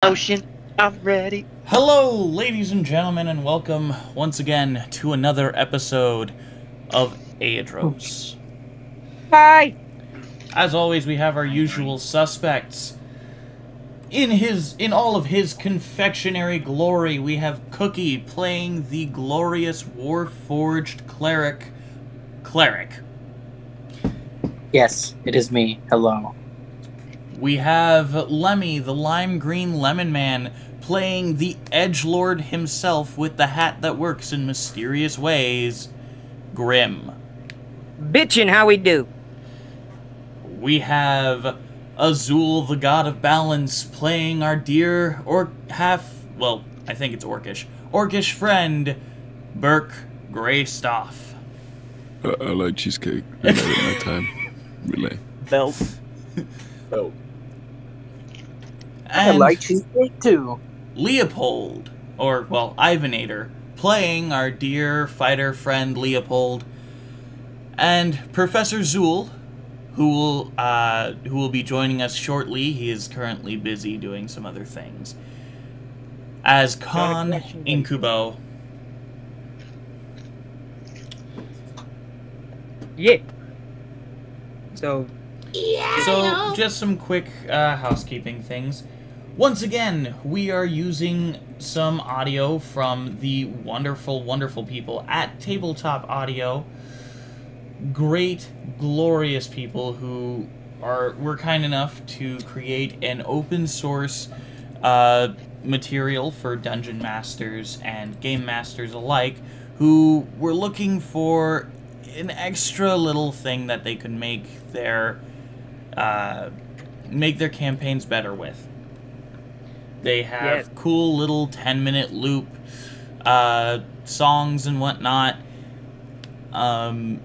ocean. I'm ready. Hello, ladies and gentlemen, and welcome once again to another episode of Aeidros. Hi! As always, we have our usual suspects. In all of his confectionery glory, we have Cookie playing the glorious Warforged Cleric. Yes, it is me. Hello. We have Lemmy, the lime green lemon man, playing the edgelord himself with the hat that works in mysterious ways, Grim. Bitchin', how we do? We have Azul, the god of balance, playing our dear I think it's orcish friend, Burke Greystoff. I like cheesecake. Relay at my time. Relay. Belt. Oh. I And like cheesecake too. Leopold, Ivanator, playing our dear fighter friend Leopold, and Professor Zool, who will be joining us shortly. He is currently busy doing some other things. As Con Incubo. Yeah. So, Just some quick housekeeping things. Once again, we are using some audio from the wonderful, wonderful people at Tabletop Audio. Great, glorious people who were kind enough to create an open source material for dungeon masters and game masters alike who were looking for an extra little thing that they could make their campaigns better with. They have cool little 10-minute loop songs and whatnot, and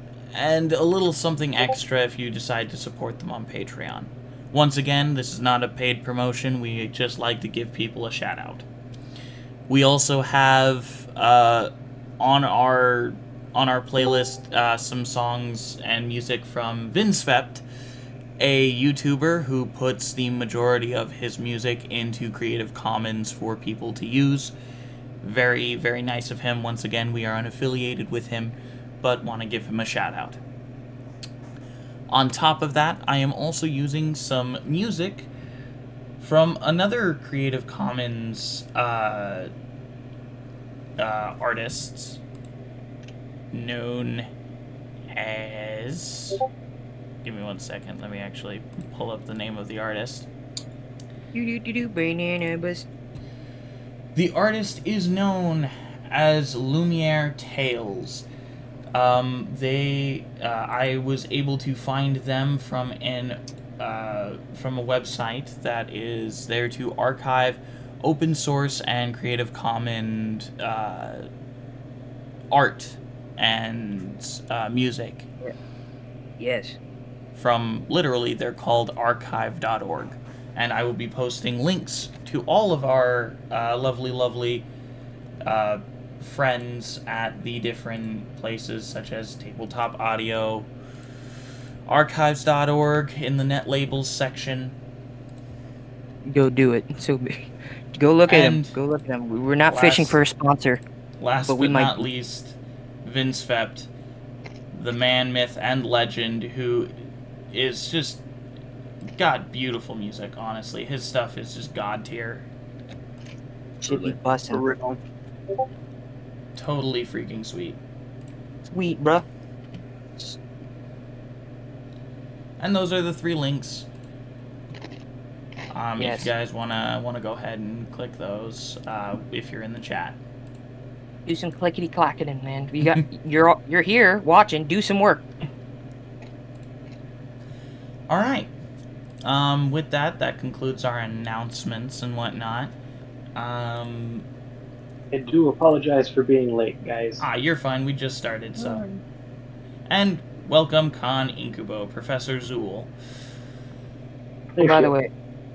a little something extra if you decide to support them on Patreon. Once again, this is not a paid promotion. We just like to give people a shout out. We also have on our playlist some songs and music from vindvept, a YouTuber who puts the majority of his music into Creative Commons for people to use. Very, very nice of him. Once again, we are unaffiliated with him, but want to give him a shout out. On top of that, I am also using some music from another Creative Commons artist known as... Give me 1 second, let me actually pull up the name of the artist. banana bus. The artist is known as Lumiere Tales. I was able to find them from a website that is there to archive open source and Creative Commons art and music. Yes. From, literally, they're called archive.org. And I will be posting links to all of our lovely friends at the different places, such as Tabletop Audio, archives.org in the net labels section. Go do it. So, go look at them. Go look at them. We're not fishing for a sponsor. Last but not least, vindvept, the man, myth, and legend, who is just got beautiful music, honestly. His stuff is just god tier. Should be busting. Totally freaking sweet. Sweet, bruh. And those are the 3 links. Yes. If you guys wanna go ahead and click those, if you're in the chat. Do some clickety clacking, man. You're here watching. Do some work. All right. With that concludes our announcements and whatnot. I do apologize for being late, guys. You're fine. We just started, so. And welcome, Con Incubo, Professor Zool. By the way,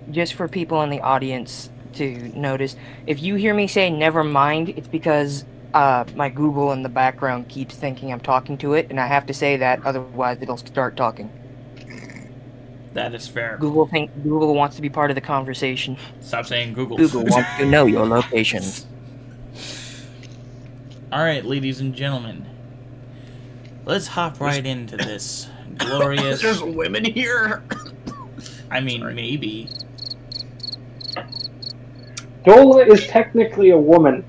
just for people in the audience to notice, if you hear me say never mind, it's because my Google in the background keeps thinking I'm talking to it, and I have to say that, otherwise it'll start talking. That is fair. Google wants to be part of the conversation. Stop saying Google. Google wants to know your location. Alright, ladies and gentlemen. Let's hop right into this glorious... There's women here! I mean, maybe. Dola is technically a woman,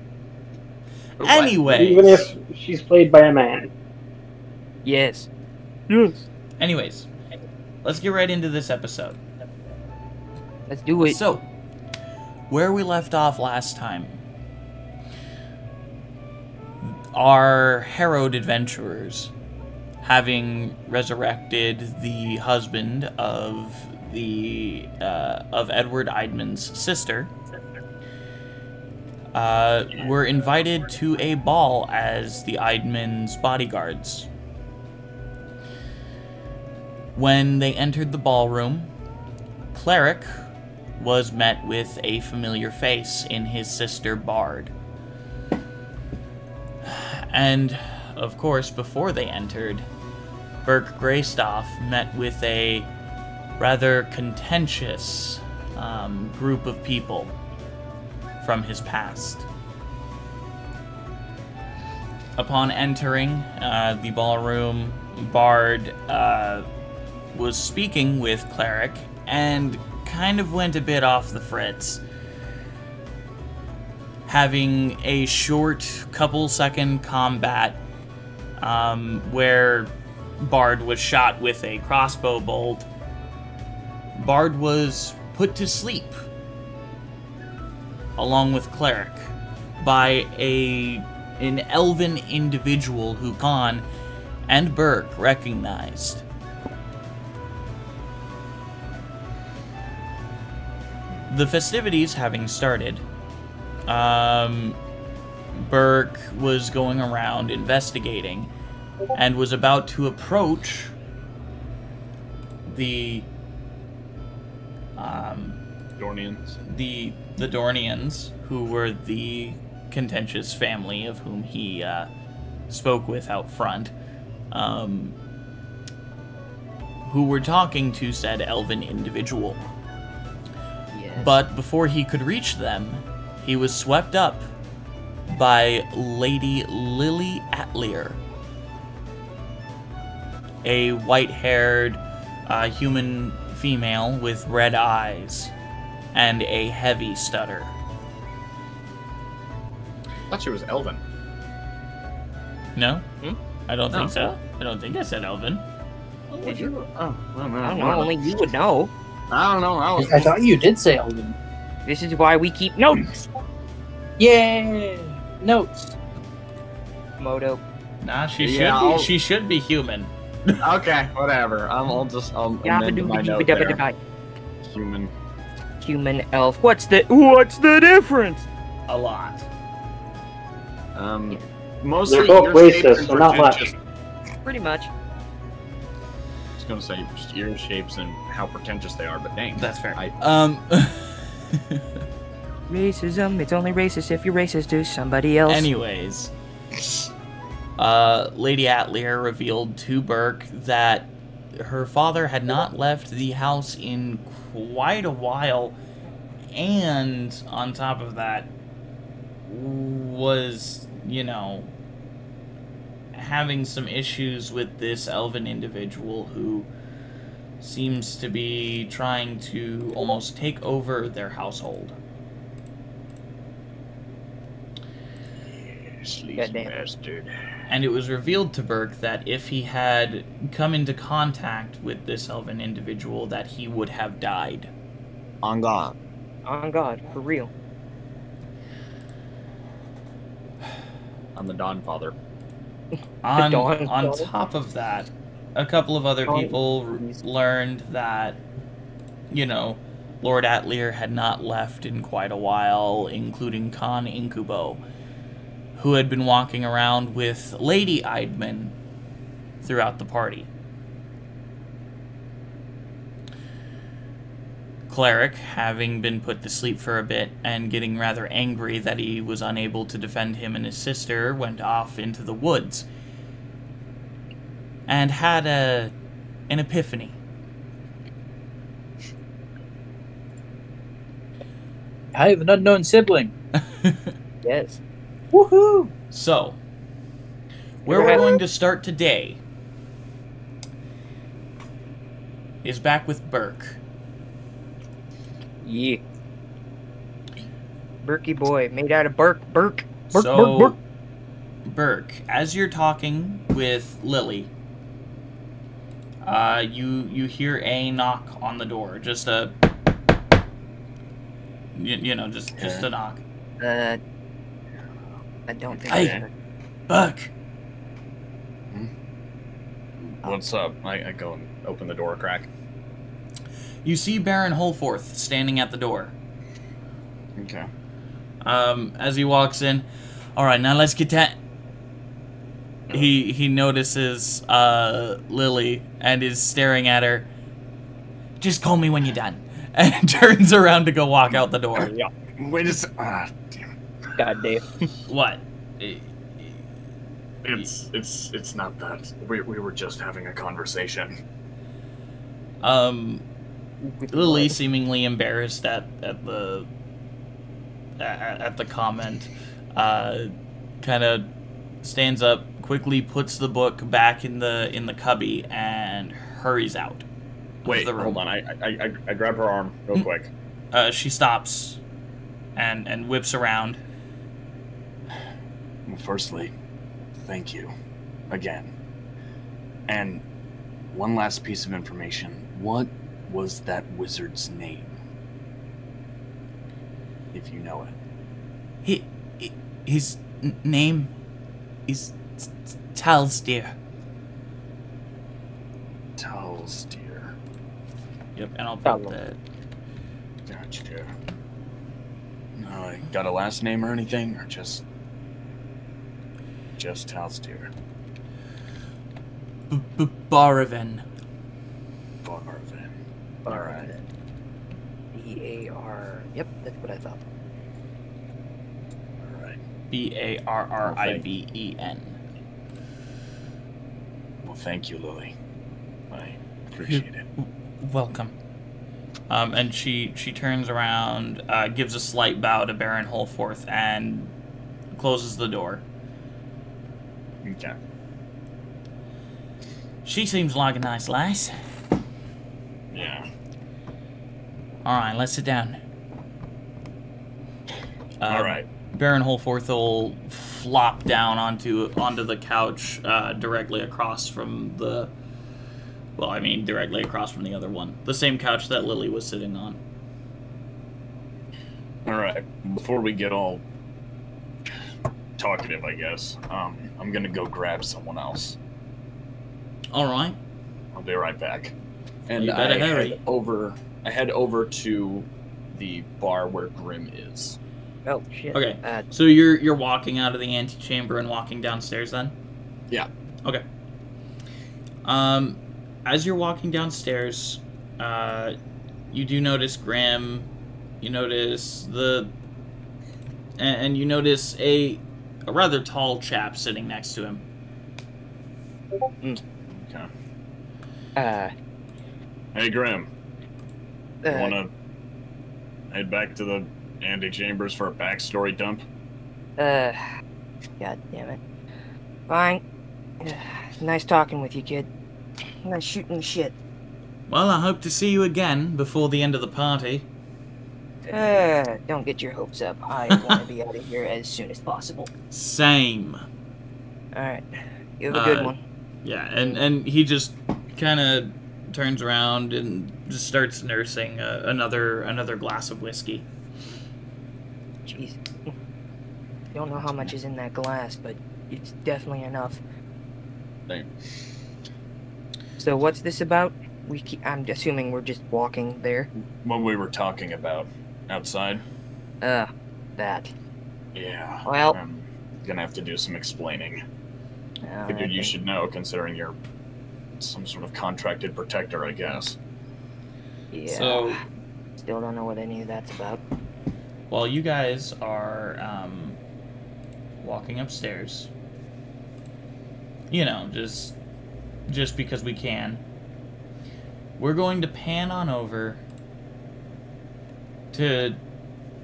Anyways. even if she's played by a man. Yes. Anyways. Let's get right into this episode. Let's do it. So, where we left off last time, our harrowed adventurers, having resurrected the husband of Edward Eidman's sister, were invited to a ball as the Eidman's bodyguards. When they entered the ballroom, Cleric was met with a familiar face in his sister Bard. And, of course, before they entered, Burke Greystaff met with a rather contentious group of people from his past. Upon entering the ballroom, Bard was speaking with Cleric and kind of went a bit off the fritz, having a short couple-second combat where Bard was shot with a crossbow bolt. Bard was put to sleep, along with Cleric, by an elven individual who Khan and Burke recognized. The festivities having started, Burke was going around investigating and was about to approach the Dornians. the Dornians, who were the contentious family of whom he spoke with out front, who were talking to said elven individual. But before he could reach them, he was swept up by Lady Lily Atlier, a white-haired human female with red eyes and a heavy stutter. I thought she was elven. No? Hmm? I don't think Oh. so. I don't think I said elven. Did you? Oh, I don't know. I don't know. Only you would know. I don't know. I thought you did say Elven. This is why we keep notes. Yay! Notes. Moto. Nah, Yeah, she should be human. Okay, whatever. I'll amend my note there. Human. Human elf. What's the difference? A lot. Mostly They're both ear shapes racist, and so not much. pretentious. Pretty much. I was gonna say just ear shapes and how pretentious they are, but dang. That's fair. I, Racism. It's only racist if you're racist to somebody else. Anyways, Lady Atlier revealed to Burke that her father had not left the house in quite a while, and on top of that, was, having some issues with this elven individual who seems to be trying to almost take over their household. sleazy Goddamn. bastard. And it was revealed to Burke that if he had come into contact with this elven individual, that he would have died. On God. On God, for real. I'm the Dawn Father. On Dawn Father. Top of that, a couple of other people learned that, Lord Atlier had not left in quite a while, including Khan Incubo, who had been walking around with Lady Eidman throughout the party. Cleric, having been put to sleep for a bit and getting rather angry that he was unable to defend him and his sister, went off into the woods and had an epiphany. I have an unknown sibling. Yes. Woohoo! So, where we're going to start today is back with Burke. Yeah. Berkey boy, made out of Burke. So, Burke, as you're talking with Lily, you hear a knock on the door. Just a, just a knock. I don't think. Hey, Burke. What's up? I go and open the door a crack. You see Baron Holforth standing at the door. Okay. As he walks in, all right, now let's get that. He notices Lily and is staring at her. Just call me when you're done, and turns around to go walk out the door. Yeah. Wait a sec. Damn. God damn. What? It's not that. We were just having a conversation. Lily, seemingly embarrassed at the comment, kind of stands up, quickly puts the book back in the cubby, and hurries out. Wait, the room. hold on. I grab her arm real quick. She stops, and whips around. Well, firstly, thank you again. And one last piece of information. What was that wizard's name? If you know it. His name is Talsdear. Talsdear. Yep, and I'll put that. Gotcha. No, got a last name or anything, or just Talsdear? Baraven. Baraven. All right. B-A-R. Yep, that's what I thought. All right. Barriven. Well, thank you, Lily. I appreciate it. Welcome. And she turns around, gives a slight bow to Baron Holforth, and closes the door. Okay. She seems like a nice lass. Yeah. Alright, let's sit down. All right. Baron Holforth will flop down onto the couch directly across from the... Well, I mean, directly across from the other one. The same couch that Lily was sitting on. All right. Before we get all talkative, I guess, I'm going to go grab someone else. Alright. I'll be right back. And You better hurry. I head over to the bar where Grim is. Oh shit. Okay. So you're walking out of the antechamber and walking downstairs then? Yeah. Okay. As you're walking downstairs, you do notice Grim. You notice and you notice a rather tall chap sitting next to him. Okay. Hey, Grim. You want to head back to the antechambers for a backstory dump? God damn it. Fine. Nice talking with you, kid. Nice shooting the shit. Well, I hope to see you again before the end of the party. Don't get your hopes up. I want to be out of here as soon as possible. Same. Alright. You have a good one. Yeah, and he just kind of turns around and just starts nursing another glass of whiskey. Jeez. Don't know how much is in that glass, but it's definitely enough. Thanks. So what's this about? I'm assuming we're just walking there. What we were talking about outside? That. Yeah. Well, I'm gonna have to do some explaining. I Figured you should know, considering you're some sort of contracted protector, I guess. Yeah. So, still don't know what any of that's about. while you guys are walking upstairs, you know, just because we can, we're going to pan on over to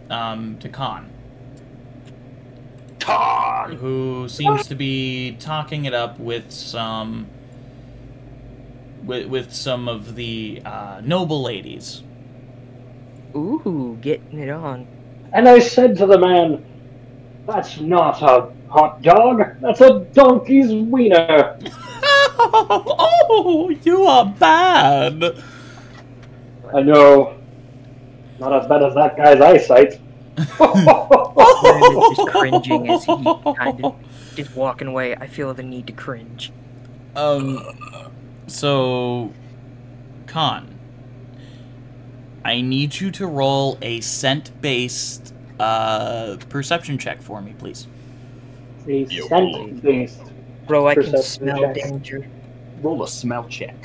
to Khan. Khan! Who seems to be talking it up with some of the noble ladies. Ooh, getting it on. And I said to the man, "That's not a hot dog. That's a donkey's wiener." Oh, you are bad. I know. Not as bad as that guy's eyesight. Brandon is just cringing as he kind of just walking away. I feel the need to cringe. So, Khan, I need you to roll a scent-based perception check for me, please. A scent-based. Bro, I can Perception smell check. danger. Roll a smell check.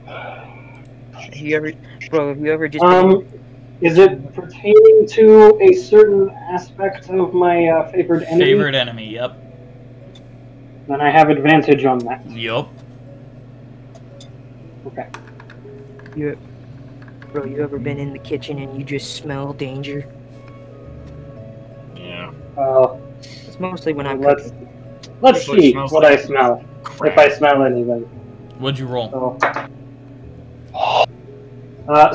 Have you ever just been... Is it pertaining to a certain aspect of my favorite enemy? Favorite enemy, yep. Then I have advantage on that. Yup. Okay. you ever been in the kitchen and you just smell danger? Yeah. It's mostly when I'm let's cooking. let's Usually see smells what like I smell. crap. If I smell anything. What'd you roll?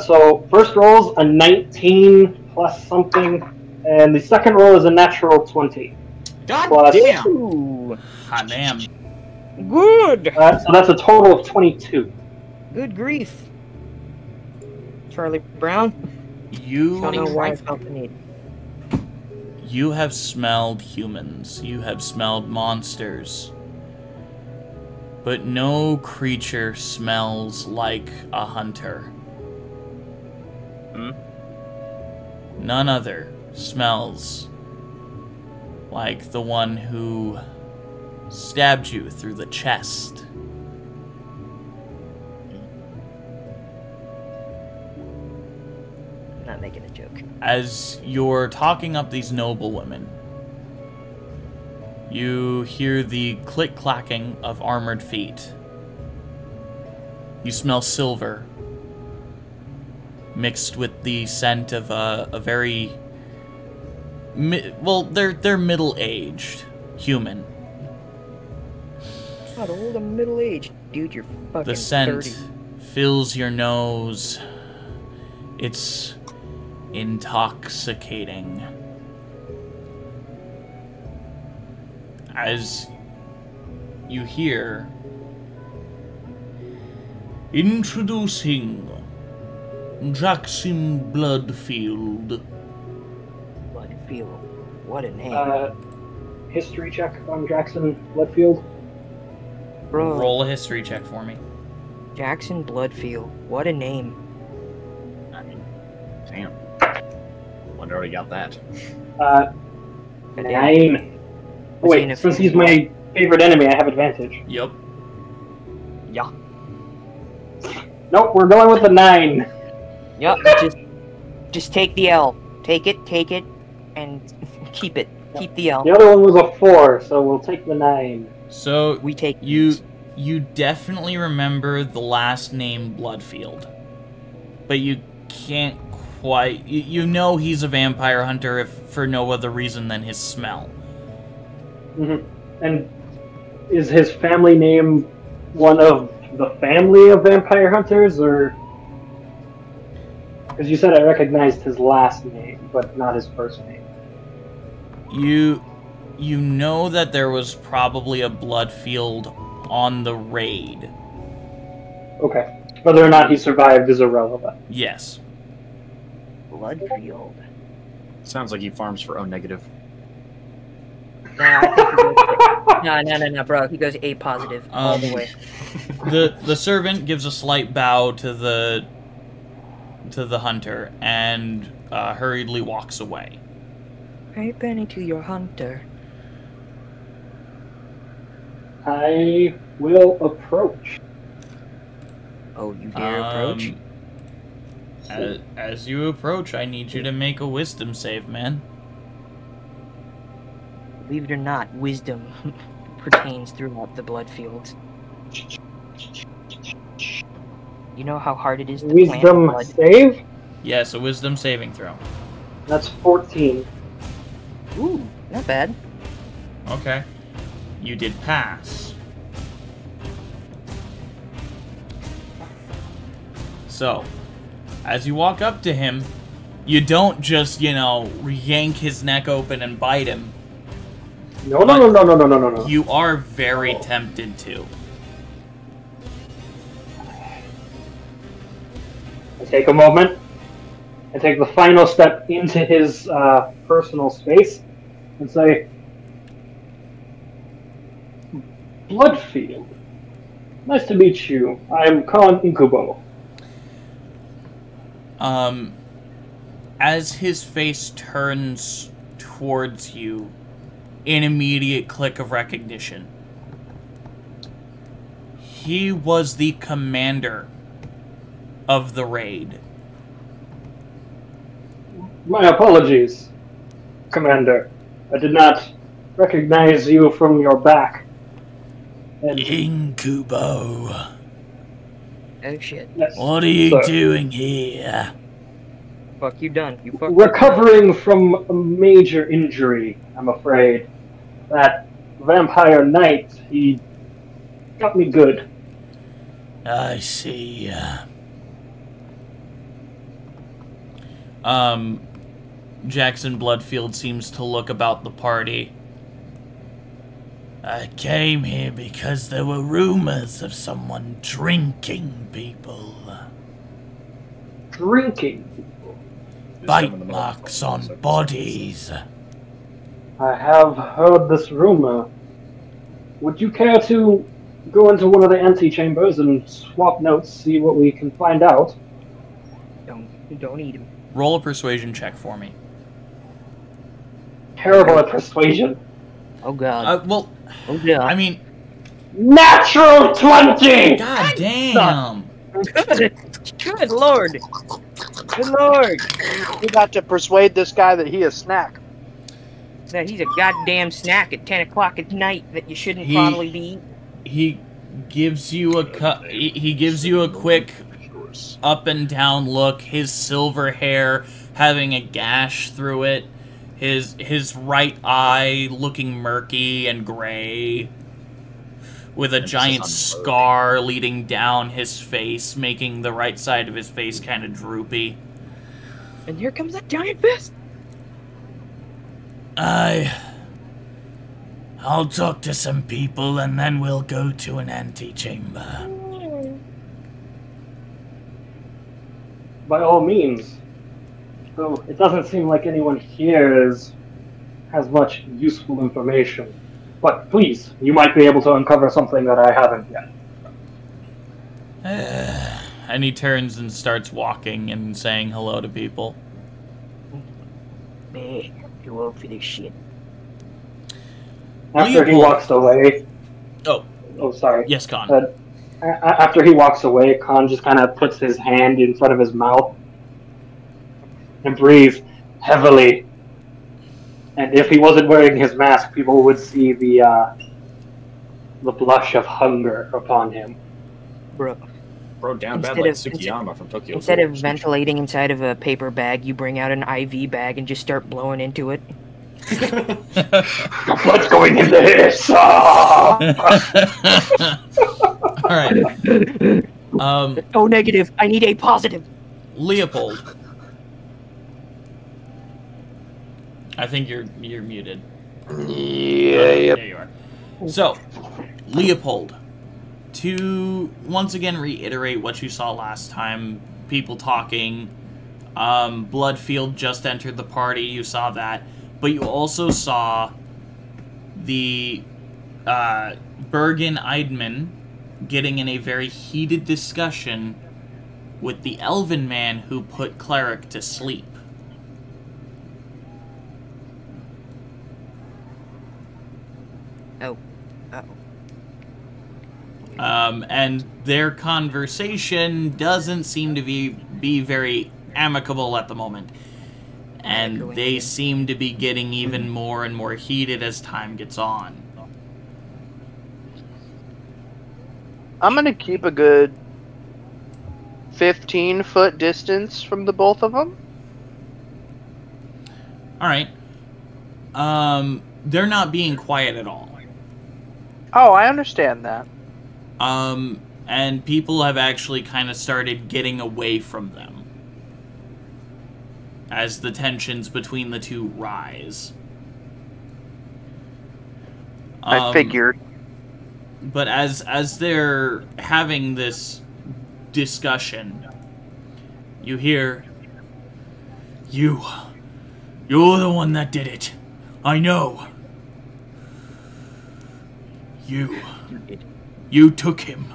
So first roll's a 19 plus something, and the second roll is a natural 20. God Plus- damn! Ooh, Hot damn. good! So that's a total of 22. Good grief. Charlie Brown? You I don't know why I felt the need. You have smelled humans. You have smelled monsters. But no creature smells like a hunter. None other smells like the one who stabbed you through the chest. I'm not making a joke. As you're talking up these noble women, you hear the click-clacking of armored feet. You smell silver, mixed with the scent of a very... well, they're middle-aged human. Not old, I'm middle-aged. Dude, you're fucking The scent 30. fills your nose. It's intoxicating. As you hear, introducing Jackson Bloodfield. Bloodfield. What a name. History check on Jackson Bloodfield. Bro, Roll a history check for me. Jackson Bloodfield. What a name. I mean, damn. Wonder how he got that. 9. Oh, Was he in a wait, since film? he's my favorite enemy, I have advantage. Yup. Yeah. Nope, we're going with the 9. Yep, just take the L. Take it, and keep it. Keep the L. The other one was a 4, so we'll take the 9. So We take you definitely remember the last name Bloodfield, but you can't quite. You know he's a vampire hunter if for no other reason than his smell. And is his family name one of the family of vampire hunters, or... Because you said I recognized his last name, but not his first name. You know that there was probably a Bloodfield on the raid. Okay. Whether or not he survived is irrelevant. Yes. Bloodfield. Sounds like he farms for O negative. Nah, I think he goes no, bro. He goes A positive all the way. The servant gives a slight bow to the hunter and hurriedly walks away. Hey, Benny, to your hunter. I will approach. Oh, you dare approach? As you approach, I need you to make a wisdom save, man. Believe it or not, wisdom pertains throughout the Bloodfields. You know how hard it is to plant Wisdom blood? save? Yes, a wisdom saving throw. That's 14. Ooh, not bad. Okay. You did pass. So, as you walk up to him, you don't just, yank his neck open and bite him. No. You are very tempted to. I take a moment. I take the final step into his personal space and say, Bloodfield, nice to meet you. I'm Khan Incubo. As his face turns towards you, an immediate click of recognition. He was the commander of the raid. My apologies, Commander. I did not recognize you from your back. And Incubo. Oh shit. yes, What are you sir. doing here? Fuck you done. You fucked Recovering from a major injury, I'm afraid. That vampire knight, he got me good. I see. Jackson Bloodfield seems to look about the party. I came here because there were rumors of someone drinking people. Drinking. Bite marks on bodies. I have heard this rumor. Would you care to go into one of the antechambers and swap notes, see what we can find out? Don't eat him. Roll a persuasion check for me. Terrible at persuasion. Oh god. Well, Oh god. I mean, Natural 20! god damn! Good lord. Good lord. You got to persuade this guy that he is snack. That he's a goddamn snack at 10 o'clock at night that you shouldn't probably be eating. He gives you a he gives you a quick up and down look, his silver hair having a gash through it, his right eye looking murky and gray, with a giant scar leading down his face, making the right side of his face kind of droopy. And here comes that giant fist. I'll talk to some people and then we'll go to an antechamber. By all means. Though it doesn't seem like anyone here has much useful information. But please, you might be able to uncover something that I haven't yet. And he turns and starts walking and saying hello to people. Man, too old for this shit. After he walks away... Oh, sorry. yes, Khan. After he walks away, Khan just kind of puts his hand in front of his mouth and breathes heavily. And if he wasn't wearing his mask, people would see the blush of hunger upon him. Bro, down bad like Tsukiyama from Tokyo. Instead of ventilating inside of a paper bag, you bring out an IV bag and just start blowing into it. What's going into this? Oh! Alright. Oh, negative. I need a positive. Leopold. I think you're muted. Yeah. There you are. So, Leopold, to once again reiterate what you saw last time, people talking, Bloodfield just entered the party, you saw that, but you also saw the Bergin Nightmen getting in a very heated discussion with the elven man who put Cleric to sleep. Oh. And their conversation doesn't seem to be very amicable at the moment. And they seem to be getting even more and more heated as time gets on. I'm going to keep a good 15-foot distance from the both of them. Alright. They're not being quiet at all. Oh, I understand that. And people have actually kind of started getting away from them as the tensions between the two rise. I figured. But as they're having this discussion, you hear, You're the one that did it. I know. You took him.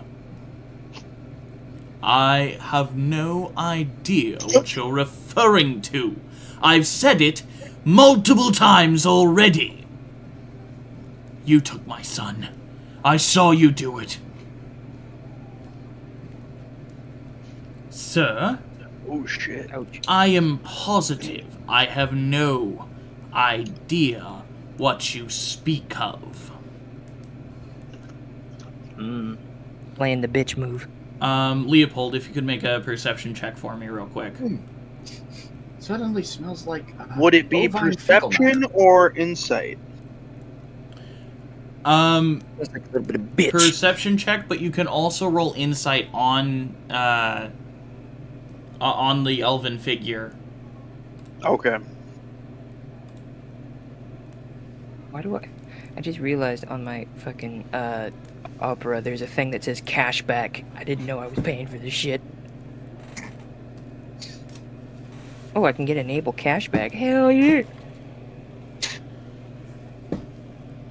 I have no idea what you're referring to. I've said it multiple times already. You took my son. I saw you do it. Sir? Oh, shit. Ouch. I am positive I have no idea what you speak of. Playing the bitch move. Leopold, if you could make a perception check for me real quick. Suddenly smells like. Would it be bovine fecal perception matter. or insight? That's like a little bit of bitch. Perception check, but you can also roll insight on the elven figure. Okay. Why do I just realized on my fucking opera there's a thing that says cashback. I didn't know I was paying for this shit. Oh, I can get enable cashback. Hell yeah.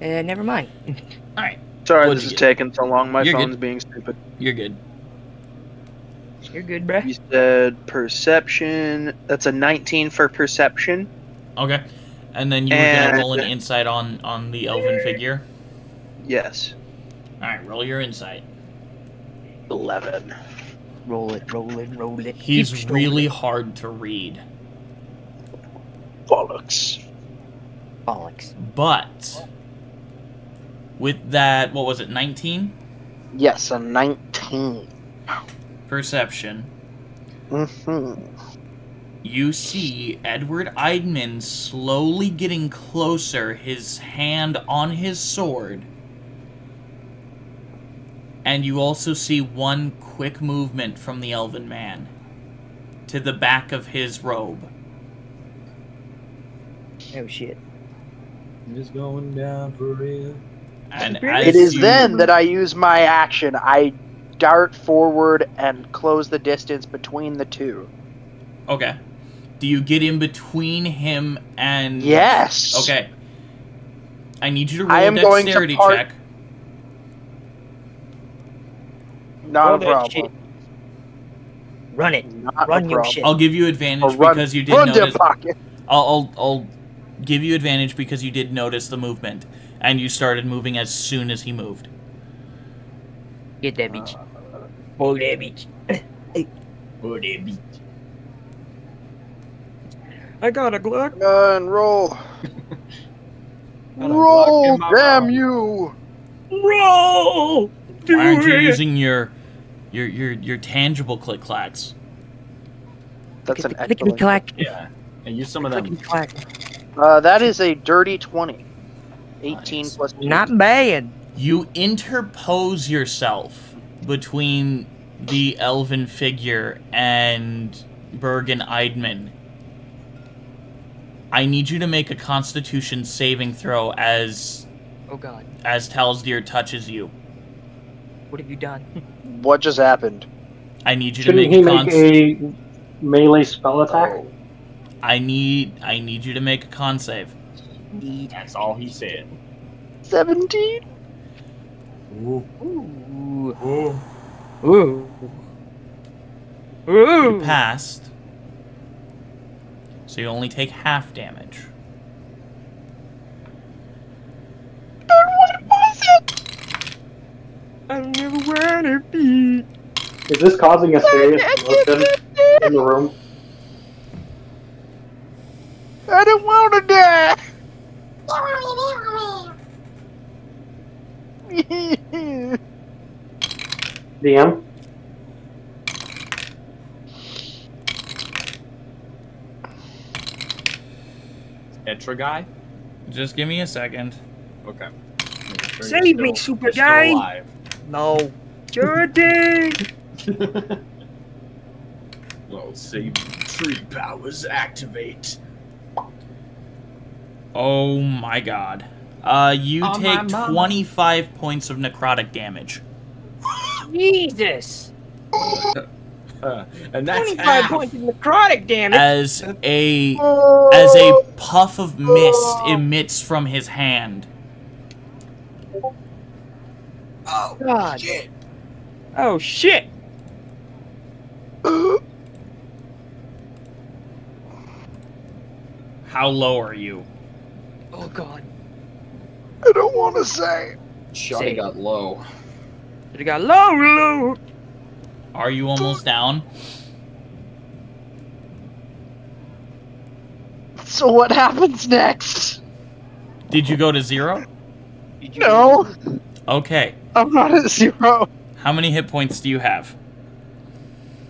Never mind. Alright, Sorry, What'd this you is get? taking so long. My You're phone's good. being stupid. you're good. You're good, bruh. You said perception. That's a 19 for perception. Okay. And then you were gonna And- roll an insight on the elven figure? Yes. Alright, roll your insight. 11. Roll it, roll it, roll it. He's Keep really hard to read. Bollocks. bollocks. But with that, what was it, 19? Yes, a 19. Perception. Mm-hmm. You see Edward Eidman slowly getting closer, his hand on his sword. And you also see one quick movement from the elven man to the back of his robe. Oh shit. It's going down for real. And It is then that I use my action. I dart forward and close the distance between the two. Okay. Do you get in between him and... Yes. Okay. I need you to I roll a am going to dexterity part- check. Not Roll a that problem. shit. Run it. Not Run a your problem. shit. I'll give you advantage Run, because you did run to notice... pocket. I'll give you advantage because you did notice the movement. And you started moving as soon as he moved. Get that bitch. Oh, that bitch. Oh, that bitch. I got a Glock. And roll. Got a Glock in Roll, my damn mouth. you. Roll! Why aren't you using your tangible click clacks? That's an Clickety excellent. clack. Yeah. And use some of them. Clickety clack. That is a dirty 20. 18 Nice. plus 2. Not bad. You interpose yourself between the elven figure and Bergin Eidman. I need you to make a Constitution saving throw as Oh god. Talsdeer touches you. What have you done? What just happened? I need you to Shouldn't make he a make a melee spell attack? I need you to make a con save. Indeed. That's all he said. 17? Ooh. Ooh. Ooh. Ooh. You Ooh. passed. So you only take half damage. What was it? I never wanna be. Is this causing a serious commotion in the room? I don't want to die. DM? Petra guy? Just give me a second. Okay. Save me, super guy! Alive. No. Jordan! Well, save tree powers activate. Oh my god. You Oh, my take mama. 25 points of necrotic damage. Jesus! And that's 25 half. points of necrotic damage! As a puff of mist emits from his hand. Oh, God. shit. Oh, shit! How low are you? Oh, God. I don't want to say. Shotty got low. It got low. Are you almost down? So what happens next? Did you go to 0? No, Okay. I'm not at 0. How many hit points do you have?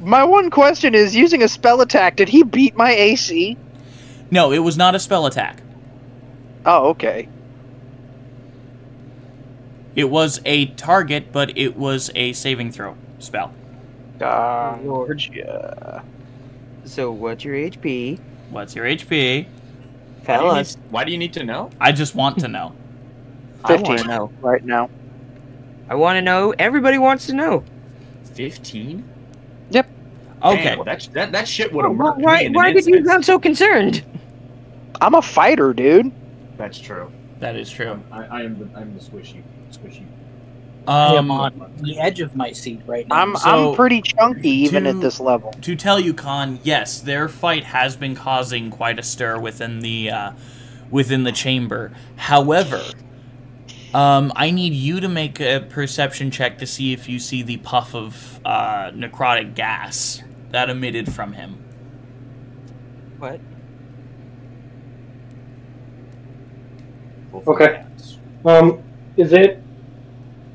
My one question is, using a spell attack, did he beat my AC? No, it was not a spell attack. Oh, okay. It was a target, but it was a saving throw spell. Lord, yeah. So, what's your HP? What's your HP? Fellas, Why do you need to know? I just want to know. I want 15 to know. right now. I want to know. Everybody wants to know. 15? Okay. Damn, that shit would have Why, worked. me in why an did you instant. sound so concerned? I'm a fighter, dude. That's true. That is true. I am the squishy. I am on the edge of my seat right now. So, I'm pretty chunky even to- at this level. To tell you, Khan, yes, their fight has been causing quite a stir within the chamber. However, I need you to make a perception check to see if you see the puff of necrotic gas that emitted from him. What? Okay. Is it?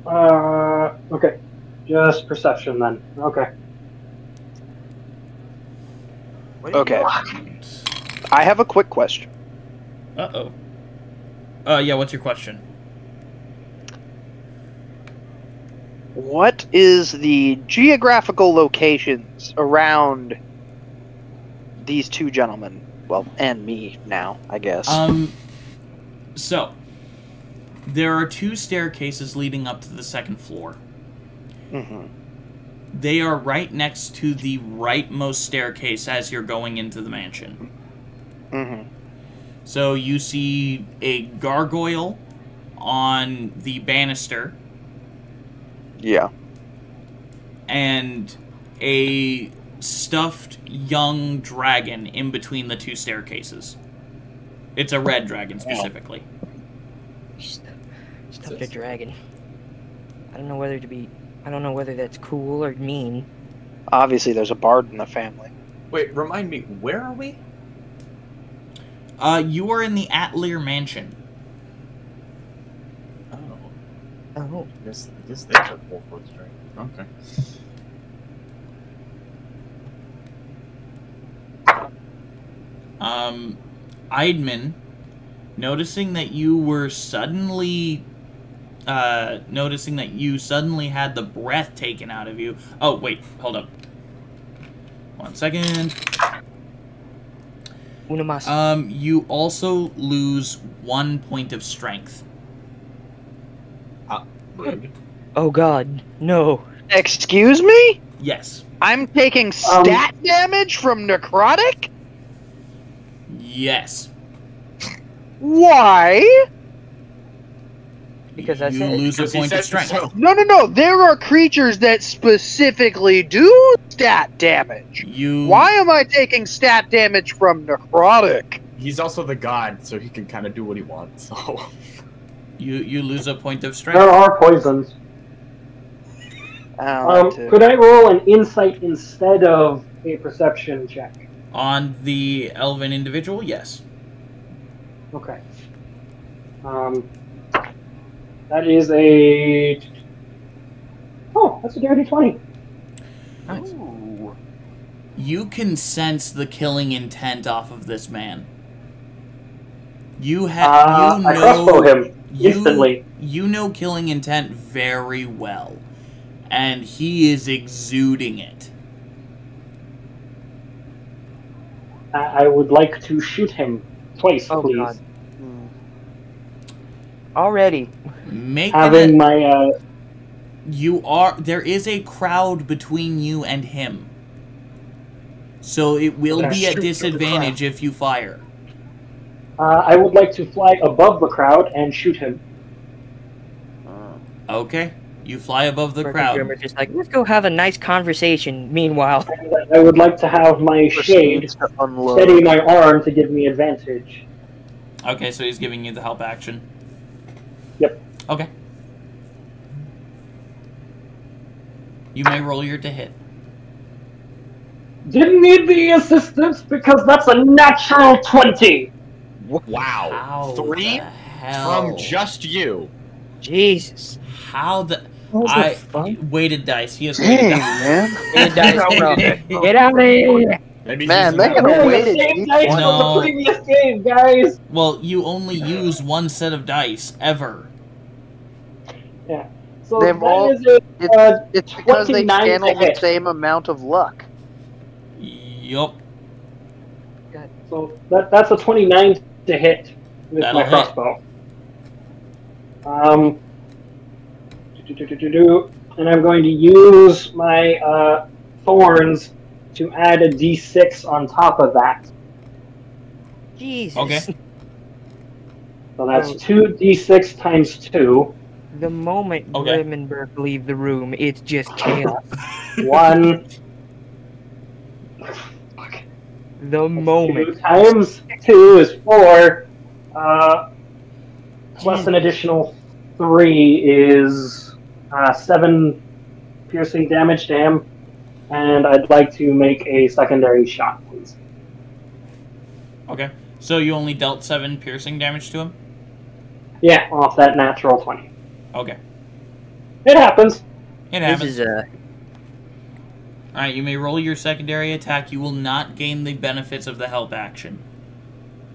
Okay. Just perception then. Okay. Okay. I have a quick question. Uh-oh. Yeah, what's your question? What is the geographical locations around these two gentlemen? Well, and me now, I guess. So, there are 2 staircases leading up to the 2nd floor. Mm-hmm. They are right next to the rightmost staircase as you're going into the mansion. Mm-hmm. So you see a gargoyle on the banister Yeah. and a stuffed young dragon in between the 2 staircases. It's a red dragon specifically. Stuffed a dragon. I don't know whether that's cool or mean. Obviously, there's a bard in the family. Wait, remind me, where are we? You are in the Atelier Mansion. Oh. Oh. I guess they took Wolfwood's drink. Okay. Eidman, noticing that you suddenly had the breath taken out of you. Oh, wait, hold up. 1 second. Una mas. You also lose 1 point of strength. Rude. Oh god, no. Excuse me? Yes. I'm taking stat damage from necrotic? Yes. Why? Because I You said lose a Because he point of said strength. so. No. There are creatures that specifically do stat damage. Why am I taking stat damage from necrotic? He's also the god, so he can kind of do what he wants. So You lose a point of There strength. are poisons. Could I roll an insight instead of a perception check? On the elven individual, yes. Okay. That is a... Oh, that's a dirty 20. Nice. You can sense the killing intent off of this man. I crossbow him instantly. You know killing intent very well, and he is exuding it. I would like to shoot him twice, please. God. Already. Having my there is a crowd between you and him. So it will be at disadvantage if you fire. I would like to fly above the crowd and shoot him. Okay. You fly above the crowd. We're just like, let's go have a nice conversation. Meanwhile, I would like to have my shade steady my arm to give me advantage. Okay, so he's giving you the help action. Yep. Okay. You may roll your to hit. Didn't need the assistance because that's a natural 20. Wow. How 3 the hell? from just you. Jesus. How the... weighted dice. He has Dang, weighted dice. man. Weighted dice, bro. Get out of here. Maybe Man, he's they could have The waited. same dice No. from the previous game, guys. Well, you only use one set of dice, ever. Yeah. So They've that all- is a, It's because they 29 to channel the hit. same amount of luck. Yup. So that's a 29 to hit with That'll my hit. crossbow. And I'm going to use my thorns to add a d6 on top of that. Jesus. Okay. So that's 2d6 times 2. The moment Okay. Grim and Burke leave the room, it's just chaos. 1. The moment. 2 times 2 is 4. Plus an additional 3 is 7 piercing damage to him. And I'd like to make a secondary shot, please. Okay. So you only dealt 7 piercing damage to him? Yeah, off that natural 20. Okay. It happens. It happens. This is Alright, you may roll your secondary attack. You will not gain the benefits of the help action.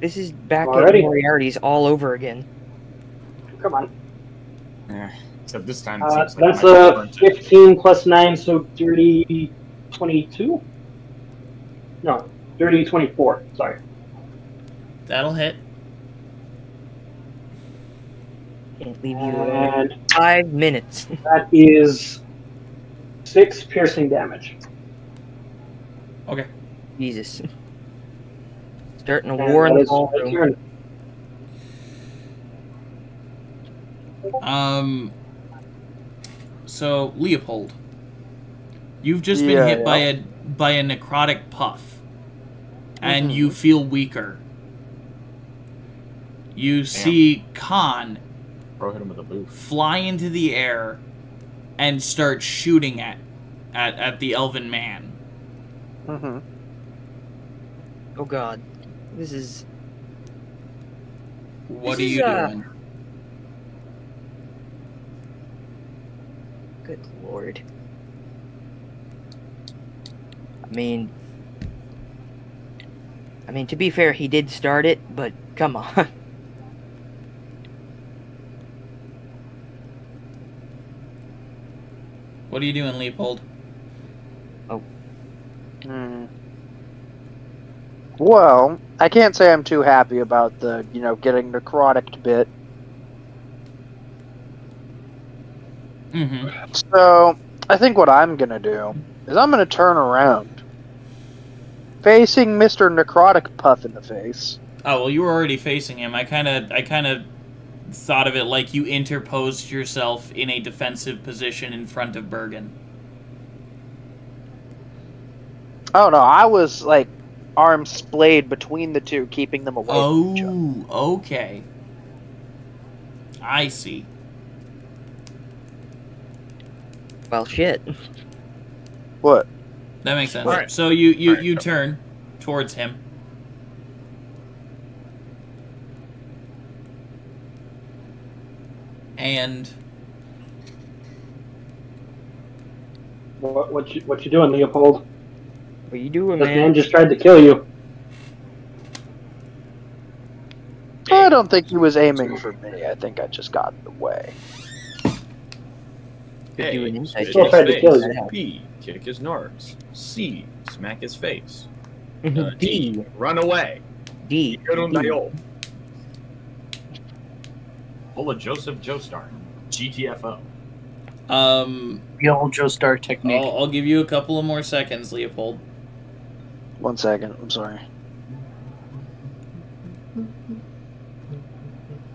This is back Alrighty. at Moriarty's all over again. Come on. Yeah. Except this time it seems like That's my a different. 15 plus 9, so dirty 22? No, dirty 24. Sorry. That'll hit. Can't leave you alone. And 5 minutes. that is 6 piercing damage. Okay. Jesus. Starting a And war in that the is my ballroom. turn. So Leopold, you've just been hit by a necrotic puff, and you feel weaker. You see Khan Bro hit him with a boot. fly into the air and start shooting at the elven man. Mm-hmm. Oh god. This is... What This are is, you doing? Good lord. I mean, to be fair, he did start it, but come on. What are you doing, Leopold? Well, I can't say I'm too happy about the, getting necrotic bit. Mm-hmm. So, I think what I'm gonna do is I'm gonna turn around, facing Mr. Necrotic Puff in the face. Oh well, you were already facing him. I kind of thought of it like you interposed yourself in a defensive position in front of Bergin. Oh no, I was like arms splayed between the two, keeping them away from each other. Oh, okay. I see. Well, shit. What? That makes sense. Alright. So you Alright. turn towards him. And What you doing, Leopold? What you doing, This man? man just tried to kill you. I don't think he was aiming for me. I think I just got in the way. A, do an inside spit check. his Tried to kill face. you. B, kick his nards. C, smack his face. D. D, run away. D. Gerundayo. Pull a Joseph Joestar. GTFO. The old Joestar technique. I'll give you a couple of more seconds, Leopold. 1 second. I'm sorry.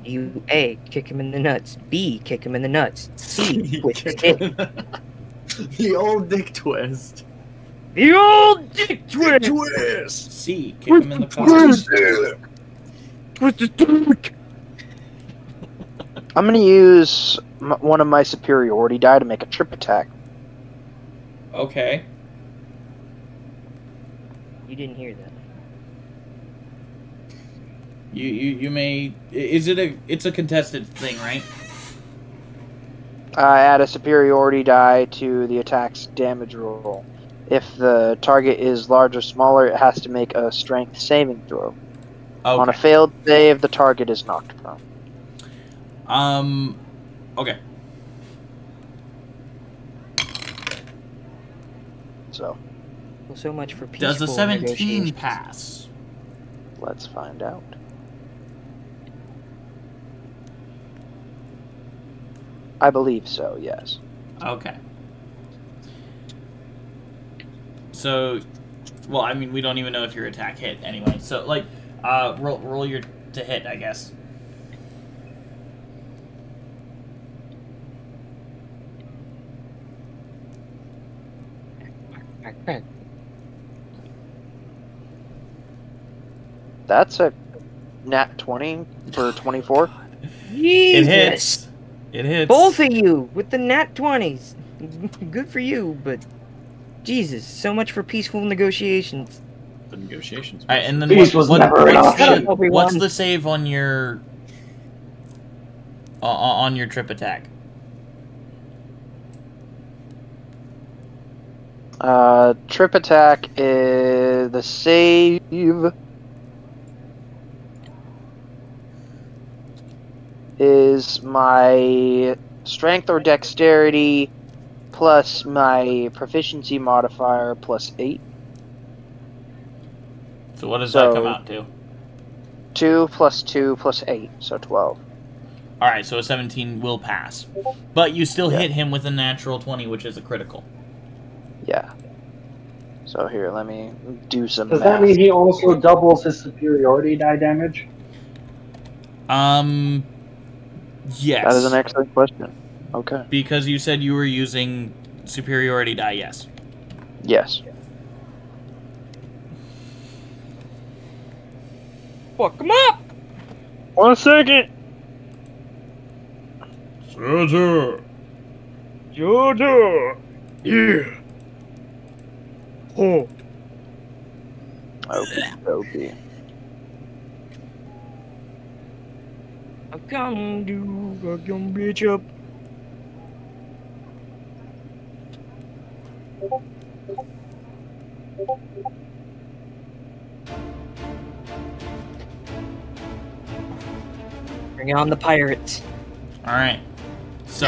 A. Kick him in the nuts. B. Kick him in the nuts. C. Twist his Kick dick. The old dick twist. The old dick twist. Twist. C. Kick him in the balls. Twist his dick. I'm gonna use one of my superiority die to make a trip attack. Okay. You didn't hear that. You may. It's a contested thing, right? Add a superiority die to the attack's damage roll. If the target is large or smaller, it has to make a strength saving throw. Okay. On a failed save, the target is knocked prone. Okay. So, Well, so much for peaceful Does a 17 negotiations. pass? let's find out. I believe so, yes. Okay. So, well, I mean, we don't even know if your attack hit anyway. So, like, roll your to hit, I guess. That's a nat 20 for 24. It hits. It hits. Both of you with the nat 20s. Good for you, but Jesus, so much for peaceful negotiations. The negotiations. All right, and then Peace was never an option. what's the save on your trip attack? Trip attack is the save is my strength or dexterity plus my proficiency modifier plus 8. So what does that come out to? 2 plus 2 plus 8, so 12. All right, so a 17 will pass, but you still Yeah. hit him with a natural 20, which is a critical. Yeah. So here, let me do some Does math. that mean he also doubles his superiority die damage? Yes. That is an excellent question. Okay. Because you said you were using superiority die, yes. Yes. Fuck him up! 1 second. Sir. Yoda. Yeah. Oh. Okay. I can do a young bitch up. Bring on the pirates. All right. So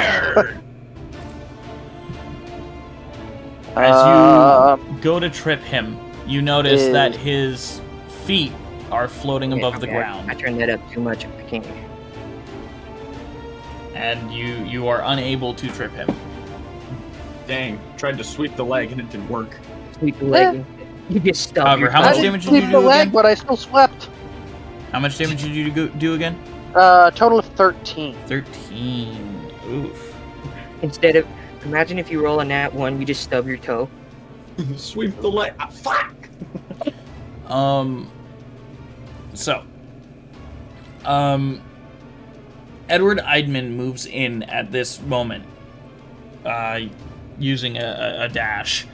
Um, as you go to trip him, you notice is- that his feet are floating above the Okay, ground, I turned that up too much. I can't. and you are unable to trip him. Dang, tried to sweep the leg and it didn't work. Sweep the leg. You get stuck. However, how I much didn't damage did sleep you the do leg, again? but I still slept. How much damage did you do again? Total of 13. 13. Oof. Instead of, imagine if you roll a nat 1, you just stub your toe. Sweep the leg. Ah, fuck! Edward Eidman moves in at this moment, using a dash,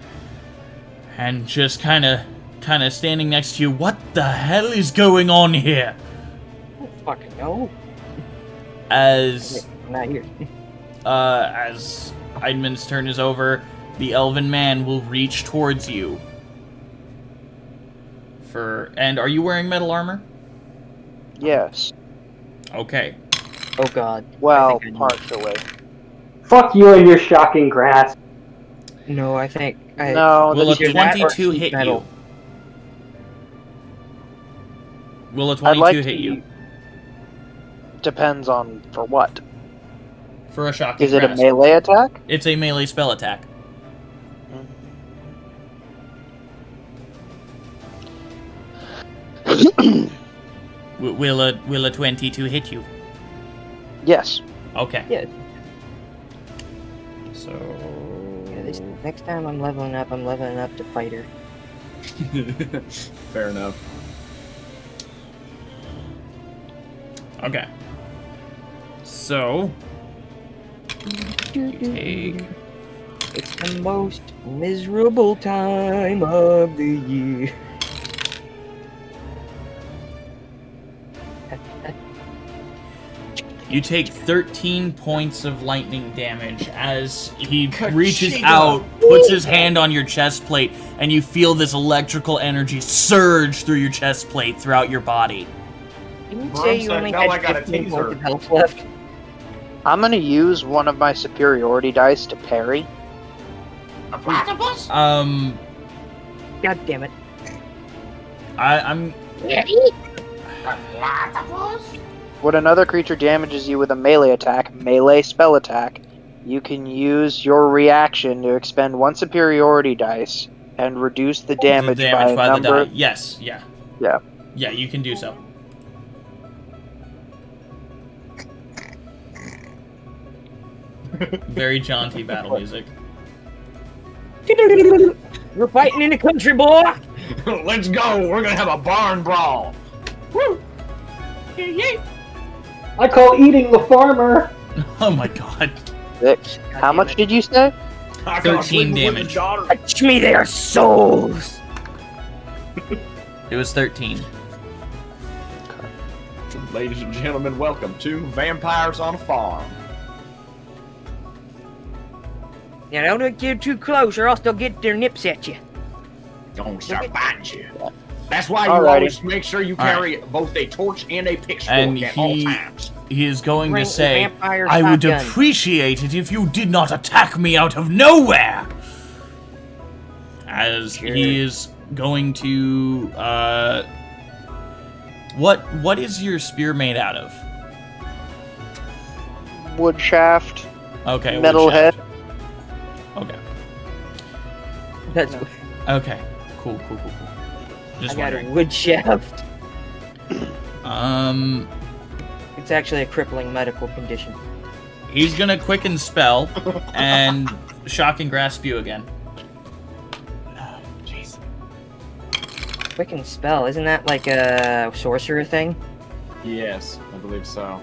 and just kind of standing next to you. What the hell is going on here? I don't fucking know. As I'm not here. as Eidman's turn is over, the elven man will reach towards you. And are you wearing metal armor? Yes. Okay. Oh god. Well, partially. Fuck you and your shocking grasp. No, I think... No, Will a either that or 22 hit metal. you? Will a I'd 22 like hit to- you? Depends on for what. For a shocking Is it grasp. a melee attack? It's a melee spell attack. Will a 22 hit you? Yes. Okay. Yeah. So... Yeah, this next time I'm leveling up to fighter. Fair enough. Okay. So... You take... It's the most miserable time of the year. You take 13 points of lightning damage as he reaches out, puts his hand on your chest plate, and you feel this electrical energy surge through your chest plate throughout your body. Didn't you say you only had 15 points of health left? I'm gonna use one of my superiority dice to parry. A platypus? God damn it. I'm... A platypus? When another creature damages you with a melee attack, melee spell attack, you can use your reaction to expend one superiority dice and reduce the damage, by a number. Yes, yeah. Yeah. Yeah, you can do so. Very jaunty battle music. We're fighting in the country, boy! Let's go! We're gonna have a barn brawl! Woo! I call eating the farmer. Oh my god. 6. How much did you say? 13 damage. Touch me, their souls! It was 13. Ladies and gentlemen, welcome to Vampires on a Farm. Yeah, don't get too close or else they'll get their nips at you. Don't start biting you. That's why you Alrighty. always make sure you carry both a torch and a pitchfork And at all times. he is going to Bring say, a vampire I would shotgun." appreciate it if you did not attack me out of nowhere! As he is going to, What is your spear made out of? Wood shaft, Okay, wood metal shaft. head. Okay. That's Okay. Cool. Just I got a wondering. wood shaft. He's It's actually a crippling medical condition. gonna quicken spell and shock and grasp you again. Jeez. Quicken spell, isn't that like a sorcerer thing? Yes, I believe so.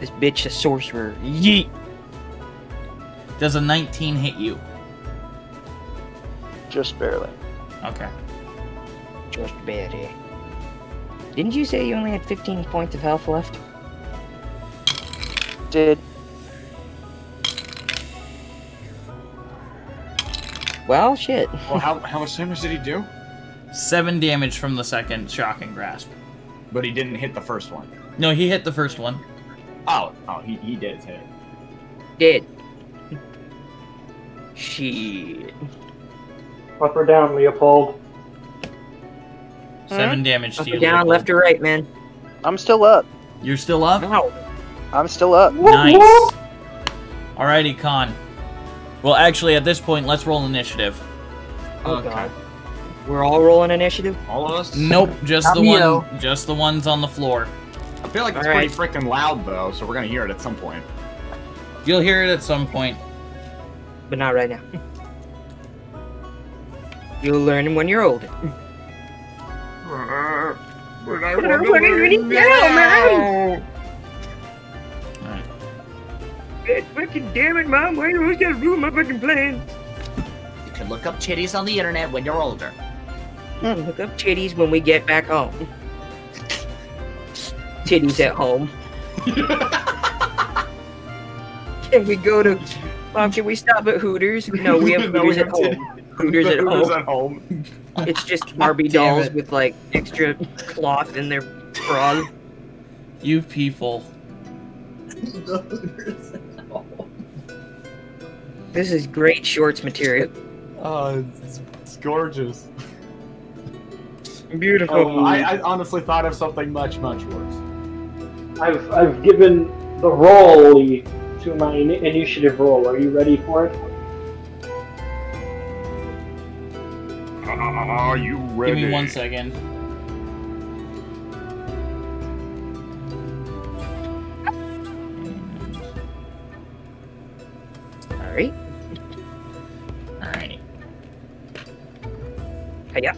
This bitch a sorcerer. Yeet! Does a 19 hit you? Just barely. Okay. Just barely. Didn't you say you only had 15 points of health left? Did Well, shit. Well, how much damage did he do? 7 damage from the second shock and grasp. But he didn't hit the first one. No, he hit the first one. Oh, he did hit. Dead. Shit. Up or down, Leopold? 7 damage Up to or you. down, Leopold. left or right, man. I'm still up. You're still up? Ow. I'm still up. Nice. Alrighty, Con. Well, actually, at this point, let's roll initiative. Oh, God. We're all rolling initiative? All of us? Nope, just the Cameo. one, just the ones on the floor. I feel like it's Alright. pretty freaking loud, though, so we're gonna hear it at some point. You'll hear it at some point. But not right now. You'll learn them when you're older. But I wanna learn now, Alright. Fucking damn it, Mom. Why do you always gotta ruin my fucking plans? You can look up titties on the internet when you're older. Look up titties when we get back home. Titties at home. Can we go to... Mom, can we stop at Hooters? No, we have Hooters at home. Hooters at home. It's just Barbie dolls with, like, extra cloth in their bras. You people. This is great shorts material. Oh, it's gorgeous. Beautiful. I honestly thought of something much, much worse. I've given the roll to my initiative roll. Are you ready for it? Are you ready? Give me 1 second. Alright. Alrighty. Hiya.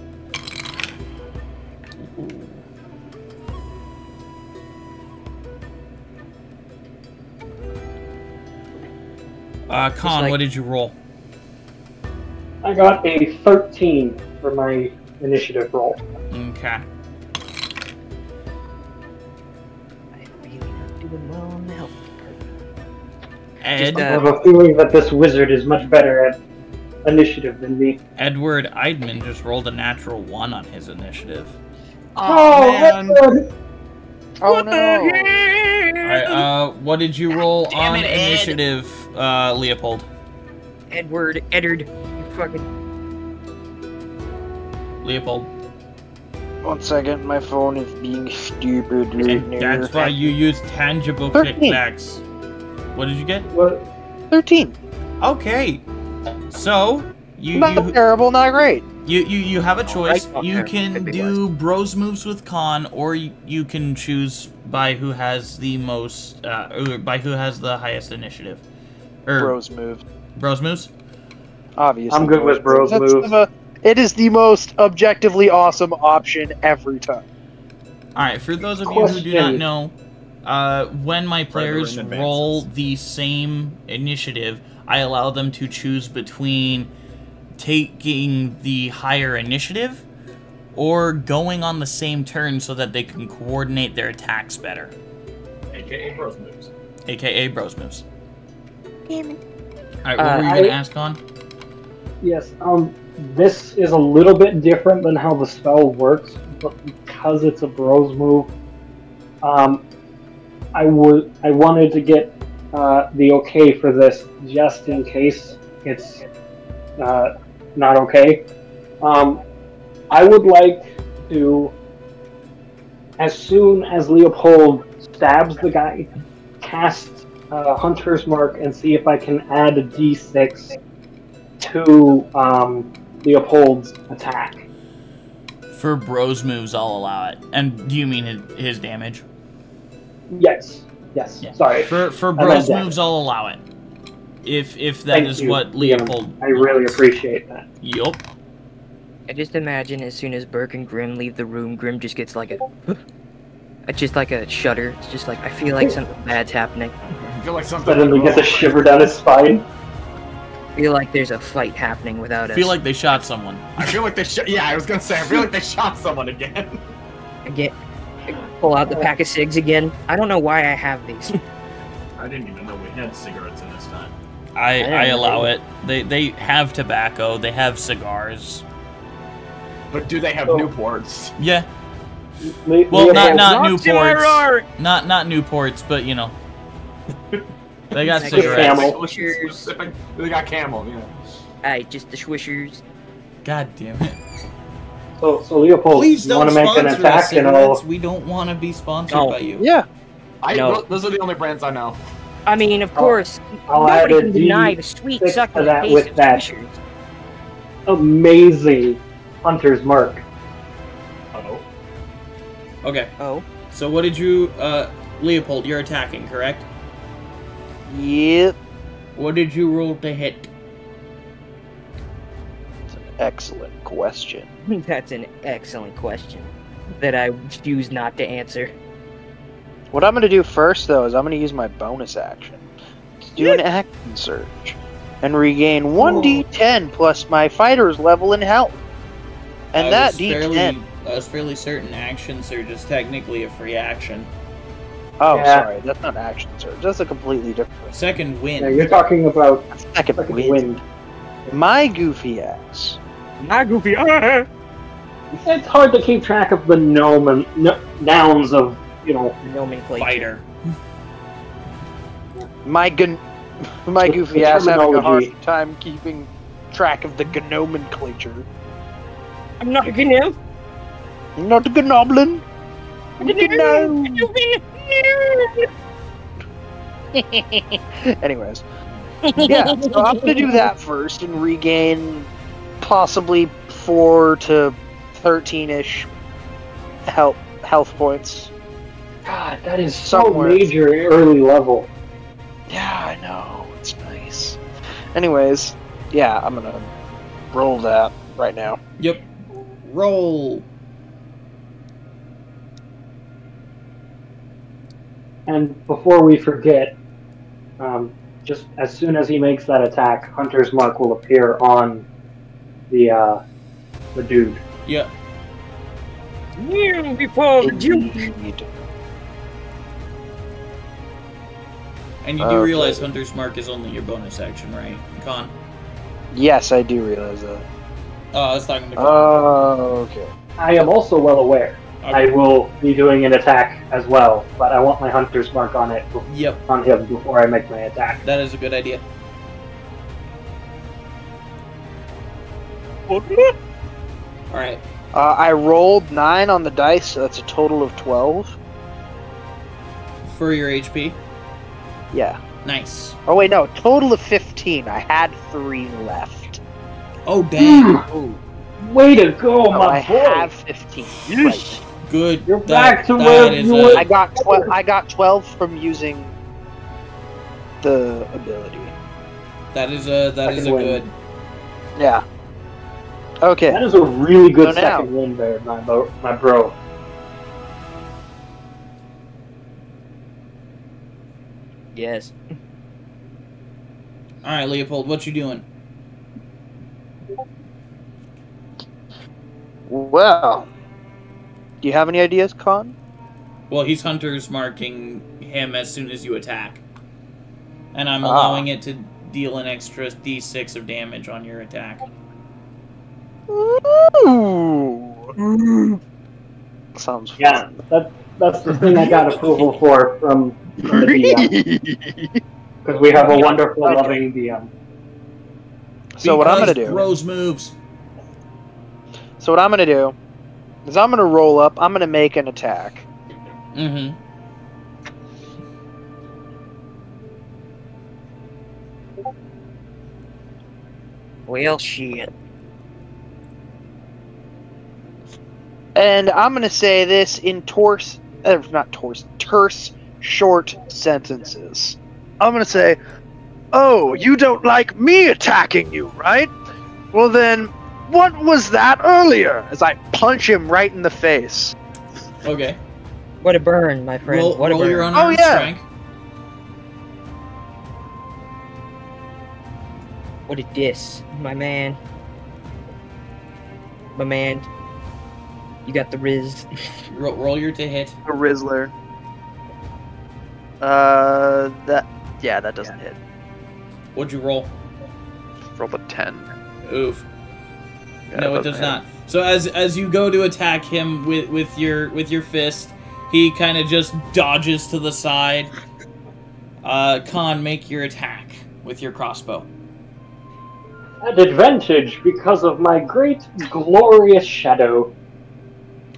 Con, what did you roll? I got a 13 for my initiative roll. Okay. I'm really not doing well on the health department. Ed, I have a feeling that this wizard is much better at initiative than me. Edward Eidman just rolled a natural 1 on his initiative. Oh, man. Oh no! Alright, what did you roll Damn on it, Ed. initiative, Leopold? Edward, you fucking... Leopold. 1 second, my phone is being stupid right And now. that's why you use tangible 13. kickbacks. What did you get? What? 13. Okay. So, Not terrible, not great. You have a choice. Right, You okay. can do bros moves with Con, or you can choose by who has the most, or by who has the highest initiative. Bros move. Bros moves. Obviously. I'm good with bros That's moves. it is the most objectively awesome option every time. All right. For those of you who do not Question. know, when my players advances. roll the same initiative, I allow them to choose between taking the higher initiative or going on the same turn so that they can coordinate their attacks better. AKA bros moves. AKA bros moves. Damn it. Alright, what were you gonna I- ask on? Yes, this is a little bit different than how the spell works, but because it's a bros move, I wanted to get the okay for this just in case it's not okay. I would like to, as soon as Leopold stabs the guy, cast Hunter's Mark and see if I can add a d6 to Leopold's attack. For bros moves, I'll allow it. And do you mean his damage? Yes. Yeah. Sorry. For I meant bros damage. moves, I'll allow it. If that Thank is you, what Liam. Leopold. I really appreciate that. Yup. I just imagine as soon as Burke and Grim leave the room, Grim just gets like just like a shudder. It's just like, I feel like something bad's happening. I feel like something. Suddenly gets a shiver down his spine. I feel like there's a fight happening without I us. feel like they shot someone. I feel like they shot. Yeah, I was gonna say. I feel like they shot someone again. I pull out the pack of cigs again. I don't know why I have these. I didn't even know we had cigarettes in this time. I allow it. They have tobacco. They have cigars. But do they have Oh. Newports? Yeah. Well, Not Newports. Not Newports, but you know. They got Like cigarettes. Camel. Specific. They got Camel. Yeah. Alright, just the swishers. God damn it. So Leopold, Please you want don't to make an sponsor us, attack and cigarettes. I'll... We don't want to be sponsored No. by you. Yeah. No. Those are the only brands I know. I mean, of course, I'll add nobody a can deny the sweet D6 sucking to that taste with of that. swishers. Amazing Hunter's Mark. Oh. Okay. Oh. So what did you, Leopold? You're attacking, correct? Yep. What did you roll to hit? It's an excellent question. That's an excellent question that I choose not to answer. What I'm going to do first, though, is I'm going to use my bonus action to do an action surge and regain 1d10 plus my fighter's level in health. And that d10. I was fairly certain action surge is technically a free action. Oh, Yeah. sorry, that's not action surge. That's a completely different. Second wind. Yeah, you're talking about Second second wind. wind. My goofy ass. My goofy. It's hard to keep track of the gnome and nouns of you know, Nomenclature. Fighter. My goofy the ass having a hard terminology. time keeping track of the nomenclature. I'm not a GNOM. Not a goblin. Anyways, yeah, so I'm gonna do that first and regain possibly 4 to 13-ish health points. God, that is so Somewhere. major early level. Yeah, I know. It's nice. Anyways, yeah, I'm gonna roll that right now. Yep. Roll. And before we forget, just as soon as he makes that attack, Hunter's Mark will appear on the dude. Yep. Kneel before the Duke. Indeed. And you do realize Hunter's Mark is only your bonus action, right, Con? Yes, I do realize that. Oh, I was talking to Con. Oh, okay. I am also well aware. Okay. I will be doing an attack as well, but I want my Hunter's Mark on it Yep, on him before I make my attack. that is a good idea. Alright. I rolled 9 on the dice, so that's a total of 12. For your HP. Yeah. Nice. Oh wait, no, total of 15. I had 3 left. Oh, damn. Ooh. Way to go, Oh, my I boy! have 15. Right. Good. You're back to that where is you a- were. I got 12 from using the ability. That is a Second win. good. Yeah. Okay. That is a really good So now- second win there, my bro. Yes. Alright, Leopold, what you doing? Well, do you have any ideas, Con? Well, he's Hunter's marking him as soon as you attack. And I'm allowing it to deal an extra d6 of damage on your attack. Ooh. Sounds fun. Yeah, that's the thing I got approval for from the DM. Because we have a wonderful, loving DM. So what I'm gonna do? Bros moves. So what I'm gonna do is I'm gonna roll up. I'm gonna make an attack. Mm-hmm. Well, shit. And I'm gonna say this in terse, short sentences. I'm gonna say, "Oh, you don't like me attacking you, right? Well then, what was that earlier?" As I punch him right in the face. Okay. What a burn, my friend. Roll, what a roll burn. your unarmed Oh, yeah. strength. What a diss, my man. My man. You got the Riz. Roll your to hit. A Rizzler. That doesn't hit. What'd you roll? Roll a 10. Oof. Yeah, No, it doesn't does hit. not. So as you go to attack him with your fist, he kind of just dodges to the side. Khan, make your attack with your crossbow. At advantage because of my great, glorious shadow.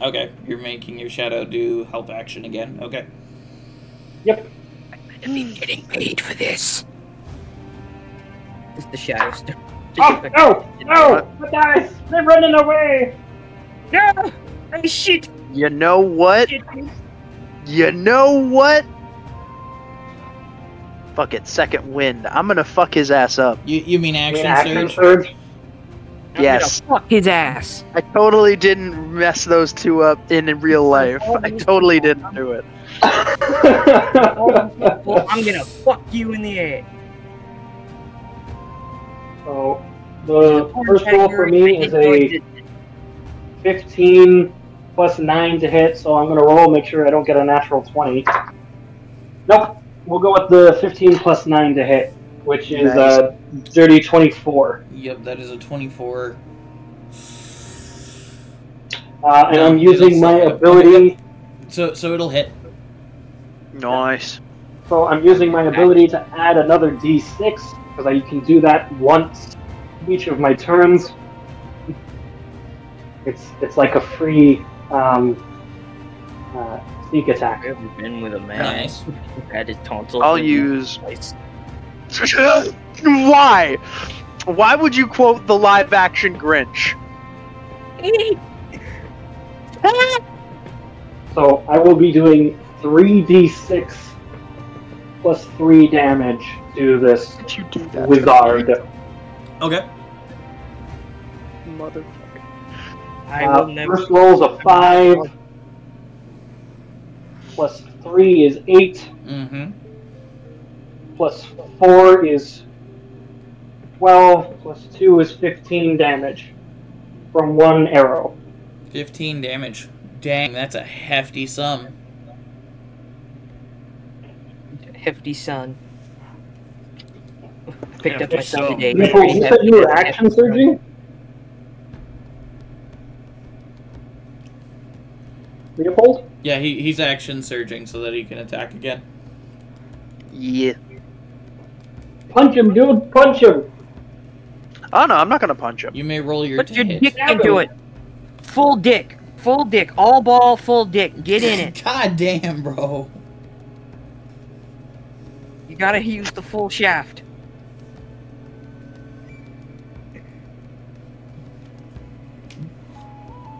Okay, you're making your shadow do help action again. Okay. Yep. I've been getting paid for this. It's the shadow stuff. Oh, no! No! The dice! They're running away! No! Oh, shit! You know what? Shit. You know what? Fuck it, second wind. I'm gonna fuck his ass up. You mean action, Action surge? surge? Yes. Fuck his ass. I totally didn't mess those two up in real life. I totally didn't do it. Well, I'm gonna fuck you in the air. So, the first roll for me is a 15 plus 9 to hit, so I'm going to roll, make sure I don't get a natural 20. Nope. We'll go with the 15 plus 9 to hit, which is a dirty 24. Yep, that is a 24. And I'm using my ability. So it'll hit. Nice. So I'm using my ability to add another d6, because I can do that once each of my turns. It's like a free sneak attack. I've been with a man. Nice. Had his tonsils. I'll use. Why? Why would you quote the live-action Grinch? So I will be doing 3d6 plus 3 damage to this Did you do that? wizard. Okay. Motherfucker. I will never. First roll's a 5. Plus 3 is 8. Mm-hmm. Plus 4 is 12. Plus 2 is 15 damage from one arrow. 15 damage. Dang, that's a hefty sum. Hefty son. Picked up my son today. Nicole, you said you were action surging? Leopold? Yeah, he's action surging so that he can attack again. Yeah. Punch him, dude! Punch him! Oh no, I'm not gonna punch him. You may roll your Put your hit. dick into it. Full dick. Full dick. All ball, full dick. Get in it. God damn, bro. You gotta use the full shaft.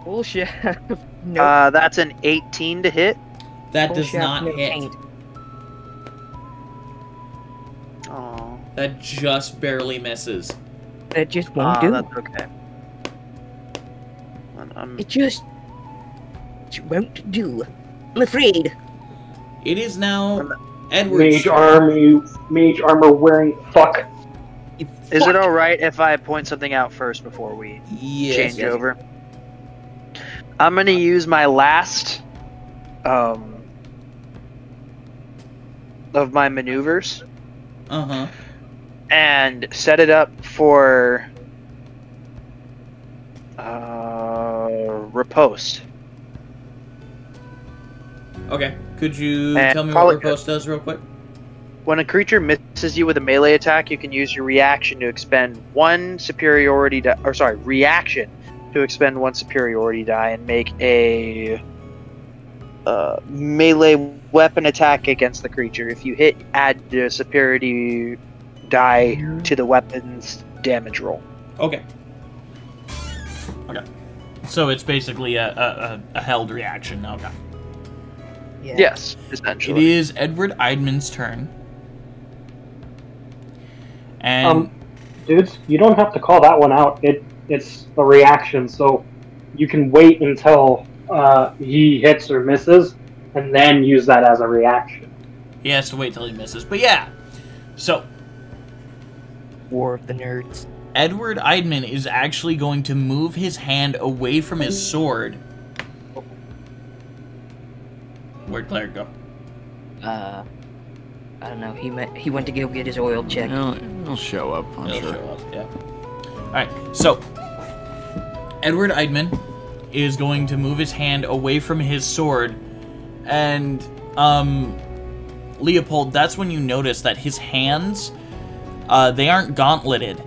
Full shaft. No. That's an 18 to hit. That Full does shaft, not no hit. paint. Oh. That just barely misses. That just won't do. That's okay. It just won't do. I'm afraid. It is now Edward's Mage armor wearing fuck. Is it alright if I point something out first before we Yes. change over? I'm gonna use my last of my maneuvers Uh-huh. and set it up for riposte. Okay. Could you And tell me call what it riposte does real quick? When a creature misses you with a melee attack, you can use your reaction to expend one superiority die, reaction to expend one superiority die and make a melee weapon attack against the creature. If you hit, add the superiority die to the weapon's damage roll. Okay. Okay. So it's basically a held reaction. Okay. Yeah. Yes, It essentially. is Edward Eidman's turn. And Dudes, you don't have to call that one out. It's a reaction, so you can wait until he hits or misses, and then use that as a reaction. he has to wait till he misses. But yeah. So War of the Nerds. Edward Eidman is actually going to move his hand away from his sword. Where'd Claire go? I don't know. He went to go get his oil checked. He'll show up, I'm He'll sure. show up, yeah. Alright, so Edward Eidman is going to move his hand away from his sword, and Leopold, that's when you notice that his hands, they aren't gauntleted.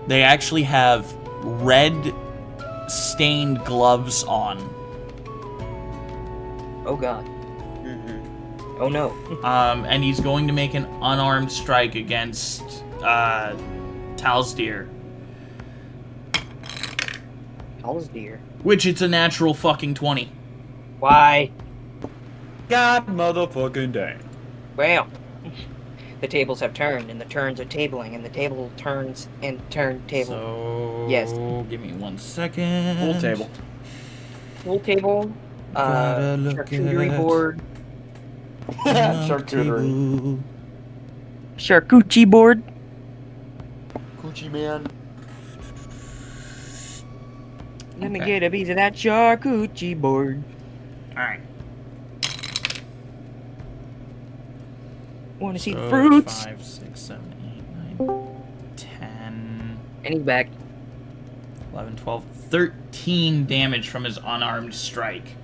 They actually have red stained gloves on. Oh god. Oh no. And he's going to make an unarmed strike against Talsdeer. Talsdeer. Which it's a natural fucking 20. Why? God motherfucking dang. Well, the tables have turned, and the turns are tabling, and the table turns and turntable. So Yes. give me 1 second. Full table. Full table. Gotta look Charcuterie at board. Charcuterie. Charcuterie board. Coochie man. Let me Okay. get a piece of that charcuterie board. Alright. Want to see the So, fruits? 5, 6, 7, 8, 9, 10, And he's back. 11, 12, 13 damage from his unarmed strike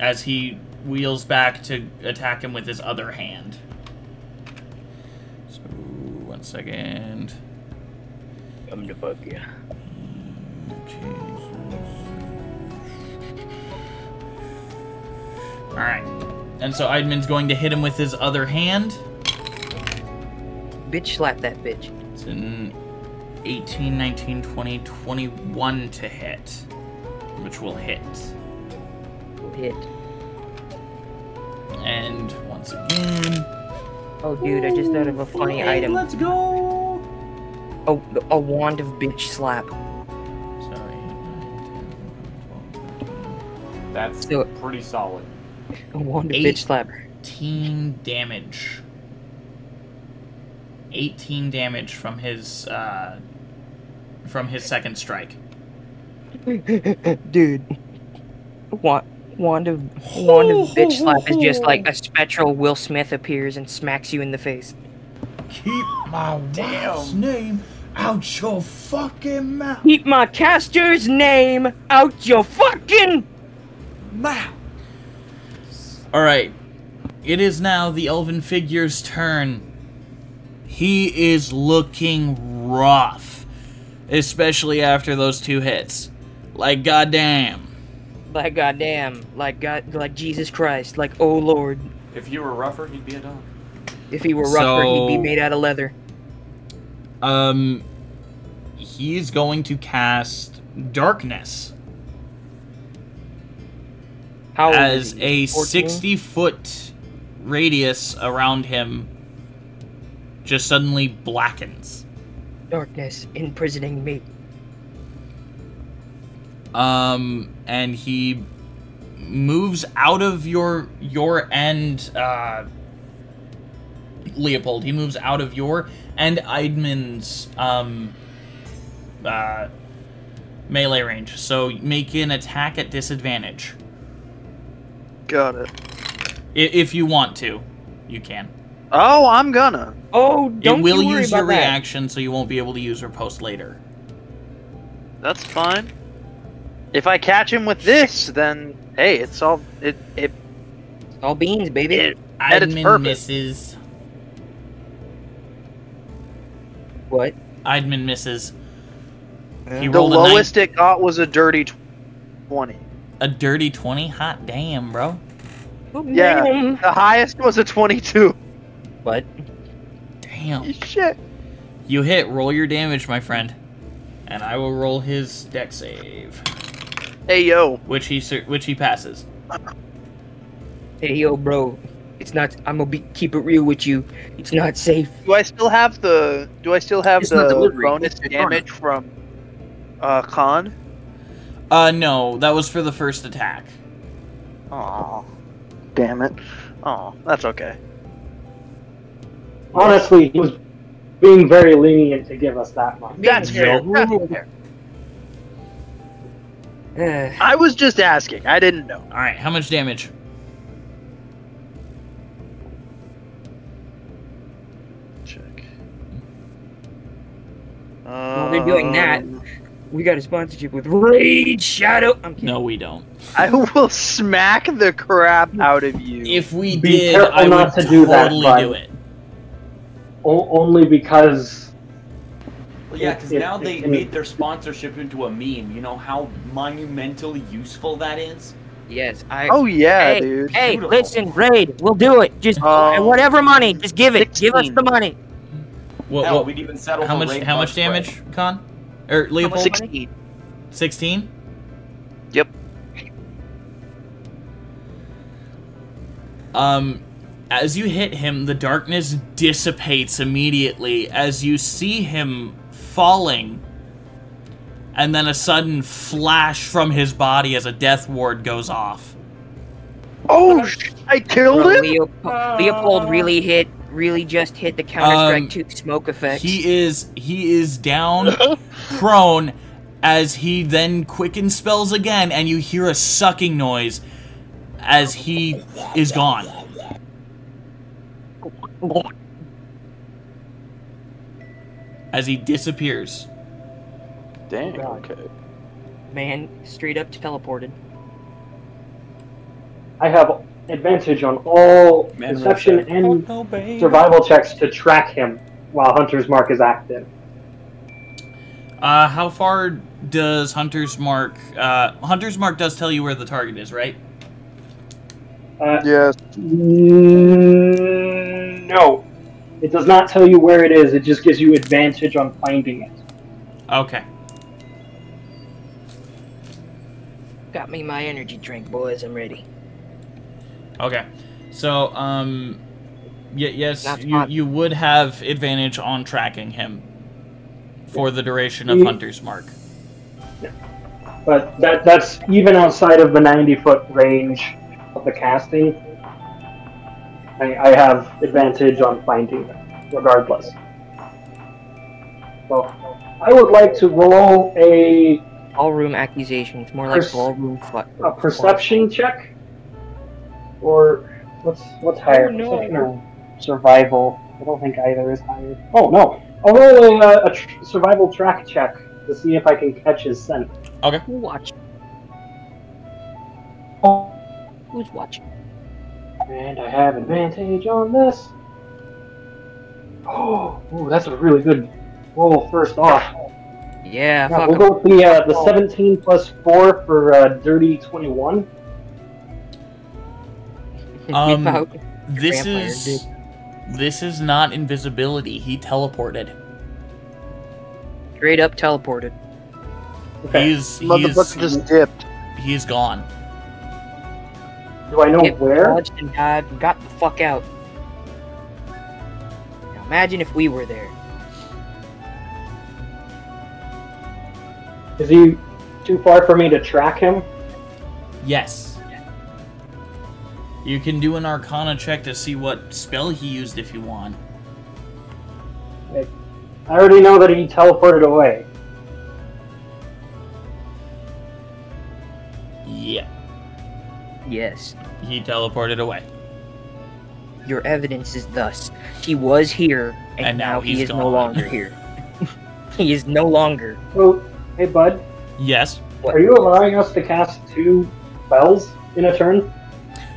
as he wheels back to attack him with his other hand. So, 1 second. Come to fuck you. Alright. And so Aeidman's going to hit him with his other hand. Bitch slap that bitch. It's an 18, 19, 20, 21 to hit. Which will hit. Hit. And once again... Oh, dude, I just thought of a funny item. Let's go! Oh, a wand of bitch slap. Sorry. That's So- pretty solid. A wand of 8. bitch slap. 18 damage. 18 damage from his second strike. Dude. Wand of bitch slap is just like a spectral Will Smith appears and smacks you in the face. Keep my wife's name out your fucking mouth. Keep my caster's name out your fucking mouth. Alright. It is now the elven figure's turn. He is looking rough. Especially after those 2 hits. Like goddamn. Like goddamn, like Jesus Christ, like oh Lord. If you were rougher, he'd be a dog. If he were rougher, he'd be made out of leather. He's going to cast Darkness. How old as is he? a 14? 60-foot radius around him just suddenly blackens. Darkness imprisoning me. And he moves out of your end, Leopold. He moves out of your and Aeidman's melee range. So make an attack at disadvantage. Got it. If you want to, you can. Oh, I'm gonna. Oh, don't It will you worry use your about that. reaction, so you won't be able to use riposte later. That's fine. If I catch him with this, then hey, it's all all beans, baby. It had its Aeidman purpose. misses. What? Aeidman misses. He The rolled lowest it got was a dirty 20. a dirty 20. Hot damn, bro. Yeah, the highest was a 22. What? Damn. Shit. You hit. Roll your damage, my friend, and I will roll his dex save, Hey yo. which he passes. Hey yo, bro. It's not. I'm gonna keep it real with you. It's not safe. Do I still have the It's not delivery, bonus it's damage from Khan? No, that was for the first attack. Aw. Damn it. Oh, that's okay. Honestly, he was being very lenient to give us that much. That's fair. That's fair. I was just asking. I didn't know. All right, how much damage? Check. While they're doing that, we got a sponsorship with Raid Shadow. I'm kidding. No, we don't. I will smack the crap out of you. If we Be did, careful I not would to do that, totally but- do it. Only because. Well, yeah, because If- now if- they if- made their sponsorship into a meme. You know how monumentally useful that is? Yes, Oh yeah, hey, dude. Hey, Beautiful. listen, Raid, we'll do it. Just whatever money, just give it. Give us 16. the money. Hell, we'd even settle How for much? raid How bar much spread. damage, Con? Or Leopold? 16. 16. Yep. As you hit him, the darkness dissipates immediately as you see him falling, and then a sudden flash from his body as a death ward goes off. Oh, I killed him. Leopold really just hit the Counter-Strike 2 smoke effects. He is down, prone, as he then quicken spells again, and you hear a sucking noise as he is gone. As he disappears. Dang. Okay. Man, straight up teleported. I have advantage on all perception and survival checks to track him while Hunter's Mark is active. How far does Hunter's Mark... Hunter's Mark does tell you where the target is, right? Yes. No. It does not tell you where it is, it just gives you advantage on finding it. Okay. Got me my energy drink, boys. I'm ready. Okay. So, yes, That's fine. you would have advantage on tracking him for the duration of Hunter's Mark. But that's even outside of the 90-foot range of the casting. I have advantage on finding them, regardless. So, I would like to roll a Ballroom accusations, more like ballroom a perception check, or what's higher? Oh, no. Perception or survival? I don't think either is higher. Oh no! I'll roll a survival track check to see if I can catch his scent. Okay. Who's watching? Oh. Who's watching? And I have advantage on this. Oh, ooh, that's a really good roll first off. Yeah, Now, fuck we'll go with the 17 plus 4 for dirty 21. This is not invisibility. He teleported. Straight up teleported. Okay. Motherfucker just dipped. He's gone. Do I know Get where? dodged and dived and got the fuck out. Now imagine if we were there. Is he too far for me to track him? Yes. You can do an Arcana check to see what spell he used if you want. I already know that he teleported away. Yeah. Yes. He teleported away. Your evidence is thus. He was here, and now he is no gone. longer here. He is no longer. So, hey bud, Yes. What? are you allowing us to cast 2 spells in a turn?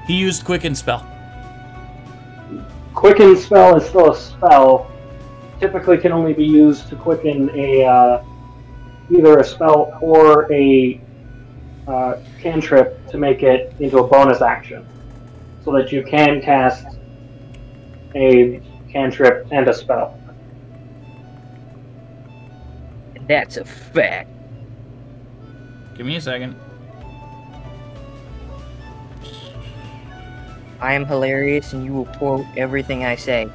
He used Quicken Spell. Quicken spell is still a spell. Typically can only be used to quicken a either a spell or a cantrip to make it into a bonus action, so that you can cast a cantrip and a spell. That's a fact. Give me a second. I am hilarious, and you will quote everything I say.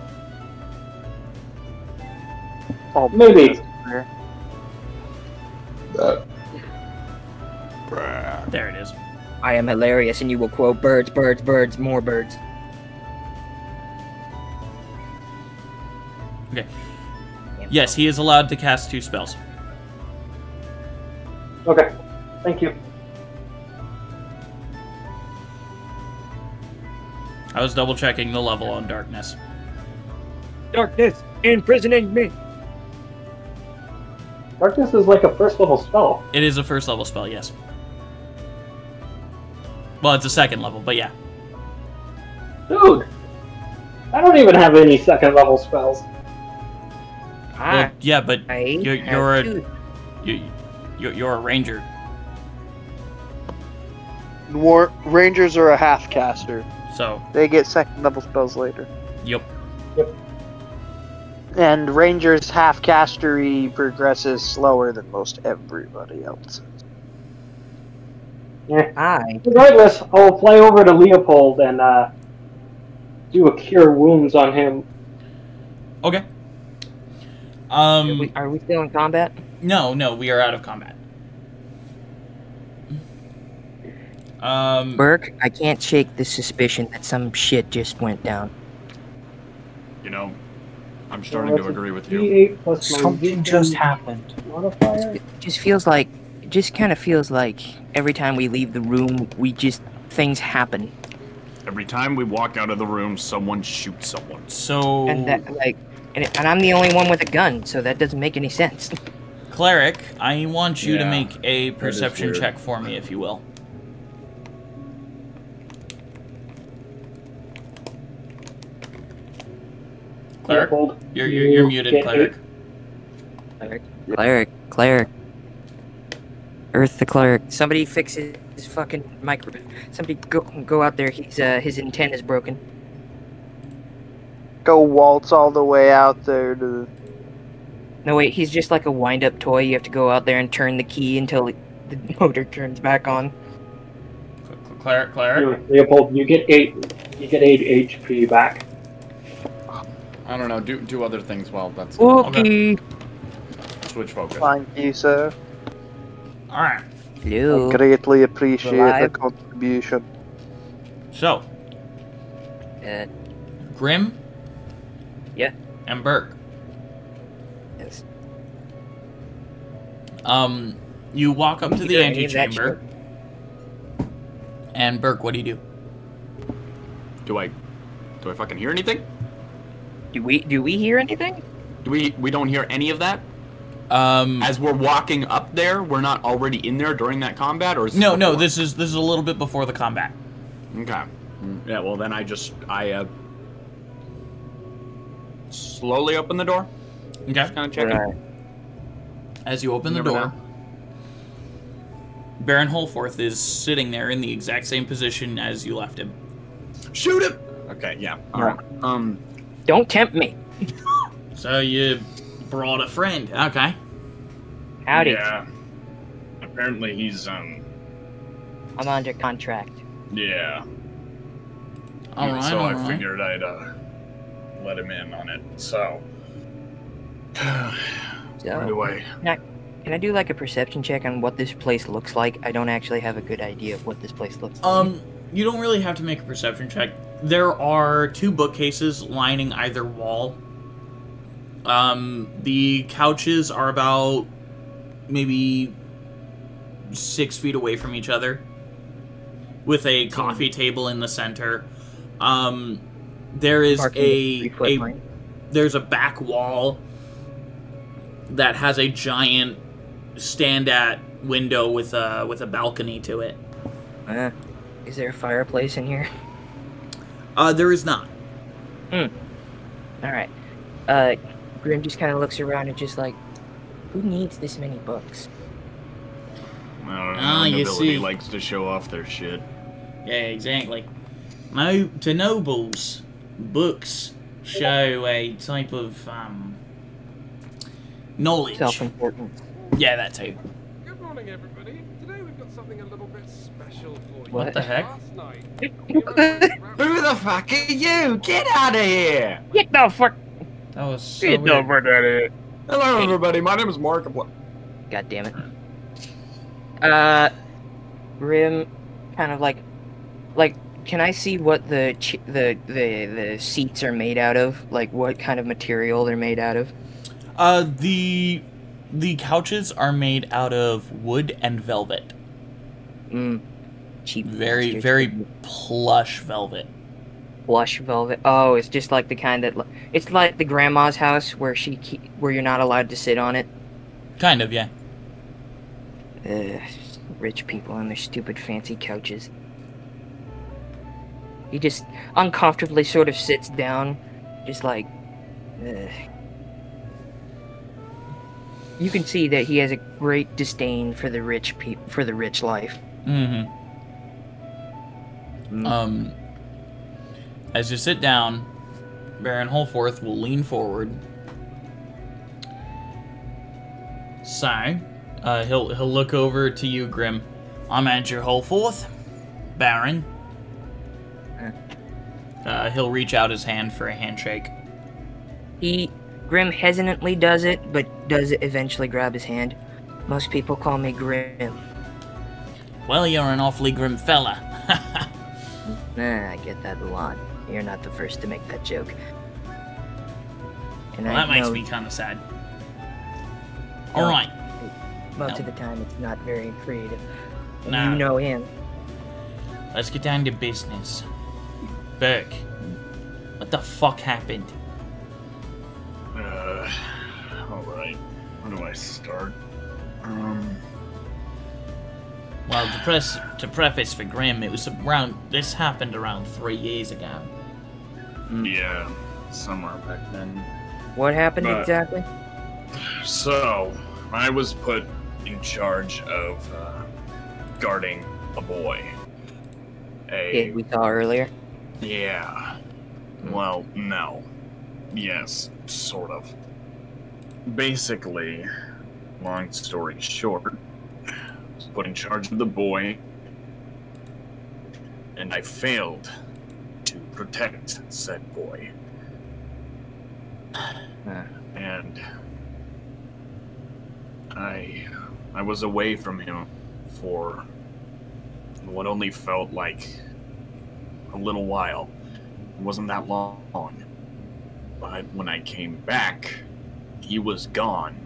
Oh, Maybe. There it is. I am hilarious, and you will quote birds, birds, birds, more birds. Okay. Yes, he is allowed to cast 2 spells. Okay, thank you. I was double checking the level on darkness. Darkness imprisoning me. Darkness is like a first level spell. It is a first level spell, yes. Well, it's a second level, but yeah. Dude, I don't even have any second level spells. Well, yeah, but you're a ranger. Rangers are a half caster. So They get second level spells later. Yep. And Rangers half castery progresses slower than most everybody else. Yeah. Regardless, I'll fly over to Leopold and do a cure wounds on him. Okay. Are we still in combat? No, we are out of combat. Burke, I can't shake the suspicion that some shit just went down. You know, I'm starting to agree with you. D8 plus my Something just happened. modifier. It just kind of feels like every time we leave the room, things happen. Every time we walk out of the room, someone shoots someone. So And I'm the only one with a gun, so that doesn't make any sense. Cleric, I want you to Yeah, make a that is perception weird. check for me, if you will. Cleric? Leopold, You're muted, get Cleric. Cleric. Earth the cleric. Somebody fix his fucking micro. Somebody go out there. His antenna is broken. Go waltz all the way out there to. No wait, he's just like a wind-up toy. You have to go out there and turn the key until the motor turns back on. Cleric. Leopold, you get 8 HP back. I don't know. Do other things while that's Okay. Switch focus. Thank you, sir. All right. Hello. I greatly appreciate the Alive. contribution. So, Grim. Yeah. And Burke. Yes. You walk up to the Yeah, any of that antechamber. And Burke, what do you do? Do I fucking hear anything? Do we hear anything? We don't hear any of that? As we're walking up there, we're not already in there during that combat, or is this No, before? this is a little bit before the combat. Okay. Yeah, well then I slowly open the door. Okay. Just kind of checking. Right. As you open the Never door, know. Baron Holforth is sitting there in the exact same position as you left him. Shoot him! Okay, yeah. Alright. Don't tempt me. So you brought a friend. Okay. Howdy. Yeah. Apparently he's, I'm under contract. yeah. Alright, So I alright. figured I'd, let him in on it, so. Where do I? Can I do like a perception check on what this place looks like? I don't actually have a good idea of what this place looks like. You don't really have to make a perception check. There are 2 bookcases lining either wall. The couches are about maybe 6 feet away from each other, with a coffee table in the center. There is there's a back wall that has a giant stand-at window with a balcony to it. Is there a fireplace in here? There is not. Alright. Grim just kind of looks around and just like, who needs this many books? I don't know. Ah, you Nobility see. likes to show off their shit. Yeah, exactly. No, to nobles, books show a type of knowledge. Self-importance. Yeah, that too. Good morning, everybody. Today we've got something a little bit special for you. What the heck? Last night, Who the fuck are you? Get out of here! Get the fuck. That was so weird. Hello, everybody. My name is Mark. God damn it. Grim, kind of like, can I see what the seats are made out of? Like, what kind of material they're made out of? The couches are made out of wood and velvet. Cheap. Very, bastards. very plush velvet. Plush velvet. Oh, it's just like the kind that it's like the grandma's house where where you're not allowed to sit on it. Kind of, yeah. Rich people on their stupid fancy couches. He just uncomfortably sort of sits down, just like. You can see that he has a great disdain for the rich for the rich life. As you sit down, Baron Holforth will lean forward. So, he'll look over to you, Grim. I'm Andrew Holforth, Baron. He'll reach out his hand for a handshake. Grim hesitantly does it, but does eventually grab his hand. Most people call me Grim. Well, you're an awfully grim fella. I get that a lot. You're not the first to make that joke. And Well, that makes me kind of sad. Alright. Most of the time, it's not very creative. And No. you know him. Let's get down to business. Burke, what the fuck happened? Alright. Where do I start? Well, to preface for Grim, this happened around 3 years ago. Yeah. somewhere back then. What happened exactly? So, I was put in charge of guarding a boy. Kid we saw earlier? Yeah. Well, no. Yes, sort of. Basically, long story short, I was put in charge of the boy, and I failed to protect said boy. And I was away from him for what only felt like a little while. It wasn't that long. But when I came back, he was gone.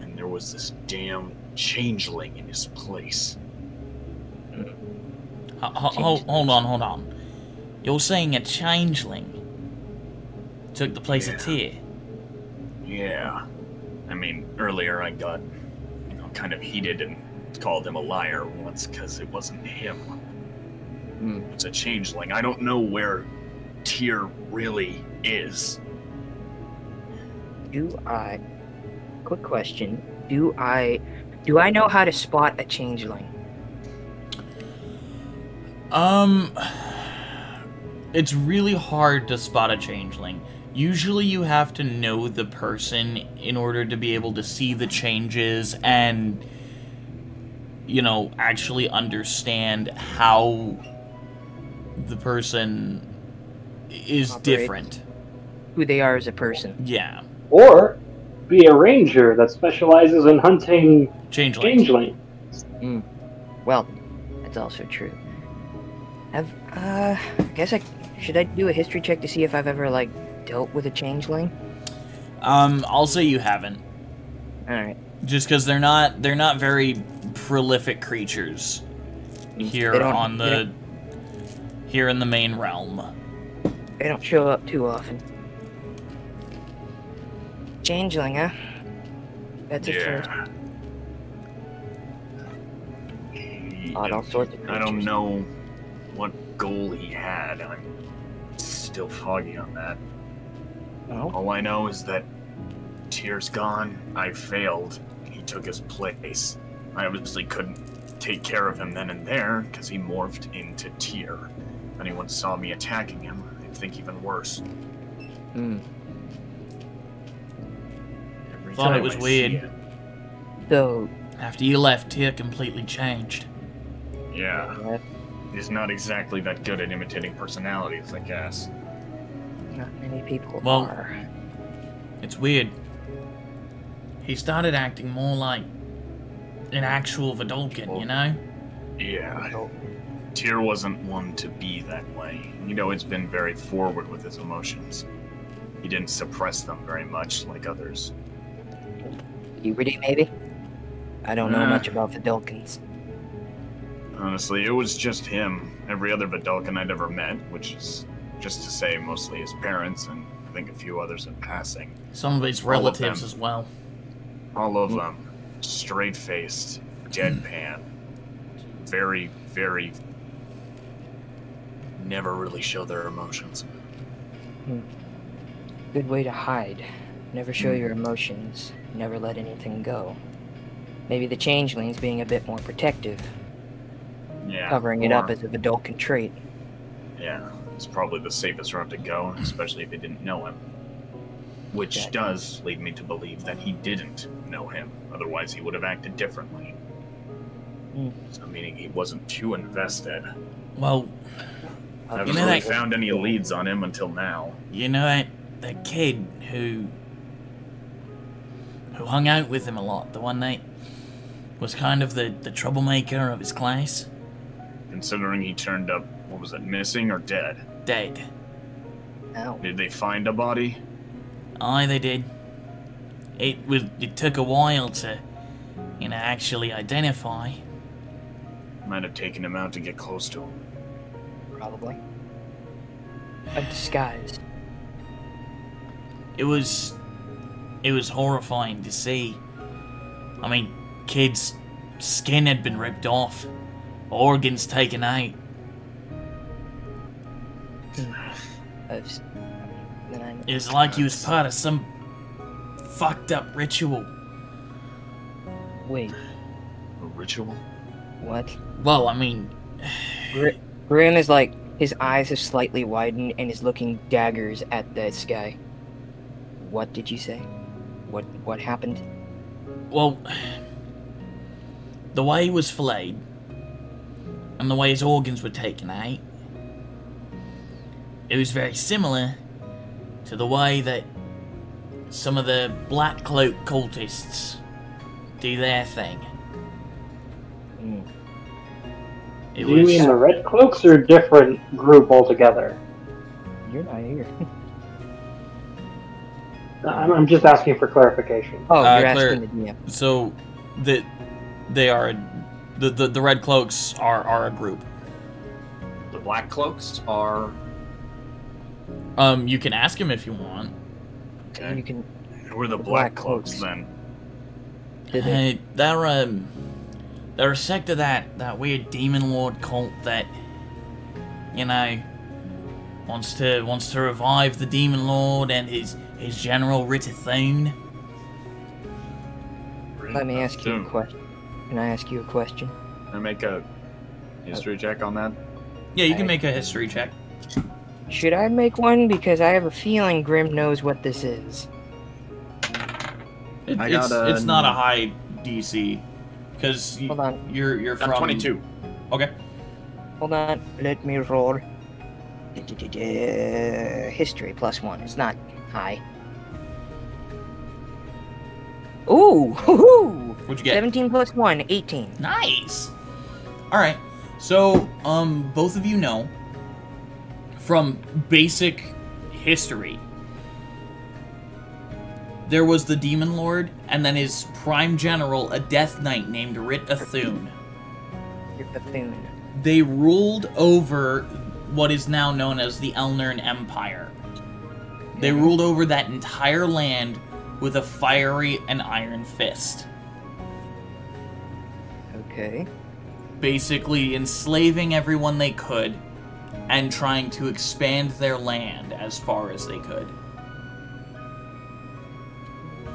And there was this damn changeling in his place. Hold on. You're saying a changeling took the place of Tyr? Yeah. I mean, earlier I got, kind of heated and called him a liar once because it wasn't him. It's a changeling. I don't know where Tyr really is. Quick question. Do I know how to spot a changeling? It's really hard to spot a changeling. Usually you have to know the person in order to be able to see the changes and, actually understand how the person is different. Who they are as a person. Yeah. Or be a ranger that specializes in hunting changelings. Well, that's also true. Should I do a history check to see if I've ever, dealt with a changeling? I'll say you haven't. Alright. Just because they're not very prolific creatures here here in the main realm. They don't show up too often. Changeling, huh? That's a first. All sorts of creatures. I don't know what goal he had. I'm still foggy on that. Oh. All I know is that Tyr's gone. I failed. He took his place. I obviously couldn't take care of him then and there because he morphed into Tyr. If anyone saw me attacking him, they'd think even worse. Thought it was weird. So, after you left, Tyr completely changed. Yeah. He's not exactly that good at imitating personalities, I guess. Not many people well, are. It's weird. He started acting more like an actual Vidalcan, you know? Yeah. Tyr wasn't one to be that way. He'd always been very forward with his emotions. He didn't suppress them very much like others. Puberty, maybe? I don't know much about Vidalcans. Honestly, it was just him. Every other Vidalcan I'd ever met, which is just to say mostly his parents and I think a few others in passing. Some of his relatives as well. All of them. Straight-faced, deadpan. Very, very... never really show their emotions. Good way to hide. Never show your emotions. Never let anything go. Maybe the changeling's being a bit more protective. Yeah. Covering it up as a Vidalcan trait. Yeah, it's probably the safest route to go, especially if they didn't know him. Which does lead me to believe that he didn't know him. Otherwise, he would have acted differently. So, meaning he wasn't too invested. Well, I haven't really found any leads on him until now. You know that kid who hung out with him a lot, the one that was kind of the troublemaker of his class? Considering he turned up, what was it, missing or dead? Dead. Ow. Did they find a body? Aye, they did. It took a while to, actually identify. Might have taken him out to get close to him. Probably. A disguise. It was horrifying to see. I mean, kid's skin had been ripped off, organs taken out. It's like he was part of some fucked up ritual. Wait, A ritual? what? Well, I mean, Grim is like, his eyes have slightly widened and is looking daggers at this guy. What did you say? What happened? well, the way he was filleted and the way his organs were taken out, it was very similar to the way that some of the Black Cloak cultists do their thing. It Do you mean the Red Cloaks or a different group altogether? You're not here. I'm just asking for clarification. Oh, you're Claire, asking the DM. So, they are the Red Cloaks are a group. The Black Cloaks are... You can ask him if you want. Okay. You can. We're the Black Cloaks, then. They're a sect of that weird demon lord cult that, you know, wants to revive the demon lord and his general Ritterthune. Let me ask you a question. Can I ask you a question? Can I make a history check on that? Yeah, you can make a history check. Should I make one? Because I have a feeling Grim knows what this is. It's not a high DC, because you're from 22. Okay. Hold on, let me roll. History +1. It's not high. Ooh! What'd you get? 17 + 1, 18. Nice. All right. So, both of you know from basic history, there was the Demon Lord, and then his prime general, a Death Knight named Ritterthune. They ruled over what is now known as the Elnern Empire. They ruled over that entire land with a fiery and iron fist. Okay. Basically enslaving everyone they could and trying to expand their land as far as they could.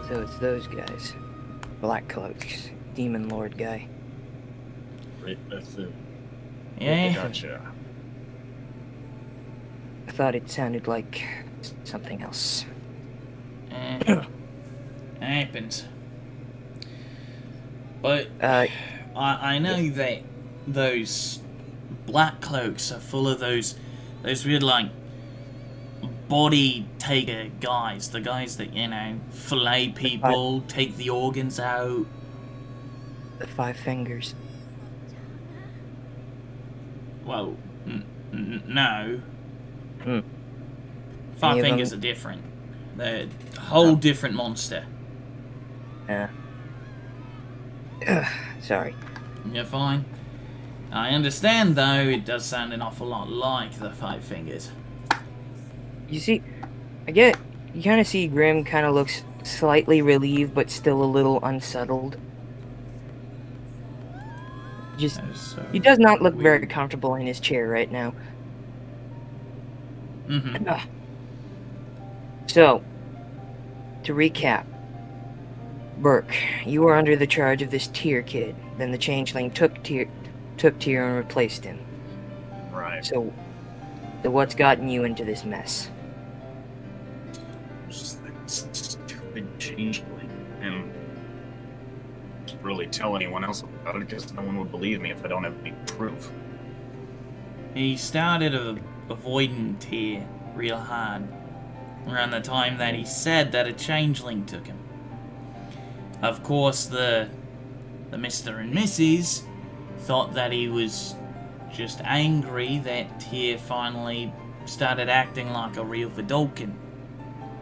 So it's those guys. Black Cloaks. Demon Lord guy. Yeah. Gotcha. I thought it sounded like something else. Happens. But I know that those Black Cloaks are full of those weird, like, body taker guys. The guys that, you know, fillet people, take the organs out. The Five Fingers. Well, no. Hmm. Five Fingers are different. They're a whole different monster. Yeah. Sorry. You're fine. I understand, though, it does sound an awful lot like the Five Fingers. You see, you kind of see Grim kind of looks slightly relieved, but still a little unsettled. He does not look very comfortable in his chair right now. Mm-hmm. So, to recap, Burke, you were under the charge of this Tyr kid. Then the Changeling took Tyr and replaced him. Right. So what's gotten you into this mess? Just that stupid changeling, and can't really tell anyone else about it because no one would believe me if I don't have any proof. He started avoiding Tyr real hard around the time that he said that a changeling took him. Of course, the Mr. and Mrs. thought that he was just angry that Tyr finally started acting like a real Vidalcan.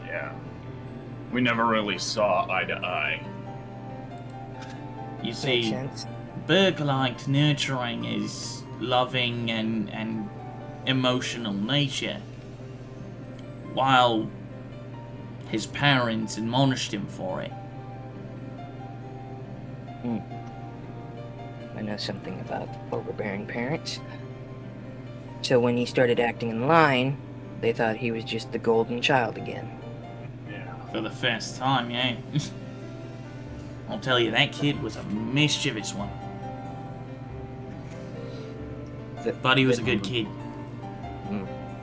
Yeah. We never really saw eye to eye. You see, Burke liked nurturing his loving and emotional nature, while his parents admonished him for it. I know something about overbearing parents. So when he started acting in line, They thought he was just the golden child again. Yeah, for the first time, yeah. I'll tell you, that kid was a mischievous one. But he was a good kid.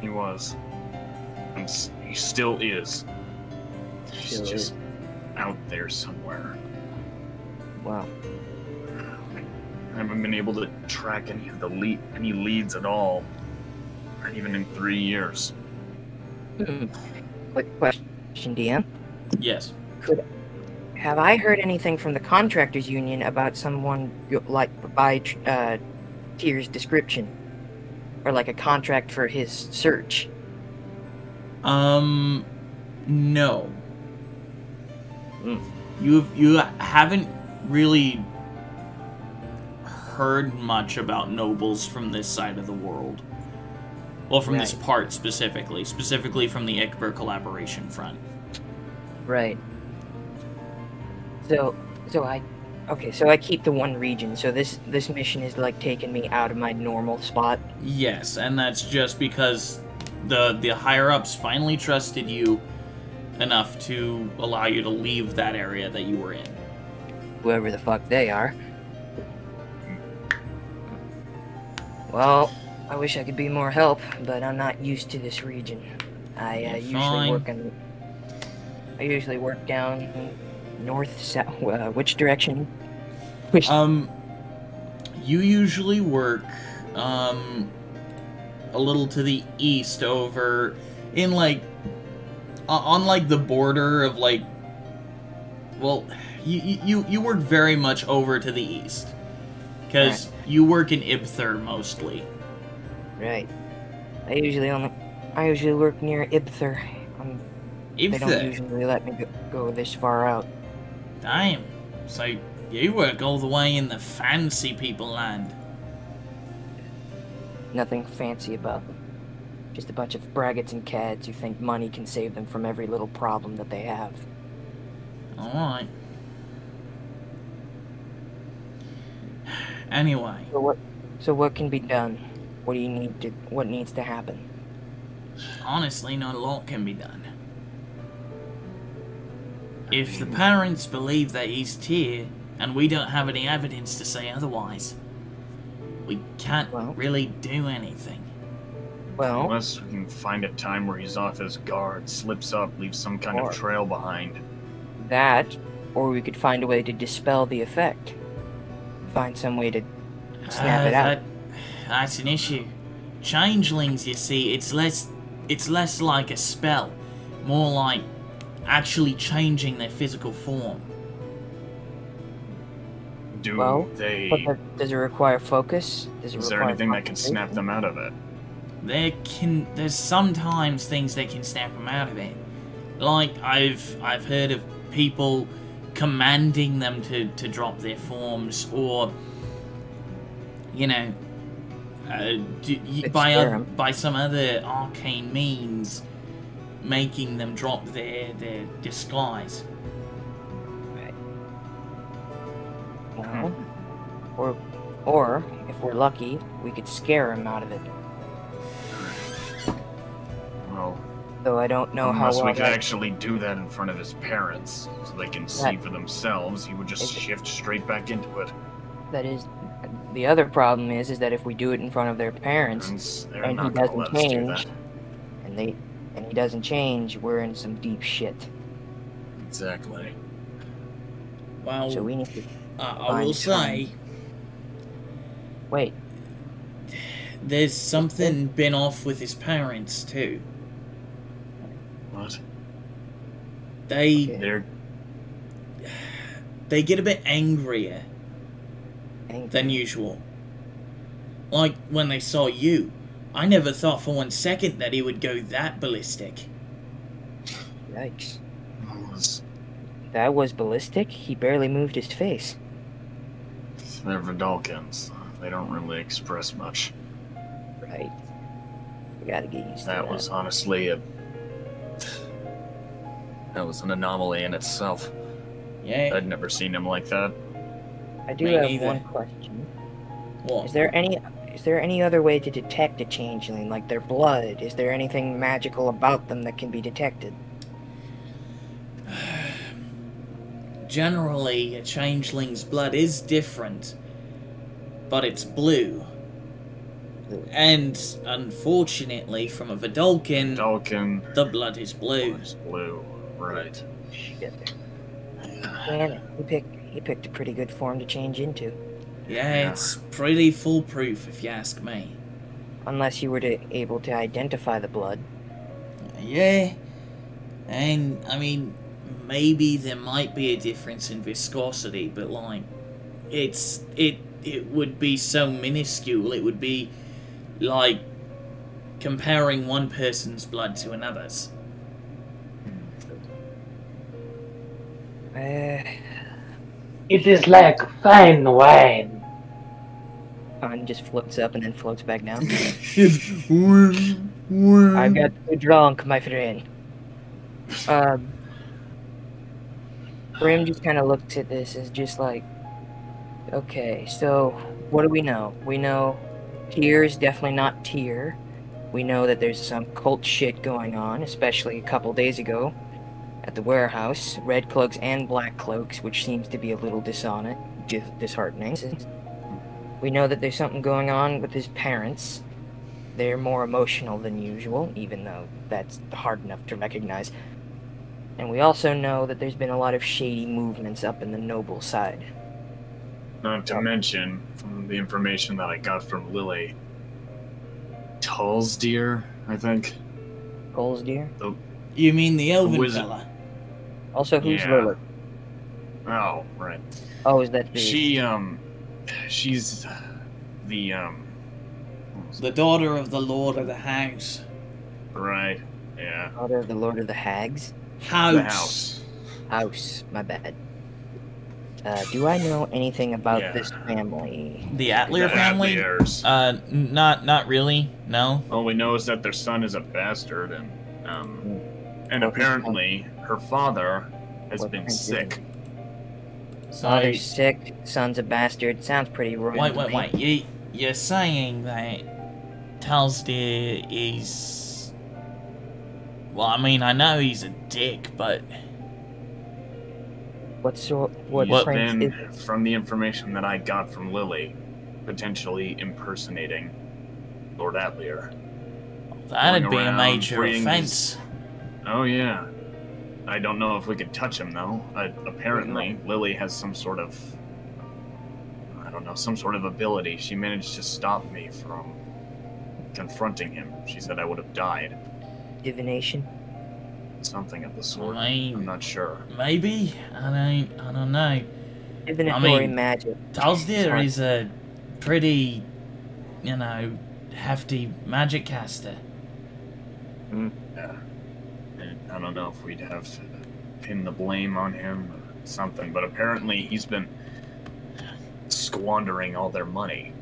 He was. And he still is. He's just out there somewhere. Wow. I haven't been able to track any of the leads at all. Not even in 3 years. Quick question, DM. Yes. Have I heard anything from the contractors union about someone like by Tyr's description, or like a contract for his search? No. You haven't really heard much about nobles from this side of the world. Well, from this part specifically from the Ikber collaboration front. Right. So I keep the one region. So this mission is like taking me out of my normal spot. Yes, and that's just because the higher ups finally trusted you enough to allow you to leave that area that you were in. Whoever the fuck they are. Well, I wish I could be more help, but I'm not used to this region. I usually work down north, south. Which direction? You usually work a little to the east, over in like on like the border of like. Well, you work very much over to the east, because you work in Ibthur mostly. Right. I usually work near Ibthur. They don't usually let me go this far out. Damn. So you work all the way in the fancy people land. Nothing fancy about them. Just a bunch of braggarts and cads who think money can save them from every little problem that they have. Alright. Anyway. So what can be done? What needs to happen? Honestly, not a lot can be done. If the parents believe that he's Tyr, and we don't have any evidence to say otherwise, we can't really do anything. Well, unless we can find a time where he's off his guard, slips up, leaves some kind of trail behind. That, or we could find a way to dispel the effect. Find some way to snap it out. That's an issue. Changelings, you see, it's less like a spell, more like actually changing their physical form. Does it require focus? Is there anything that can snap them out of it? There's sometimes things that can snap them out of it. Like I've heard of people commanding them to drop their forms, or by some other arcane means, making them drop their disguise. Right. Or if we're lucky, we could scare them out of it. Well, though I don't know how well we could actually do that in front of his parents, so they can see for themselves. He would just shift straight back into it. That is. The other problem is that if we do it in front of their parents, and he doesn't change, and he doesn't change, we're in some deep shit. Exactly. Well, so we need to. I will say. Wait. There's something been off with his parents too. What? They get a bit angrier than usual. Like when they saw you. I never thought for 1 second that he would go that ballistic. Yikes. That was ballistic? He barely moved his face. They're Vidalkins. They don't really express much. Right. We gotta get used to that. That was honestly that was an anomaly in itself. Yeah. I'd never seen him like that. I do have one question. What? Is there Is there any other way to detect a changeling, like their blood? Is there anything magical about them that can be detected? Generally, a changeling's blood is different, but it's blue. And, unfortunately, from a Vidalcan, the blood is blue. It's blue, right. Shit. Man, he picked a pretty good form to change into. Yeah, it's pretty foolproof, if you ask me. Unless you were able to identify the blood. Yeah, and, I mean, maybe there might be a difference in viscosity, but, like, it would be so minuscule, it would be like comparing one person's blood to another's. It is like fine wine. Khan just floats up and then floats back down. I got too drunk, my friend. Brim just kind of looks at this as just like, okay, so what do we know? We know Tyr is definitely not Tyr. We know that there's some cult shit going on, especially a couple days ago at the warehouse. Red cloaks and black cloaks, which seems to be a little disheartening. We know that there's something going on with his parents. They're more emotional than usual, even though that's hard enough to recognize. And we also know that there's been a lot of shady movements up in the noble side. Not to mention, from the information that I got from Lily, Tulsdeer, I think. Tulsdeer? You mean the elven fella? Also, who's Lily? Oh, right. Oh, is that the... She's the, the daughter of the Lord of the Hags. Right, yeah. Daughter of the Lord of the Hags? House. The house. House, my bad. Do I know anything about this family? The Atelier family? Not really, no. All we know is that their son is a bastard, and apparently her father has been sick. Father's sick, son's a bastard. Sounds pretty royal. Wait. You're saying that Tulsdeer is... Well, I mean, I know he's a dick, but... From the information that I got from Lily, potentially impersonating Lord Atelier. That'd be a major offense. Oh yeah. I don't know if we could touch him though. Apparently, Lily has some sort of, I don't know, some sort of ability. She managed to stop me from confronting him. She said I would have died. Divination? Something of the sort. I'm not sure. Maybe? I don't know. Divinatory magic. Tulsdeer is a pretty, hefty magic caster. Yeah. I don't know if we'd have to pin the blame on him or something, but apparently he's been squandering all their money,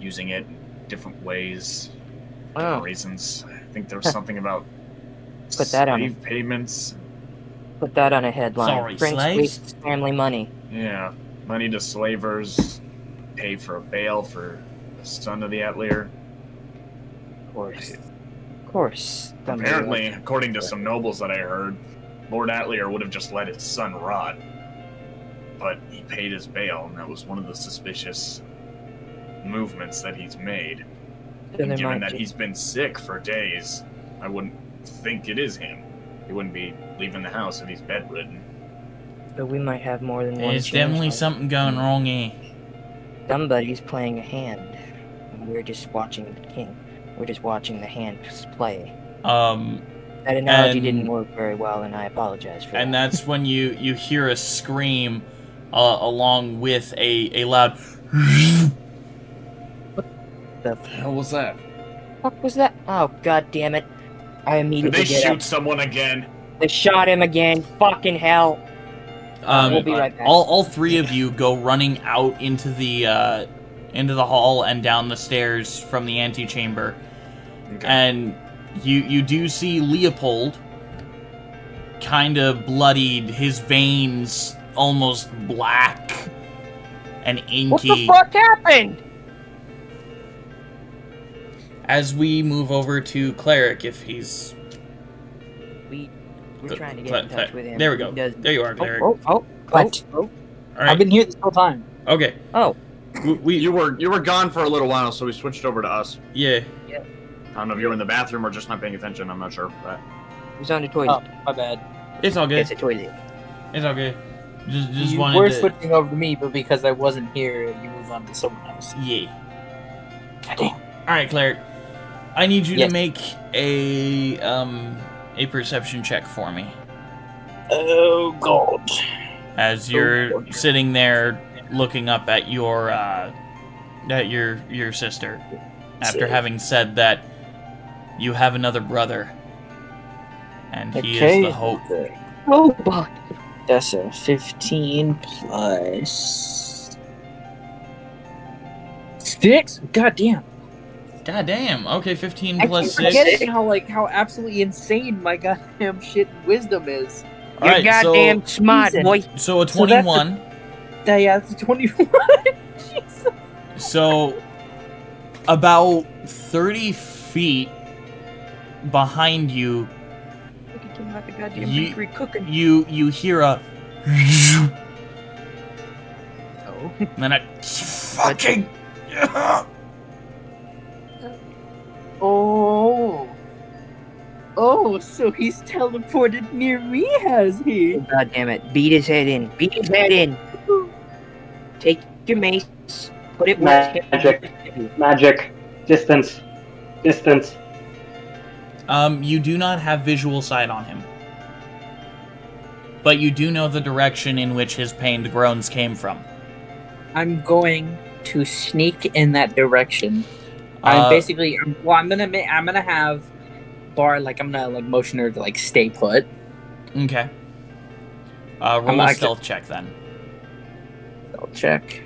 using it in different ways, different reasons. I think there was something about slave payments. Put that on a headline. Sorry, Prince slaves? wastes family money. Yeah, money to slavers, pay for a bail for the son of the Atelier. Of course. Apparently, according to some nobles that I heard, Lord Atelier would have just let his son rot. But he paid his bail, and that was one of the suspicious movements that he's made. And given that he's been sick for days, I wouldn't think it is him. He wouldn't be leaving the house if he's bedridden. So we might have more than one. There's definitely something going wrong here. Somebody's playing a hand, and we're just watching the king. We're just watching the hand play. That analogy didn't work very well, and I apologize for that. And that's when you hear a scream, along with a loud. What the hell was that? What was that? Oh, god damn it! I immediately Did they shoot someone again? They shot him again. Fucking hell! We'll be right back. All three of you go running out into the hall and down the stairs from the antechamber. Okay. And you do see Leopold kind of bloodied, his veins almost black and inky. What the fuck happened? as we move over to Cleric, if he's... We're trying to get in touch with him. There we go. There you are, Cleric. What? All right. I've been here this whole time. Okay. Oh. You were gone for a little while, so we switched over to us. Yeah. Yeah. I don't know if you were in the bathroom or just not paying attention. I'm not sure. But... It was on the toilet. Oh, my bad. It's all good. It's a toilet. It's all good. Just You wanted were to... switching over to me, but because I wasn't here, you moved on to someone else. Yeah. God damn. Alright, Cleric. I need you Yes. to make a perception check for me. Oh, God. As you're sitting there looking up at your sister after having said that you have another brother and he is the hope. Robot. That's a 15 plus 6. God damn. God damn. Okay, 15 I plus keep 6. forgetting how absolutely insane my goddamn shit wisdom is. You're Alright, goddamn smart, boy. So a So that's 21. Yeah, it's a 21. Jesus. So about 30 feet behind you, Look at him like a goddamn You- bakery cooking. you hear a Oh. and then a fucking Oh, so he's teleported near me, has he? God damn it. Beat his head in. Beat his head in. Take your mace. Put it where it's Magic. Magic. Distance. Distance. You do not have visual sight on him. But you do know the direction in which his pained groans came from. I'm going to sneak in that direction. I'm gonna have Bar I'm gonna motion her to stay put. Okay. Roll a stealth check then. Stealth check.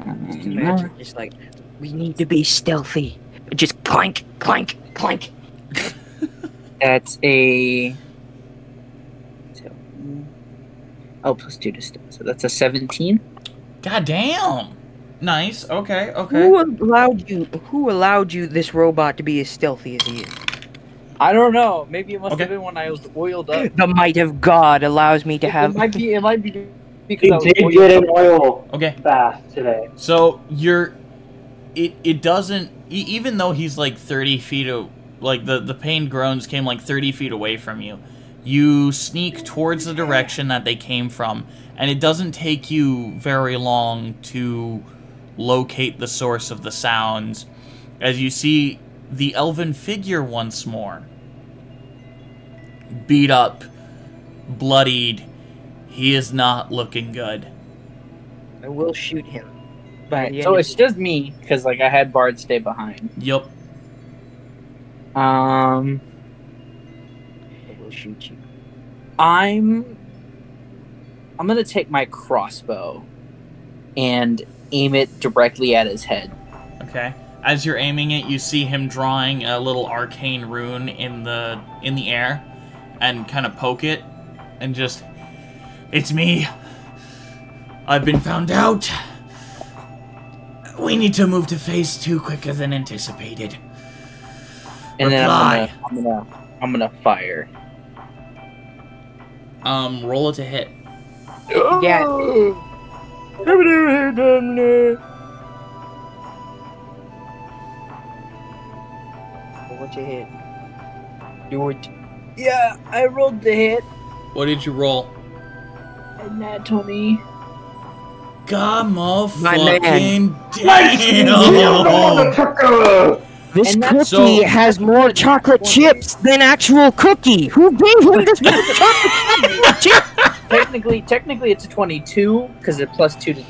Imagine just we need to be stealthy. Just clank, clank, clank. That's a plus 2 to stealth, so that's a 17. God damn. Nice. Okay. Who allowed you this robot to be as stealthy as he is? I don't know. Maybe it must have been when I was oiled up. The might of God allows me to have. It might be because I was He did oiled get an up. oil bath today. So it doesn't, even though he's 30 feet, the pained groans came 30 feet away from you. You sneak towards the direction that they came from, and it doesn't take you very long to locate the source of the sounds as you see the elven figure once more. Beat up, bloodied. He is not looking good. I will shoot him. Right. So it's just me because I had Bard stay behind. Yep. I will shoot you. I'm gonna take my crossbow and aim it directly at his head. Okay. As you're aiming it, you see him drawing a little arcane rune in the air and kind of poke it and just, it's me. I've been found out. We need to move to phase 2 quicker than anticipated. And Reply. then I'm gonna fire. Roll it to hit. Yeah. What you hit? Do it. Yeah, I rolled the hit. What did you roll? And that 20. God, My fucking Damn! This And cookie that's- So- has more chocolate chips than actual cookie. Who gave him this much chocolate chip? Technically, it's a 22 because it's plus 2 to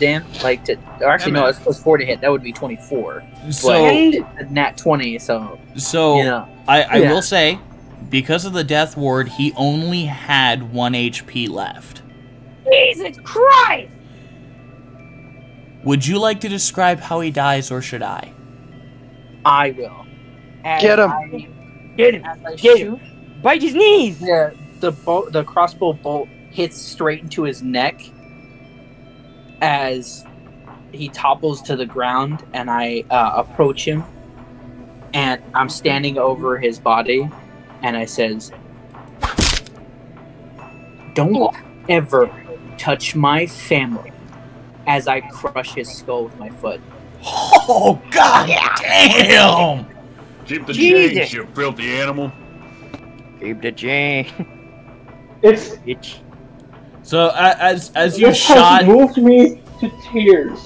no, it's plus 4 to hit. That would be 24. So, But it's a nat 20, so I will say, because of the death ward, he only had 1 HP left. Jesus Christ! Would you like to describe how he dies, or should I? I will. Get him. Get him! As I Get shoot, Bite his knees! the crossbow bolt hits straight into his neck as he topples to the ground, and I approach him, and I'm standing over his body, and I says, "Don't ever touch my family," as I crush his skull with my foot. Oh, god damn! Keep the Jesus. change, you filthy animal. Keep the chain. It's So as you this shot, has moved me to tears.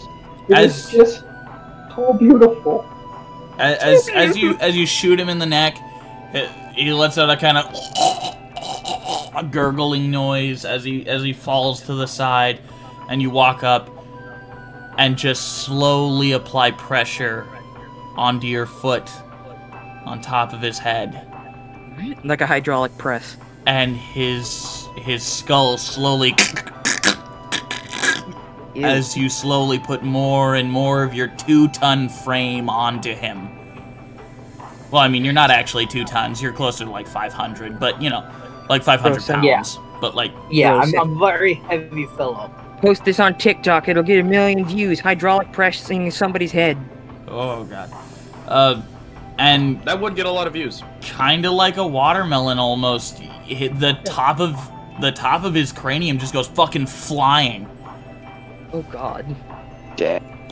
It's just so beautiful. as you shoot him in the neck, he lets out a kind of a gurgling noise as he falls to the side, and you walk up and just slowly apply pressure onto your foot on top of his head. Like a hydraulic press. And his skull slowly Ew. as you slowly put more and more of your 2-ton frame onto him. Well, I mean, you're not actually 2 tons, you're closer to like 500, but you know, like 500 pounds. Yeah. But like, Yeah, Gross. I'm very heavy fellow. Post this on TikTok, it'll get 1 million views. Hydraulic pressing somebody's head. oh god. And That would get a lot of views. kind of like a watermelon almost. The top of his cranium just goes fucking flying Oh god.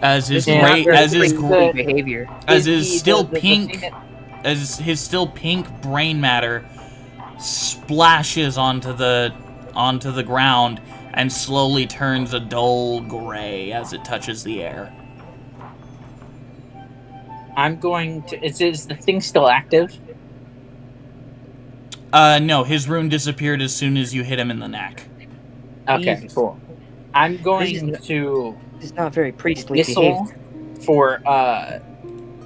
as his This is not very as his friendly behavior. as The- his still the pink thing that- as his still pink brain matter splashes onto the ground and slowly turns a dull gray as it touches the air. I'm going to. Is the thing still active? No, his rune disappeared as soon as you hit him in the neck. Okay, Jesus. cool. I'm This going is- to It's not very priestly whistle behavior.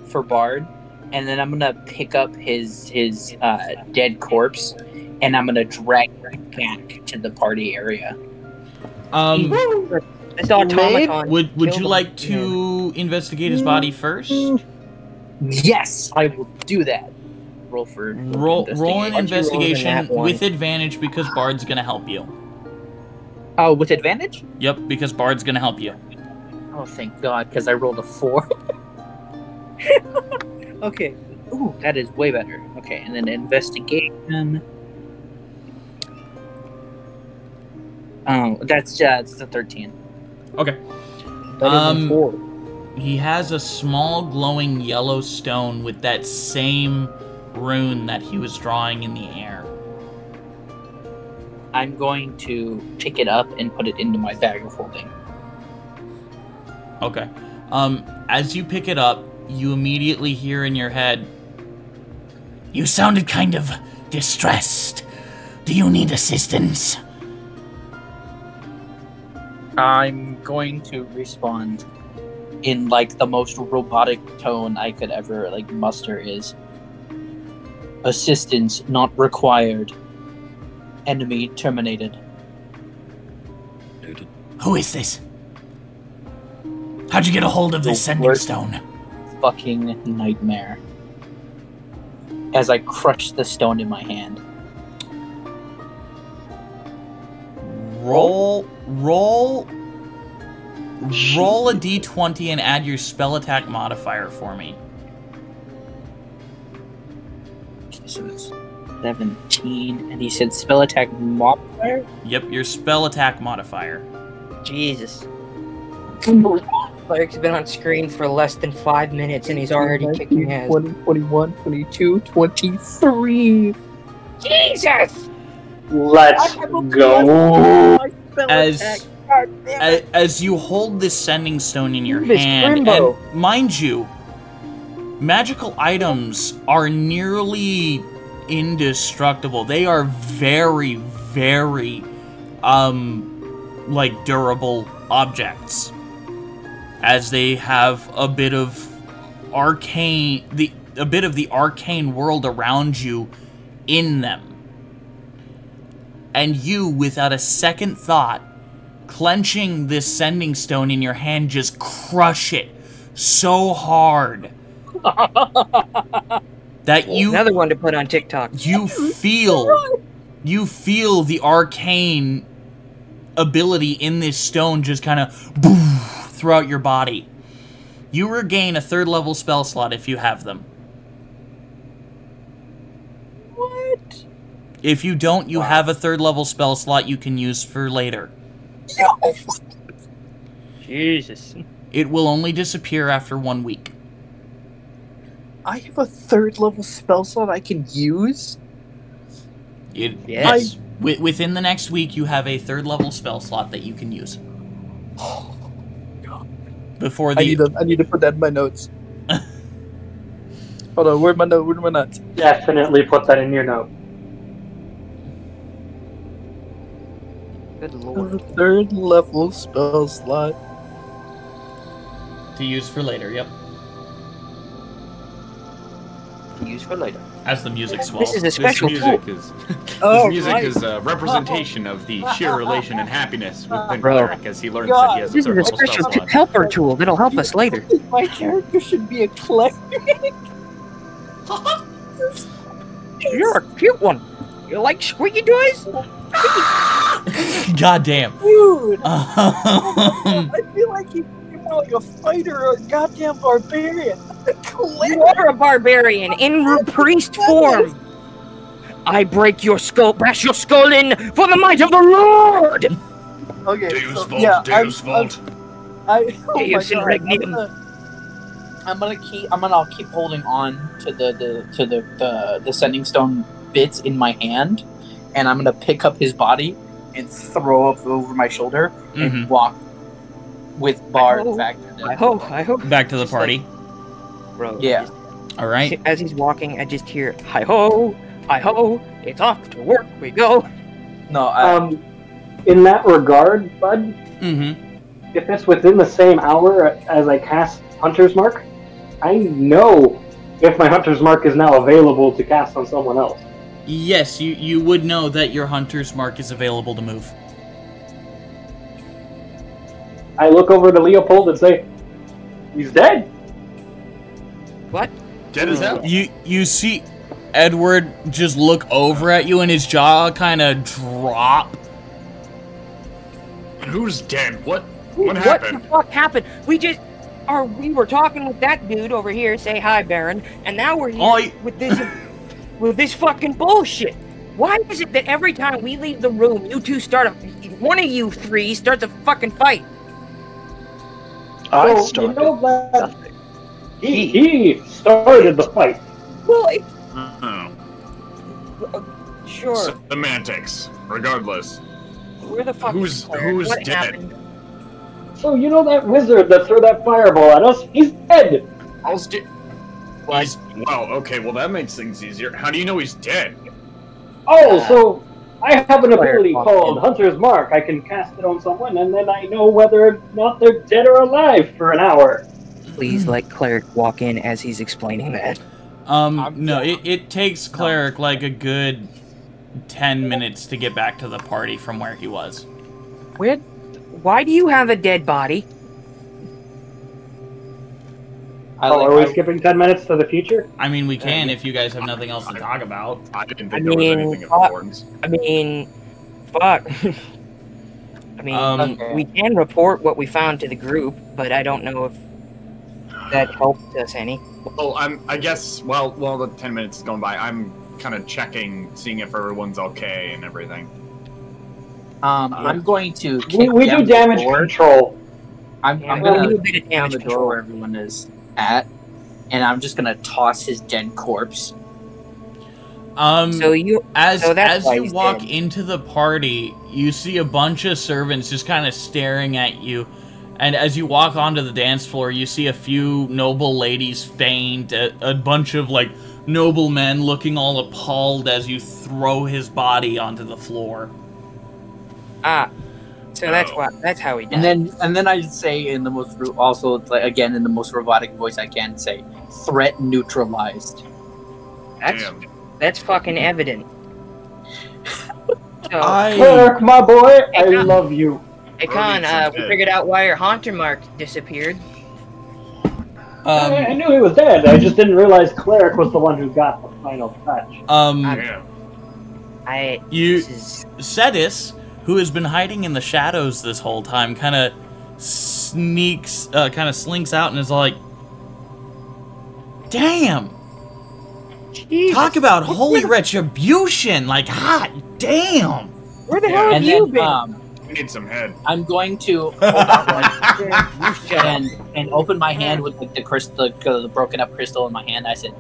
for Bard, and then I'm gonna pick up his dead corpse, and I'm gonna drag it back to the party area. This automaton. Would killed you him. like to investigate his body first? Yes, I will do that. Roll for Roll an Why'd you roll in investigation that one? with advantage because Bard's gonna help you. Oh, with advantage? Yep, because Bard's gonna help you. Oh, thank God, because I rolled a 4. Okay. Ooh, that is way better. Okay, and then investigation. Oh, that's a 13. Okay. Better than 4. He has a small glowing yellow stone with that same rune that he was drawing in the air. I'm going to pick it up and put it into my bag of holding. Okay. As you pick it up, you immediately hear in your head, "You sounded kind of distressed. Do you need assistance?" I'm going to respond in like the most robotic tone I could ever like muster is assistance not required. Enemy terminated. Who is this? How'd you get a hold of this sending worst stone? Fucking nightmare. As I crush the stone in my hand. Roll a d20 and add your spell attack modifier for me. Okay, so it's 17, and he said spell attack modifier? Yep, your spell attack modifier. Jesus. Cleric's been on screen for less than 5 minutes and he's already kicking ass. 20, 21, 22, 23. Jesus! Let's go. As you hold this sending stone in your This hand, Grimbo. and mind you, magical items are nearly indestructible. They are very, very, like durable objects, as they have a bit of the arcane world around you in them. And you, without a second thought, clenching this sending stone in your hand, just crush it so hard that Another one to put on TikTok. you feel the arcane ability in this stone just kind of throughout your body. You regain a 3rd level spell slot if you have them. What? If you don't, you have a 3rd level spell slot you can use for later. Jesus. It will only disappear after 1 week. I have a 3rd level spell slot I can use? Yes. Within the next week, you have a 3rd level spell slot that you can use. Oh, God. Before the... I need to put that in my notes. Hold on, where's my note? Where's my notes? Definitely put that in your note. Good lord. 3rd level spell slot. To use for later, yep. To use for later. As the music swells. This is a special This music tool. is Oh, this music right. is a representation of the sheer relation and happiness within Bro. Cleric as he learns that he has a This is third a level spell special slot. helper tool that'll help us later. My character should be a cleric. You're a cute one. You like squeaky toys? God damn. Dude! Um, I feel like you're more like a fighter or a goddamn barbarian. A cleric. You are a barbarian in priest form. I break your skull, bash your skull in for the might of the Lord. Okay, Deus so, Vult, yeah, Deus Vult. oh my Deus in God, regnum. I'll keep holding on to the sending stone bits in my hand, and I'm gonna pick up his body and throw up over my shoulder and walk with Bard back to the... I hope. Back to the party. Bro. Yeah. All right. As he's walking, I just hear, hi-ho, hi-ho, it's off to work we go. No, in that regard, Bud, Mm-hmm. if it's within the same hour as I cast Hunter's Mark, I know if my Hunter's Mark is now available to cast on someone else. Yes, you would know that your Hunter's Mark is available to move. I look over to Leopold and say, he's dead. What? Dead as hell. You see Edward just look over at you and his jaw kind of drop. Who's dead? What What happened? the fuck happened? We were talking with that dude over here, say hi, Baron, and now we're here with this fucking bullshit. Why is it that every time we leave the room, you two one of you three starts a fucking fight? I So, started. you know that he started the fight. Well, Oh, sure. semantics. Regardless. Where the fuck Who's is Claire? who's What dead? happened? So you know that wizard that threw that fireball at us? He's dead. Well, okay, well that makes things easier. How do you know he's dead? Oh, so I have an ability Claire, called Hunter's Mark. I can cast it on someone, and then I know whether or not they're dead or alive for an hour. Please let Cleric walk in as he's explaining that. No, it takes Cleric like a good 10 minutes to get back to the party from where he was. Why do you have a dead body? Are we skipping 10 minutes to the future? I mean, we can if you guys have nothing else to talk about. I didn't think there was anything of importance. Fuck. We can report what we found to the group, but I don't know if that helped us any. Well, I guess, while the 10 minutes is going by, I'm kind of checking, seeing if everyone's okay and everything. I'm going to. We do damage control. I'm going to kick down the door where everyone is at, and I'm just going to toss his dead corpse. As you walk dead. into the party, you see a bunch of servants just kind of staring at you. And as you walk onto the dance floor, you see a few noble ladies faint, a bunch of, like, noble men looking all appalled as you throw his body onto the floor. So that's how he died. And then I say in the most again in the most robotic voice I can say, threat neutralized. That's fucking evident. Cleric, my boy, I love you. Hey Con, we figured out why your Haunter Mark disappeared. I knew he was dead. I just didn't realize Cleric was the one who got the final touch. Cedis, who has been hiding in the shadows this whole time, kind of sneaks, kind of slinks out and is like, "Damn! Jesus. Talk about holy retribution! Like, hot damn! Where the hell have you been?" We need some head. I'm going to hold out and open my hand with the crystal, the broken up crystal in my hand. I said,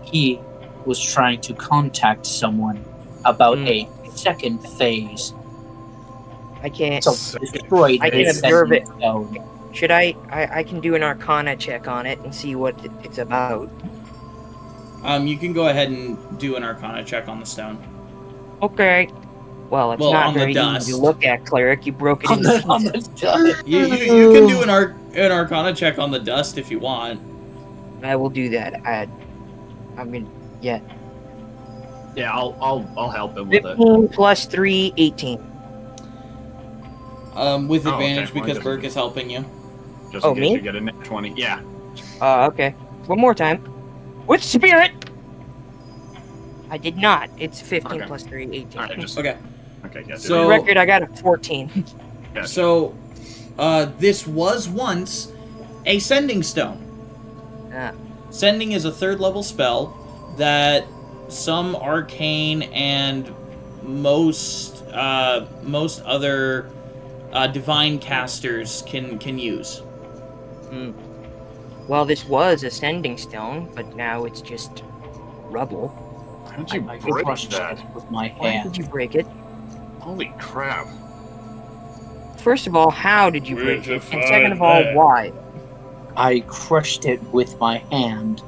he was trying to contact someone about a second phase. I can't. So destroyed. I can his observe it. sending stone. Should I can do an Arcana check on it and see what it's about. You can go ahead and do an Arcana check on the stone. Okay. Well, it's not very easy to look at, cleric. You broke it in pieces. You can do an Arcana check on the dust if you want. I will do that. I mean, yeah. Yeah, I'll help him with it. 15 plus 3, 18. With advantage okay. because Burke is helping you. Just in case me? you get a net 20. Yeah. Okay. One more time. With spirit! I did not. It's 15 plus 3, 18. Alright, just... Okay. Okay, yeah. So- For the record, I got a 14. Yeah. So, this was once a sending stone. Sending is a 3rd level spell that some arcane and most other divine casters can use. Well, this was a sending stone, but now it's just rubble. How'd you I break crushed that? it with my Why hand. did you break it? Holy crap. First of all, how did you break it? And second of all, why? I crushed it with my hand.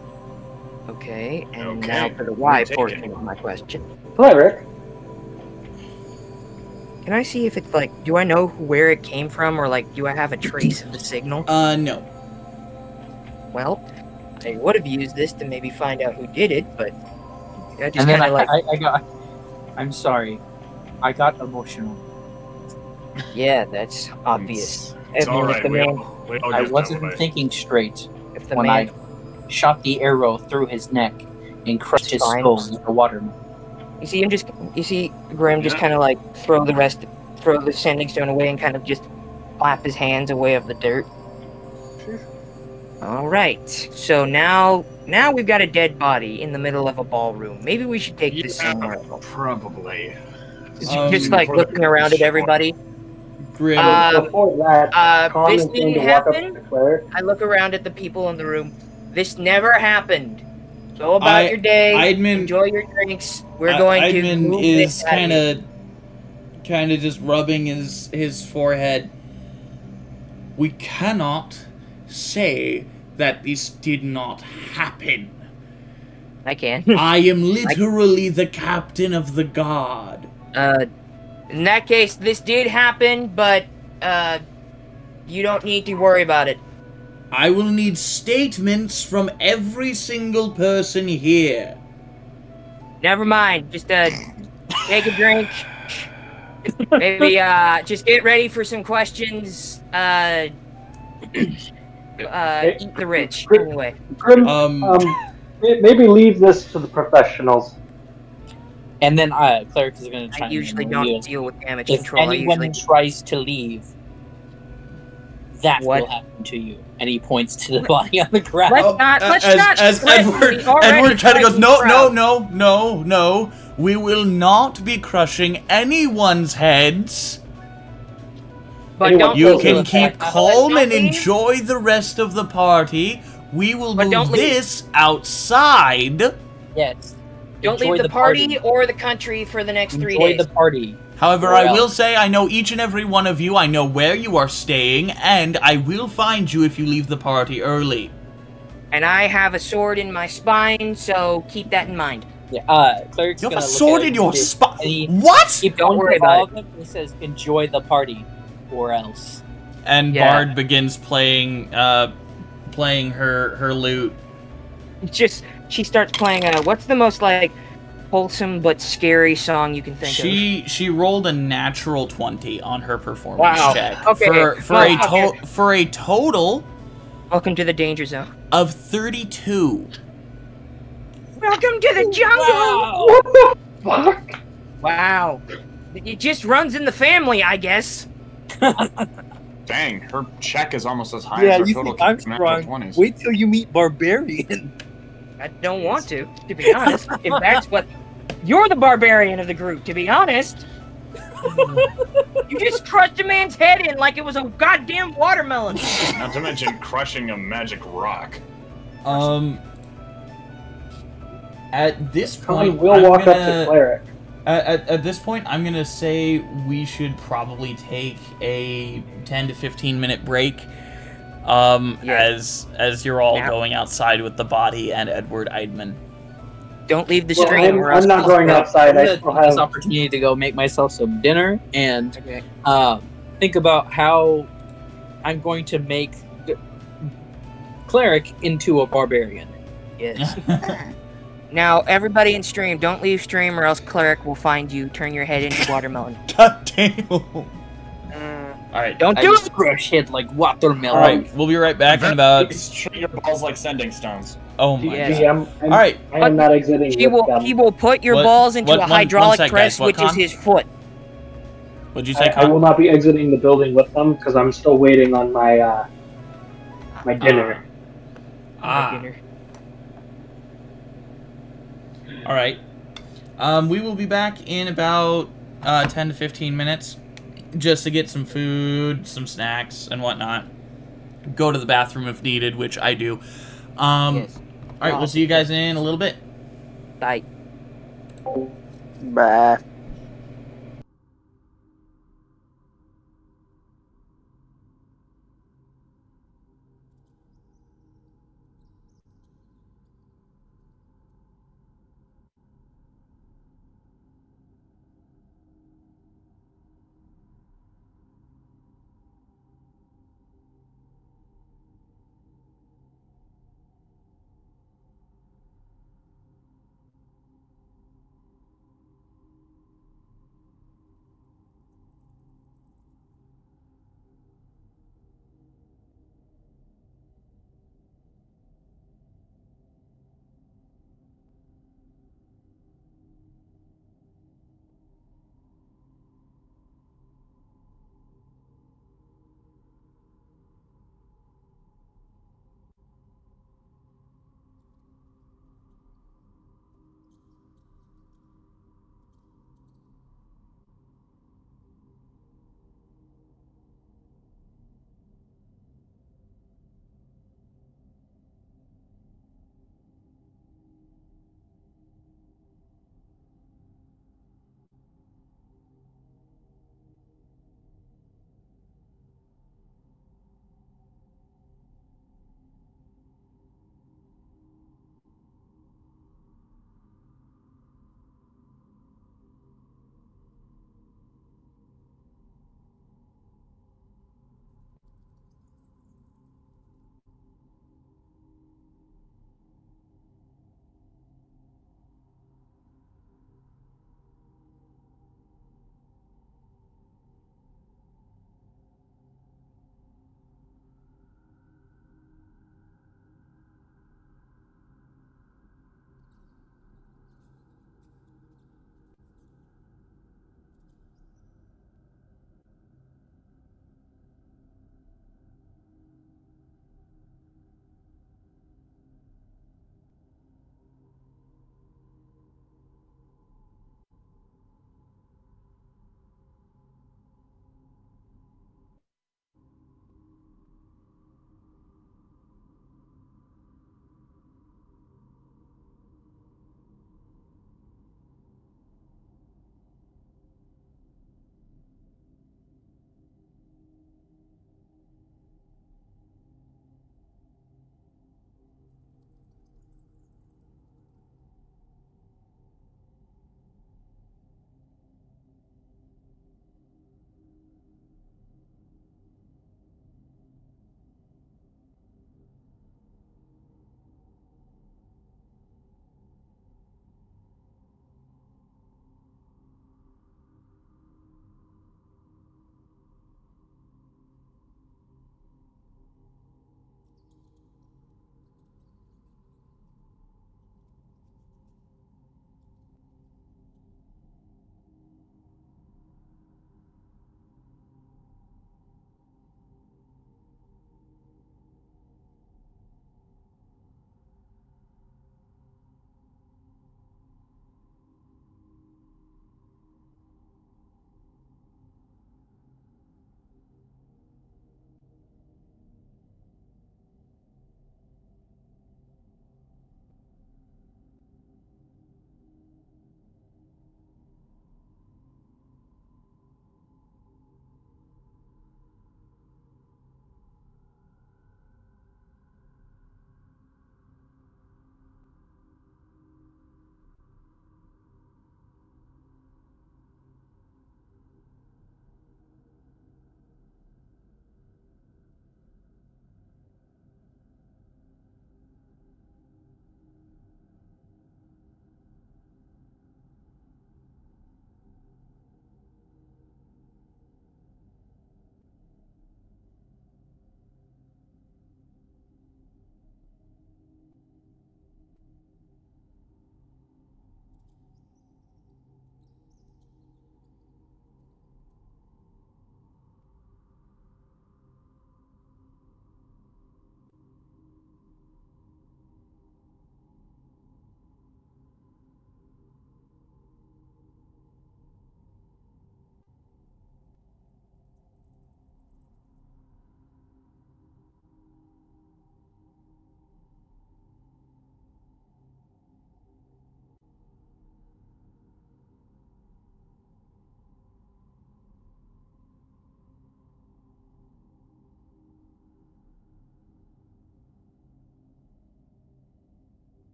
Okay, and Okay, now for the why take portion it. of my question. Cleric, Can I see if it's like, do I know where it came from, or like, do I have a trace of the signal? No. Well, I would have used this to maybe find out who did it, but I just And then kind of like, I got. I'm sorry. I got emotional. yeah, that's obvious. It's I mean, alright. if the We man, all I just wasn't elevate. thinking straight if the when man, I shot the arrow through his neck and crushed his Fine. skull with the water. you see Graham just Yeah. kind of like throw the sending stone away and kind of just flap his hands away of the dirt. All right, so now we've got a dead body in the middle of a ballroom. Maybe we should take this somewhere else. Probably. Just like before the looking around at everybody. Grim. before that, Con This is going didn't to walk up happen. to the cleric. I look around at the people in the room. This never happened. Go about your day. Eidman- Enjoy your drinks. We're going to Eidman move is this out of here. kind of just rubbing his forehead. We cannot say that this did not happen. I can. I am literally the captain of the guard. In that case, this did happen, but you don't need to worry about it. I will need statements from every single person here. Never mind. Just take a drink. Maybe just get ready for some questions. Eat the rich. Anyway. Grim, maybe leave this to the professionals. And then Cleric is going to try I usually and don't deal with damage if control. anyone tries to leave, that What? will happen to you. And he points to the body on the ground. Let's not. As Edward kind of goes, no. We will not be crushing anyone's heads. But don't You leave can the- keep calm and enjoy the rest of the party. We will But don't move leave. this outside. Yes. Don't Enjoy leave the party or the country for the next 3 Enjoy days. the party. However, Or I else. will say I know each and every one of you. I know where you are staying, and I will find you if you leave the party early. And I have a sword in my spine, so keep that in mind. Yeah, Cleric's You have gonna a look sword at in your everybody, spine? and he What? keeps Don't going worry to all about of them, and he says, "Enjoy the party, or else." And Yeah. Bard begins playing her lute. She starts playing what's the most like wholesome but scary song you can think of? She rolled a natural 20 on her performance Wow. check. Okay. For a total Welcome to the danger zone. of 32. Welcome to the jungle. Wow. What the fuck? Wow. It just runs in the family, I guess. Dang, her check is almost as high Yeah, as her you total think I'm natural strong? 20s. Wait till you meet Barbarian. I don't want to be honest. If that's what you're the barbarian of the group, to be honest. You just crushed a man's head in like it was a goddamn watermelon. Not to mention crushing a magic rock. At this Khan point, will walk up to Cleric. At this point, I'm gonna say we should probably take a 10 to 15 minute break. As you're all going outside with the body and Edward Eidman. Don't leave the stream. I'm not going outside. I still have this opportunity to go make myself some dinner and think about how I'm going to make Cleric into a barbarian. Yes. Now, everybody in stream, don't leave stream or else Cleric will find you. Turn your head into watermelon. God damn. Alright. Don't do it! Crush head like watermelon. Alright, we'll be right back in about... Treat your balls like sending stones. Oh my god. Alright. I am not exiting He will put your balls into a hydraulic press, which is his foot. What'd you say, I will not be exiting the building with them because I'm still waiting on my my dinner. Dinner. Alright. We will be back in about 10 to 15 minutes. Just to get some food, some snacks, and whatnot. Go to the bathroom if needed, which I do. Yes. Alright, we'll see you guys in a little bit. Bye. Bye.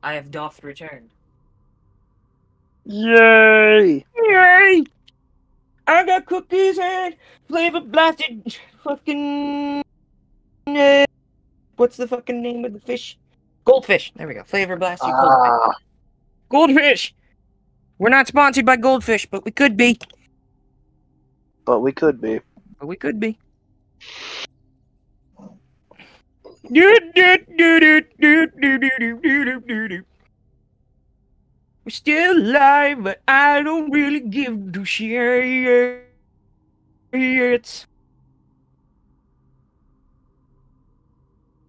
I have doth returned. Yay! Yay! I got cookies and flavor blasted fucking. What's the fucking name of the fish? Goldfish. There we go. Flavor blasted goldfish. Goldfish! We're not sponsored by Goldfish, but we could be. But we could be. But we could be. We're still alive, but I don't really give two shits.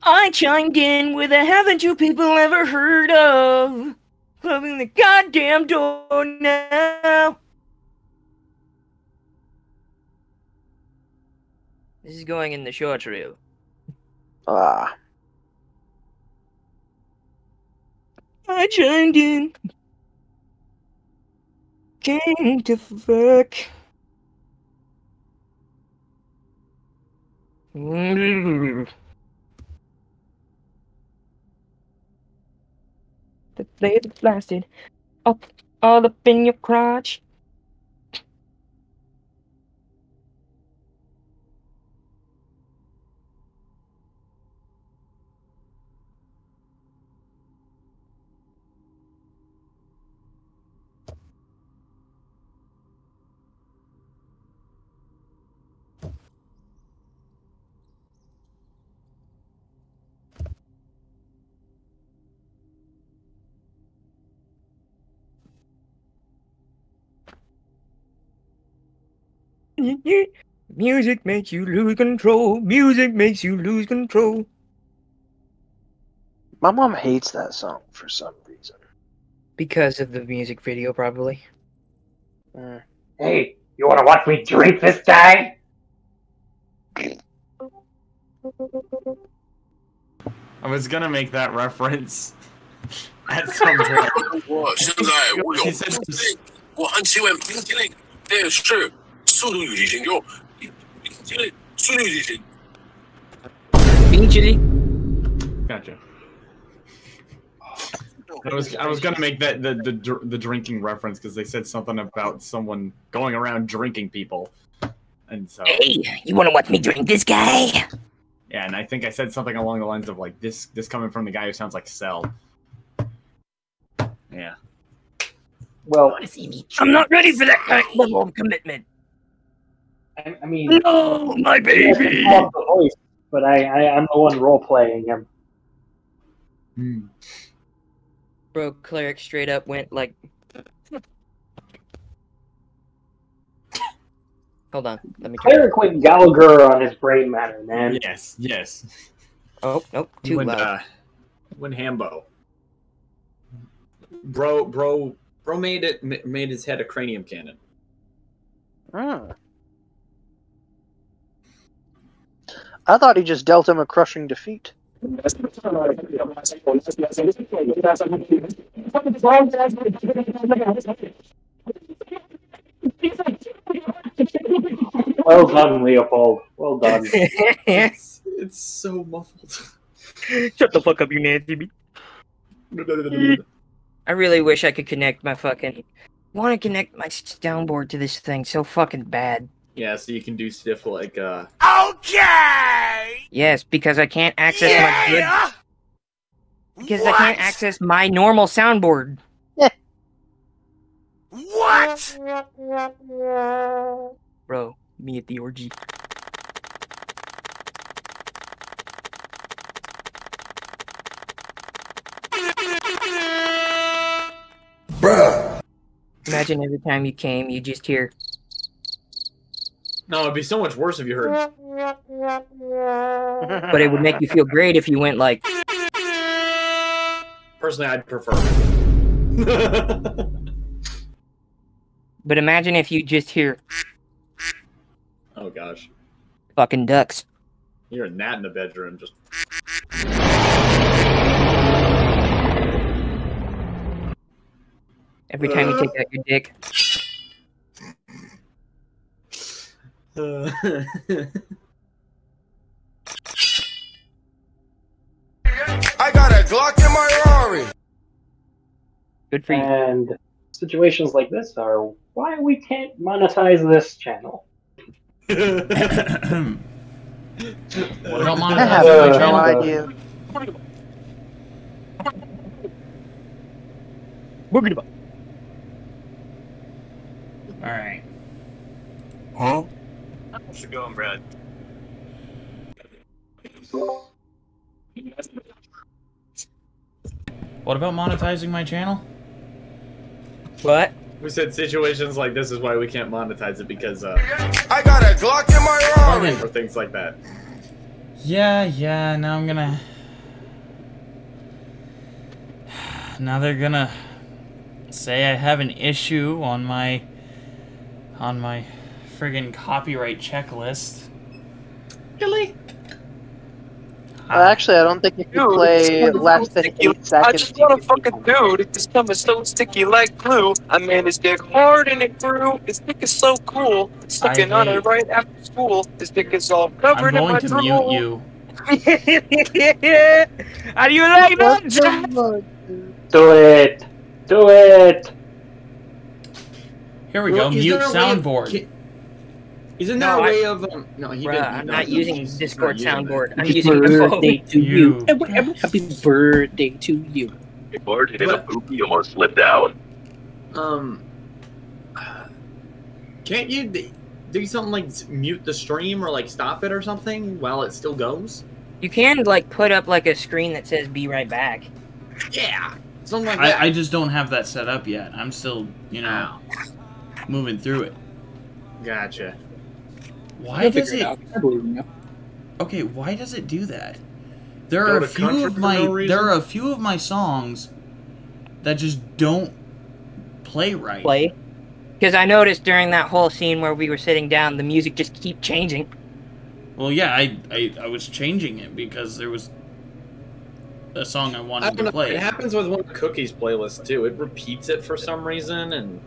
I chimed in with a haven't you people ever heard of? Closing the goddamn door now. This is going in the short reel. Ah. I chimed in. Came to fuck. The blade blasted up all up in your crotch. Music makes you lose control. Music makes you lose control. My mom hates that song for some reason. Because of the music video, probably. Hey, you want to watch me drink this guy? I was gonna make that reference at some point. 现在我有冰淇淋，我很喜欢冰淇淋，但是速度与激情就冰淇淋，速度与激情。冰淇淋。 Gotcha. I was gonna make that the drinking reference because they said something about someone going around drinking people, and so. Hey, you want to watch me drink this guy? Yeah, and I think I said something along the lines of like this coming from the guy who sounds like Cell. Yeah. Well, I'm not ready for that kind of level of commitment. I mean, no, my baby. I love the voice, but I'm the one role playing him. Bro, Cleric straight up went like. Hold on, let me. Cleric went Gallagher on his brain matter, man. Yes, yes. Oh nope, too loud. When Hambo. Bro made his head a cranium cannon. I thought he just dealt him a crushing defeat. Well done, Leopold. Well done. It's so muffled. Shut the fuck up, you nasty bitch. I really wish I could connect my fucking. Want to connect my soundboard to this thing so fucking bad. Yeah, so you can do stuff like Okay. Yes, because I can't access my good. Because I can't access my normal soundboard. What? Bro, me at the orgy. Bruh. Imagine every time you came, you just hear. No, it'd be so much worse if you heard. But it would make you feel great if you went like. Personally, I'd prefer. But imagine if you just hear. Oh gosh. Fucking ducks. You're in that in the bedroom, just. Every time you take out your dick. I got a Glock in my Rari. Good for you. And situations like this are why we can't monetize this channel. What about I have monetizing my no channel? idea. Alright. Huh? How's it going, Brad? What about monetizing my channel? What? We said situations like this is why we can't monetize it because I got a Glock in my arm. or things like that. Yeah, now I'm gonna... Now they're gonna say I have an issue on my friggin' copyright checklist. Really? Actually, I don't think you can play less than 8 seconds. I just want a fucking dude. His tongue is so sticky like glue. I made his dick hard and it grew. His dick is so cool. Sucking on it right after school. His dick is all covered in my I'm going to mute you. How do you like that? Do it! Do it! Here we go, mute soundboard. Isn't there a way of no? He Bruh, didn't. I'm not using Discord soundboard. I'm Happy using my birthday phone. to you. Happy birthday to you. Hey, Bart, hit a poopy almost slipped out. Can't you do something like mute the stream or like stop it or something while it still goes? You can like put up like a screen that says "Be right back." Yeah, something like that. I just don't have that set up yet. I'm still, you know, moving through it. Gotcha. Why does it? Okay, why does it do that? There are a few of my songs that just don't play right. Because I noticed during that whole scene where we were sitting down, the music just keep changing. Well, yeah, I was changing it because there was a song I wanted to play. It happens with one of Cookie's playlists too. It repeats it for some reason, and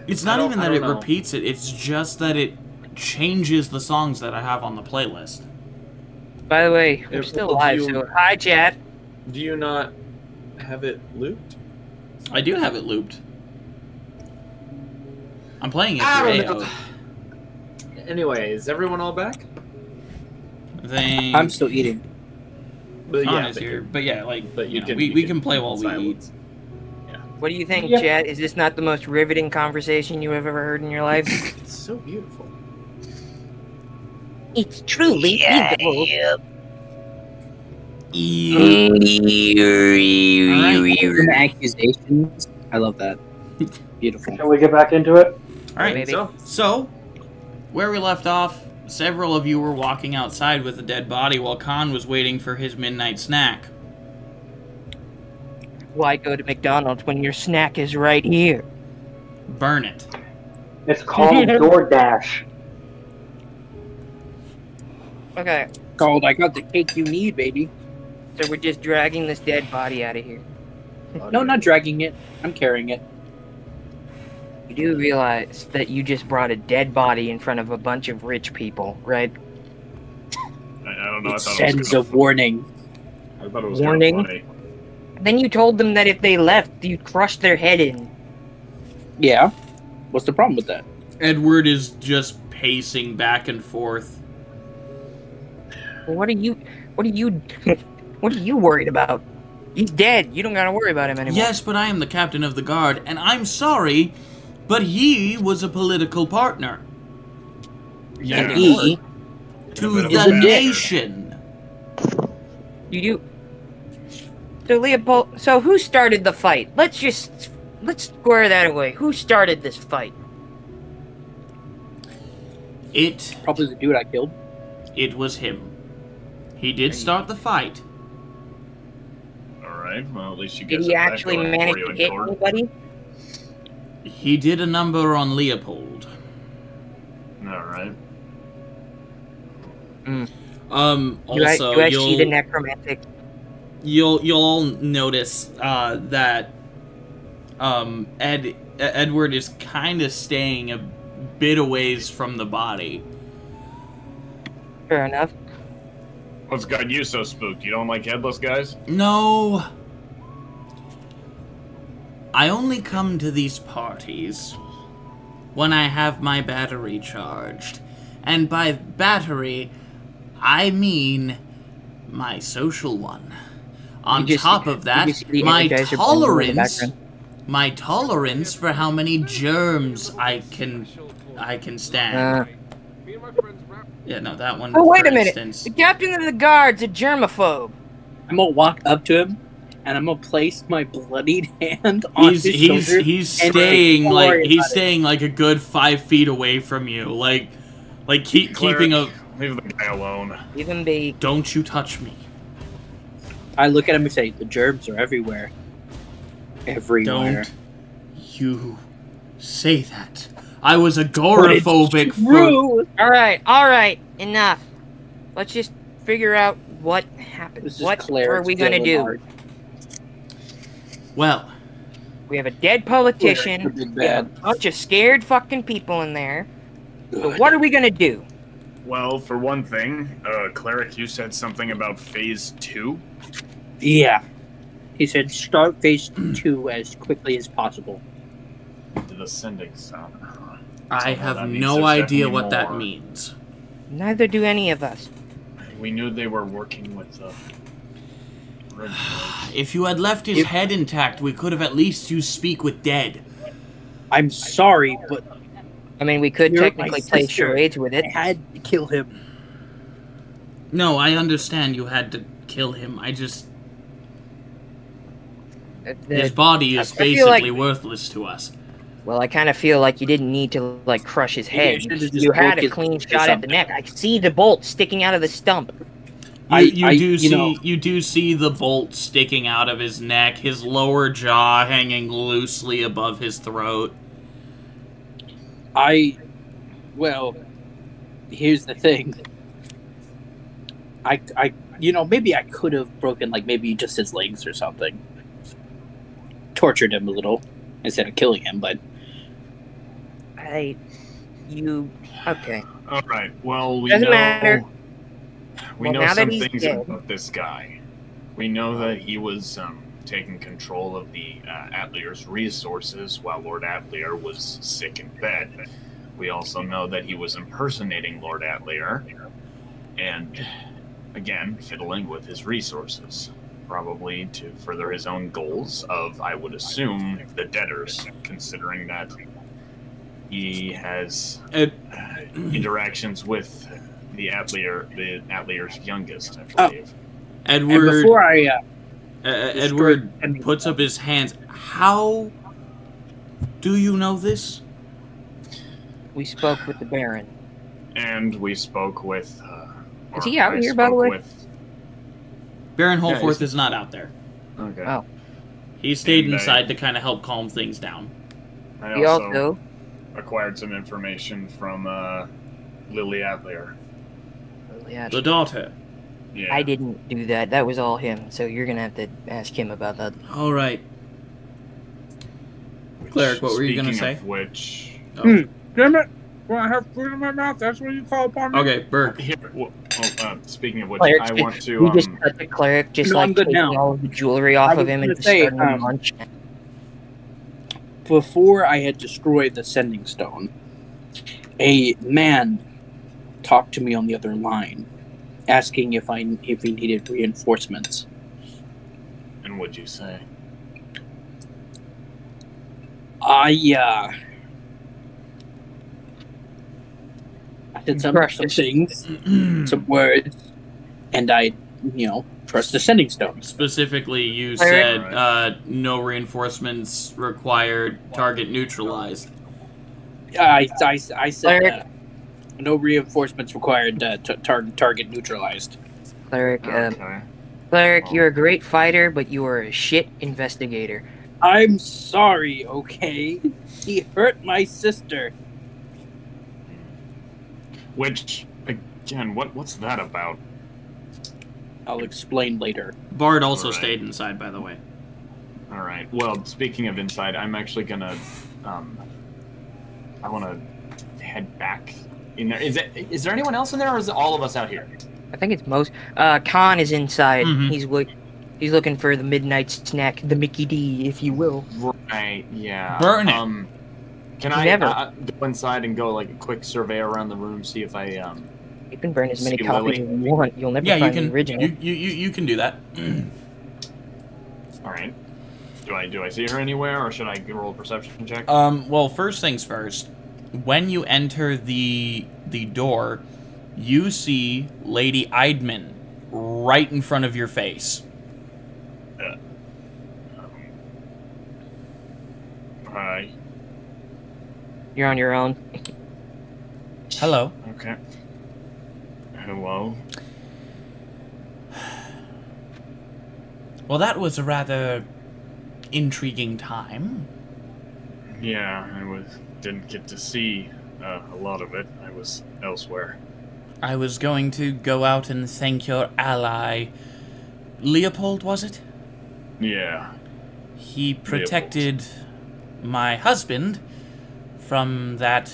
it's not even that it repeats it. It's just that it changes the songs that I have on the playlist. By the way, we're still live, so hi, chat. Do you not have it looped? I do have it looped. I'm playing it I through don't know. Anyway, is everyone all back? I'm still eating. But yeah, here. But yeah, like, but you know, we can play while we eat. What do you think, chat? Is this not the most riveting conversation you have ever heard in your life? It's so beautiful. It's truly beautiful. Accusations. I love that. Beautiful. Shall we get back into it? Alright, so, where we left off, several of you were walking outside with a dead body while Khan was waiting for his midnight snack. Why go to McDonald's when your snack is right here? Burn it. It's called DoorDash. Okay. Called, I got the cake you need, baby. So we're just dragging this dead body out of here. No, not dragging it. I'm carrying it. You do realize that you just brought a dead body in front of a bunch of rich people, right? I don't know. It sends a warning. I thought it was Warning? funny. Then you told them that if they left, you'd crush their head in. Yeah. What's the problem with that? Edward is just pacing back and forth. Well, what are you what are you worried about? He's dead. You don't gotta worry about him anymore. Yes, but I am the captain of the guard, and I'm sorry, but he was a political partner. Yeah. And he to the nation. So Leopold, so who started the fight? Let's square that away. Who started this fight? Probably the dude I killed. It was him. He did start the fight. Alright, well at least you Did guys he actually manage to hit anybody? He did a number on Leopold. Alright. Also, do I see the necromantic? You'll notice that Edward is kind of staying a bit a ways from the body. Fair enough. What's got you so spooked? You don't like headless guys? No. I only come to these parties when I have my battery charged. And by battery, I mean my social one. On top of that, my tolerance for how many germs I can stand. Yeah, no, that one. Oh, wait a minute! The captain of the guard's a germaphobe. I'm gonna walk up to him, and I'm gonna place my bloodied hand on his shoulder. He's staying like a good 5 feet away from you, keeping a. Leave the guy alone. Leave him be. Don't you touch me. I look at him and say, "The germs are everywhere. Everywhere." Don't you say that. I was agoraphobic for... Alright, enough. Let's just figure out what happened. What are we gonna do? Well, we have a dead politician, we have a bunch of scared fucking people in there. So what are we gonna do? Well, for one thing, Cleric, you said something about Phase 2? Yeah. He said start Phase 2 as quickly as possible. The Ascending Sun. I have no idea what that means. Neither do any of us. We knew they were working with If you had left his head intact, we could have at least used Speak with Dead. I'm sorry, but... I mean, we could technically play charades with it. I had to kill him. No, I understand you had to kill him. I just... His body is basically worthless to us. Well, I kind of feel like you didn't need to, crush his head. You had a clean shot at the neck. I see the bolt sticking out of the stump. You do see the bolt sticking out of his neck, his lower jaw hanging loosely above his throat. Well, here's the thing. Maybe I could have broken, maybe just his legs or something. Tortured him a little instead of killing him, but... Okay. Alright, well, we Doesn't know... matter. We know some things about this guy. We know that he was, taking control of the, Atlear's resources while Lord Atlear was sick in bed. We also know that he was impersonating Lord Atlear, and, again, fiddling with his resources. Probably to further his own goals of, I would assume, the debtors, considering that he has interactions with the Atlear's youngest, I believe. Edward puts up his hands. How do you know this? We spoke with the Baron. And we spoke with... is he out here, by the way? Baron Holforth is not out there. Okay. Oh. He stayed inside to kind of help calm things down. I also acquired some information from Lily Atlear. The daughter. Yeah. I didn't do that. That was all him. So you're gonna have to ask him about that. All right. Cleric, what were you gonna say? Which? Oh. Damn it! Well, I have food in my mouth. That's what you call upon me. Okay, Berg. Speaking of which, Cleric, I want to. We just cut the cleric, taking all of the jewelry off of him and starting to munch. Before I had destroyed the Sending Stone, a man talked to me on the other line, asking if he needed reinforcements. And what'd you say? I said some things, some words, and I, trust the Sending Stone. Specifically, you said no reinforcements required, target neutralized. I said no reinforcements required, target neutralized. Cleric, Cleric, you're a great fighter, but you are a shit investigator. I'm sorry, okay? He hurt my sister. Which, again, what's that about? I'll explain later. Bard also stayed inside, by the way. Alright, well, speaking of inside, I'm actually gonna, I wanna head back in there. Is there anyone else in there, or is it all of us out here? I think it's most, Khan is inside. Mm-hmm. He's with... He's looking for the midnight snack, the Mickey D, if you will. Right, yeah. Burn it. Can I go inside and go like a quick survey around the room, see if I You can burn as many see copies Lily? as you want. You'll never find the original. You can do that. All right. Do I see her anywhere, or should I roll a perception check? Well, first things first. When you enter the door, you see Lady Aeidros right in front of your face. Hi. You're on your own. Hello. Okay. Hello. Well, that was a rather intriguing time. Yeah, didn't get to see a lot of it. I was elsewhere. I was going to go out and thank your ally, Leopold, was it? Yeah. He protected my husband from that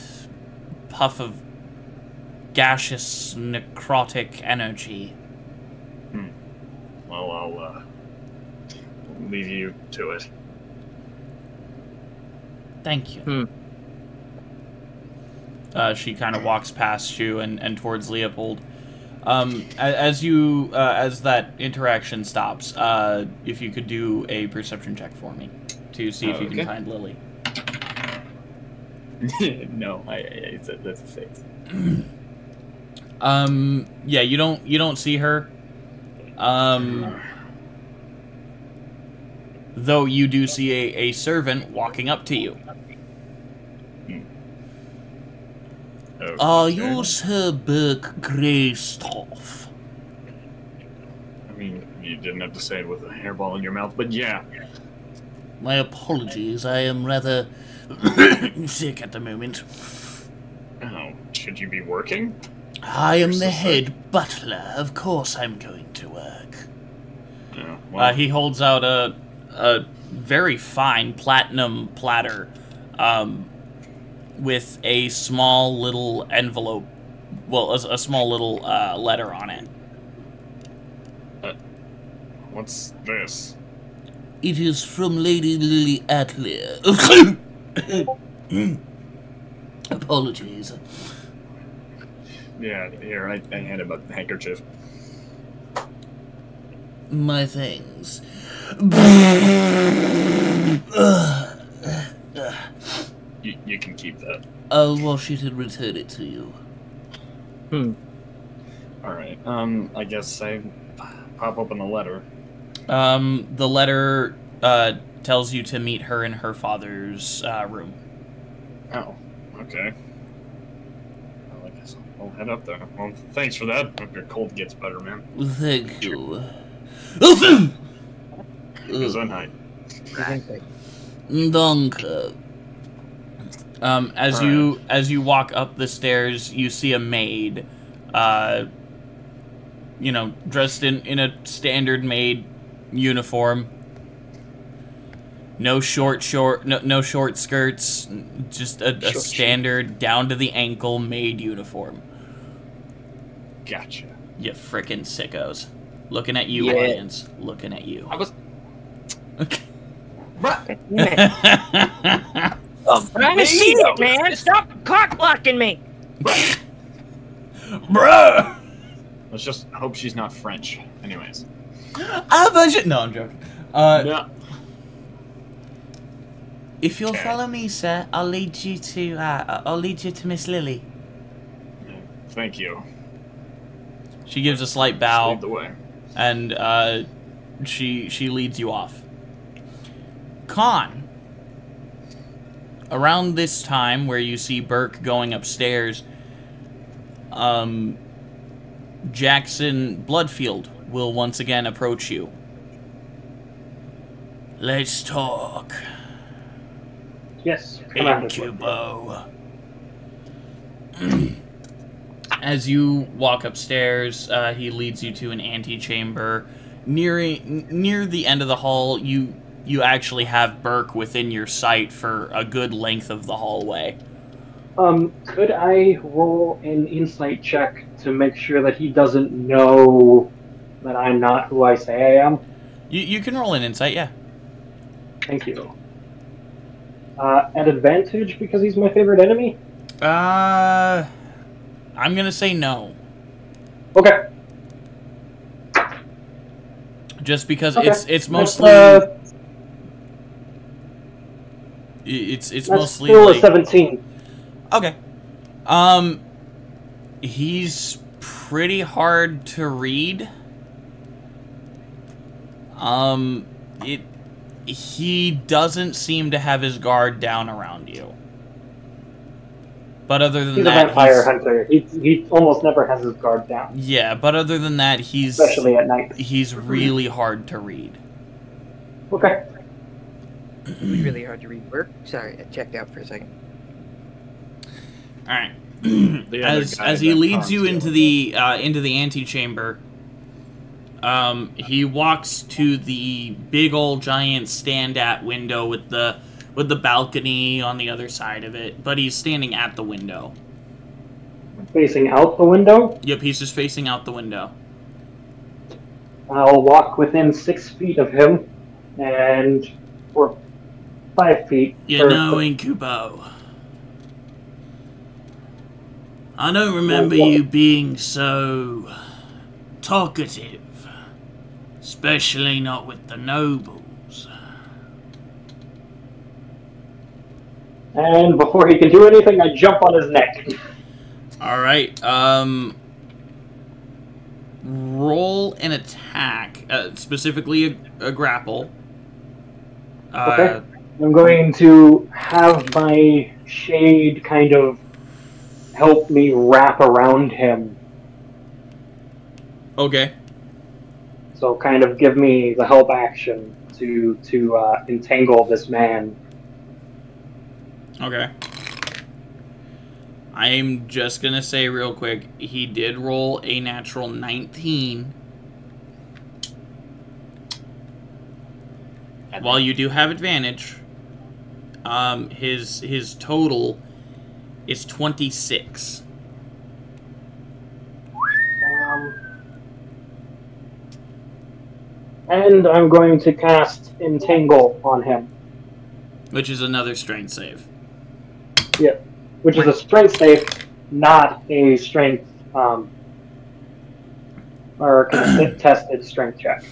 puff of gaseous necrotic energy. Well, I'll leave you to it. Thank you. She kind of walks past you and towards Leopold. As that interaction stops, if you could do a perception check for me to see if you can find Lily. No, that's a 6. Yeah, you don't see her. Though you do see a servant walking up to you. Okay. Are you Sir Burke Greystaff? I mean, you didn't have to say it with a hairball in your mouth, but yeah. My apologies, I am rather sick at the moment. Oh, should you be working? I am the head butler. Of course I'm going to work. Oh, well. He holds out a very fine platinum platter with a small little envelope. Well, a small little letter on it. What's this? It is from Lady Lily Atlier. Apologies. Yeah, here, I hand him a handkerchief. My thanks. You can keep that. I'll wash it and return it to you. Alright, I guess I pop open the letter. The letter tells you to meet her in her father's room. Oh, okay. Well, I guess I'll head up there. Well, thanks for that. Hope your cold gets better, man. Thank you. Gesundheit. Danke. As you walk up the stairs, you see a maid, dressed in a standard maid uniform. No short skirts, just a standard down to the ankle maid uniform. Gotcha. You frickin' sickos. Looking at you, audience. Looking at you. I was. I'm trying to see it, man. Stop cock blocking me. Bruh. Let's just hope she's not French. Anyways. No, I'm joking. No. If you'll follow me, sir, I'll lead you to Miss Lily. Thank you. She gives a slight bow. Lead the way. And she leads you off. Con. Around this time, where you see Burke going upstairs, Jackson Bloodfield will once again approach you. Let's talk. Yes, Incubo. As you walk upstairs, he leads you to an antechamber. Near the end of the hall, you actually have Burke within your sight for a good length of the hallway. Could I roll an insight check to make sure that he doesn't know that I'm not who I say I am? You can roll an insight, yeah. Thank you. At advantage because he's my favorite enemy? I'm gonna say no. Okay. Just because Okay. it's mostly it's mostly still like, a 17. Okay. He's pretty hard to read. He doesn't seem to have his guard down around you. But other than he's that, a vampire hunter. He almost never has his guard down. Yeah, but other than that, especially at night. He's really hard to read. Okay. It was really hard to read. Work. Sorry, I checked out for a second. All right. As he leads you into the antechamber, he walks to the big old giant stand-at window with the balcony on the other side of it, but he's standing at the window. Facing out the window? Yep, he's just facing out the window. I'll walk within 6 feet of him, or 5 feet. You know, Incubo, I don't remember you being so talkative, especially not with the nobles. And before he can do anything, I jump on his neck. Alright, roll an attack, specifically a grapple. Okay. I'm going to have my shade kind of help me wrap around him. Okay. So kind of give me the help action to entangle this man. Okay. I'm just gonna say real quick, he did roll a natural 19. While you do have advantage, his total is 26. And I'm going to cast Entangle on him. Which is another strength save. Yeah, which is a strength save, not a strength, or contested strength check.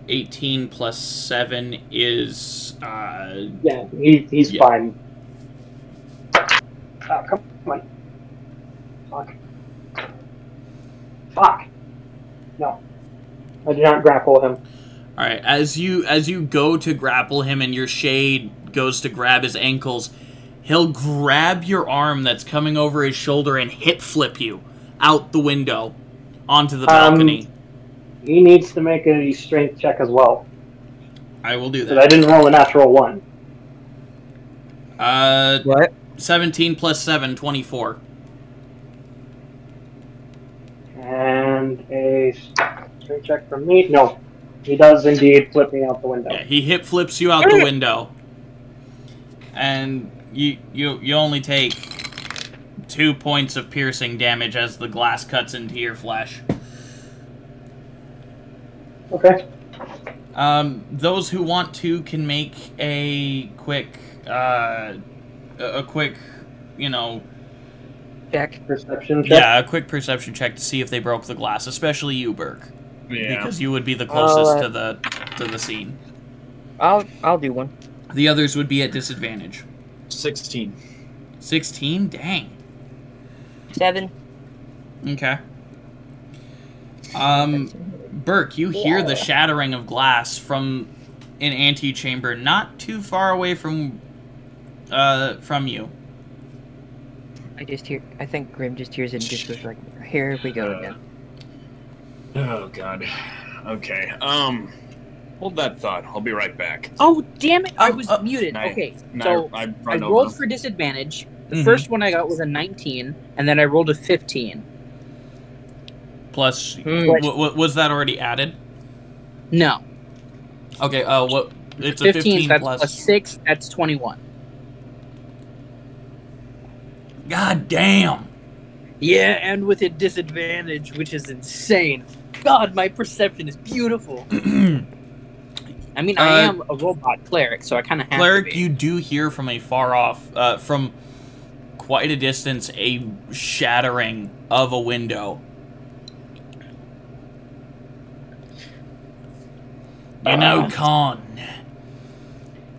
18 plus 7 is, yeah, he's fine. Oh, come on. Fuck. No. I do not grapple him. Alright, as you go to grapple him and your shade goes to grab his ankles, he'll grab your arm that's coming over his shoulder and hip flip you out the window onto the balcony. He needs to make a strength check as well. I will do that. Because I didn't roll a natural 1. What? 17 plus 7, 24. And a strength check from me. No, he does indeed flip me out the window. Yeah, he hip flips you out the window. And you only take 2 points of piercing damage as the glass cuts into your flesh. Okay. Those who want to can make a quick, you know... Check. Perception check? Yeah, a quick perception check to see if they broke the glass, especially you, Burke. Yeah. Because you would be the closest to the scene. I'll do one. The others would be at disadvantage. 16. 16? Dang. 7. Okay. Burke, you hear the shattering of glass from an antechamber not too far away from you. I think Grim just hears it and just goes like, here we go again. Oh, God. Okay, hold that thought. I'll be right back. Oh, damn it! I was muted. Okay, so I rolled for disadvantage. The first one I got was a 19, and then I rolled a 15. Plus, was that already added? No. Okay, what? It's 15, a 15 that's plus 6, that's 21. God damn! Yeah, and with a disadvantage, which is insane. God, my perception is beautiful. I mean, I am a robot cleric, so I kind of have Cleric, to be. you do hear from a far off, from quite a distance, a shattering of a window. You know, Khan,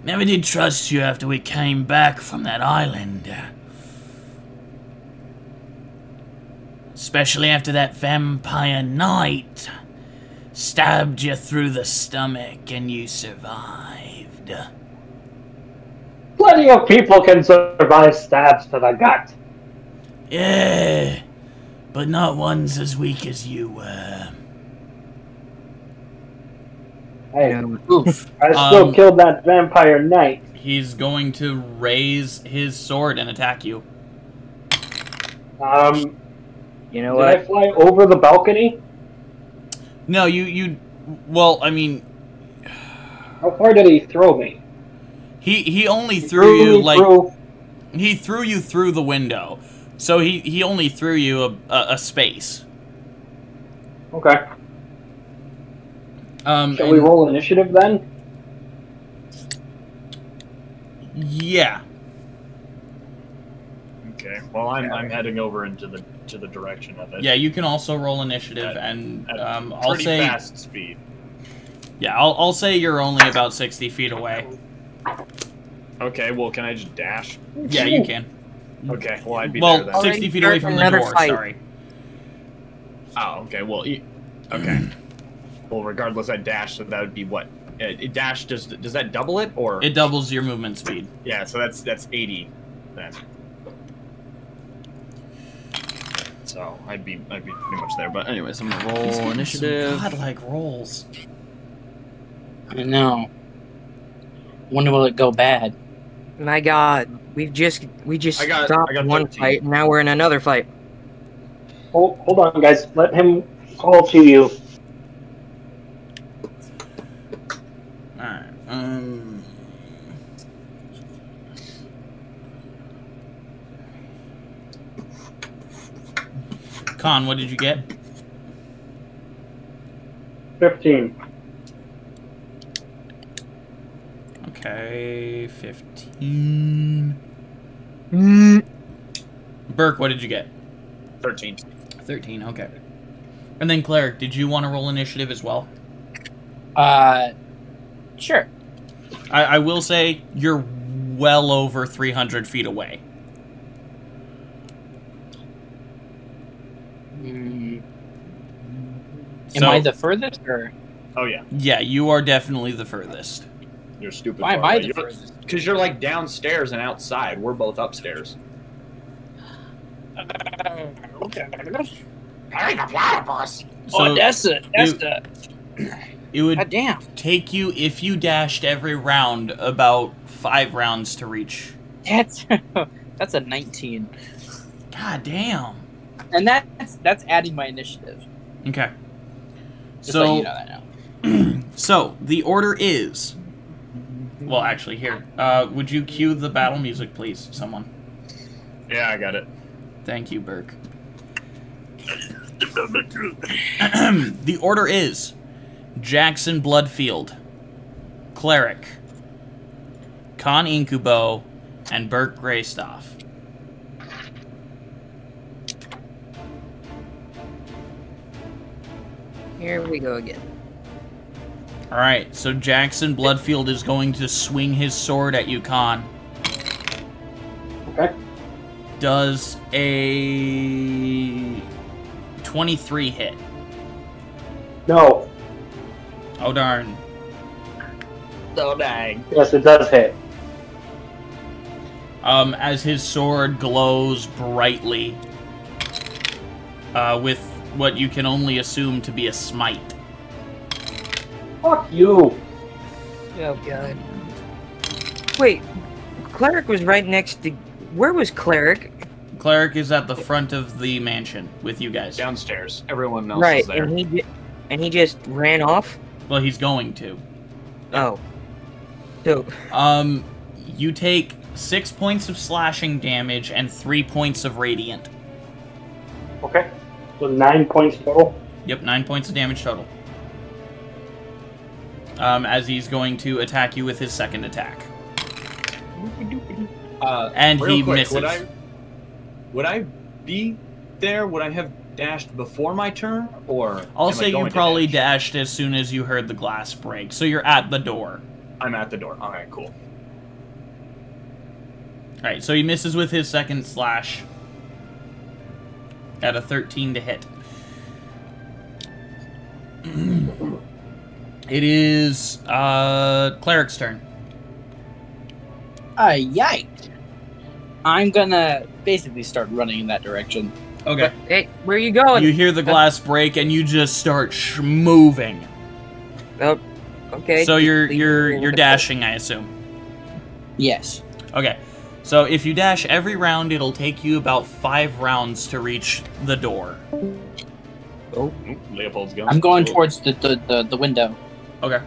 never did trust you after we came back from that island. Especially after that vampire knight stabbed you through the stomach and you survived. Plenty of people can survive stabs to the gut. Yeah, but not ones as weak as you were. Hey, I still killed that vampire knight. He's going to raise his sword and attack you. You know Did what? I fly over the balcony? No, well, I mean... How far did he throw me? He only threw you, like... He threw you through the window. So he only threw you a space. Okay. Shall we roll initiative then? Yeah. Okay. Well, I'm heading over into the direction of it. Yeah, you can also roll initiative, and I'll pretty say fast speed. Yeah, I'll say you're only about 60 feet away. Okay. Well, can I just dash? Yeah, you can. Okay. Well, I'd be well, there then. 60 feet away from the door. Sorry. Oh, okay. Well, okay. Well, regardless, I dash, so that would be what? Dash does that double it or? It doubles your movement speed. Yeah, so that's 80 then. So I'd be pretty much there. But anyways, I'm gonna roll initiative. Godlike rolls. I know. Wonder will it go bad? My God, we just I stopped got one 13. fight, and now we're in another fight. Hold on, guys. Let him call to you. Alright, Con, what did you get? 15. Okay, 15. Burke, what did you get? 13. 13, okay. And then Cleric, did you want to roll initiative as well? Sure. I will say you're well over 300 feet away. Am I the furthest, or? Oh yeah. Yeah, you are definitely the furthest. You're stupid. Why am I the furthest? Because you're like downstairs and outside. We're both upstairs. Okay. So that's it. It would goddamn. take you, if you dashed every round, about 5 rounds to reach. That's a 19. God damn. And that's adding my initiative. Okay. Just So, so you know that now. So, the order is... Well, actually, here. Would you cue the battle music, please, someone? Yeah, I got it. Thank you, Burke. The order is... Jackson Bloodfield, Cleric, Con Incubo, and Burke Greystaff. Here we go again. Alright, so Jackson Bloodfield is going to swing his sword at you, Con. Okay. Does a 23 hit? No. Oh, darn. So dang. Yes, it does hit. As his sword glows brightly, with what you can only assume to be a smite. Fuck you. Oh, God. Wait, Cleric was right next to... Where was Cleric? Cleric is at the front of the mansion with you guys. Downstairs. Everyone else Right, is there. and he just ran off? Well, he's going to. Oh. So... You take 6 points of slashing damage and 3 points of radiant. Okay. So 9 points total. Yep, 9 points of damage total. As he's going to attack you with his second attack. And he misses. Would I be there? Would I have dashed before my turn, or? I'll say you probably dashed as soon as you heard the glass break, so you're at the door. I'm at the door. All right, cool. All right, so he misses with his second slash at a 13 to hit. It is Cleric's turn. Yikes. I'm gonna basically start running in that direction. Okay. Hey, where are you going? You hear the glass break, and you just start moving. Oh, okay. So you're dashing, I assume. Yes. Okay. So if you dash every round, it'll take you about 5 rounds to reach the door. Oh, Leopold's going. I'm going towards the window. Okay.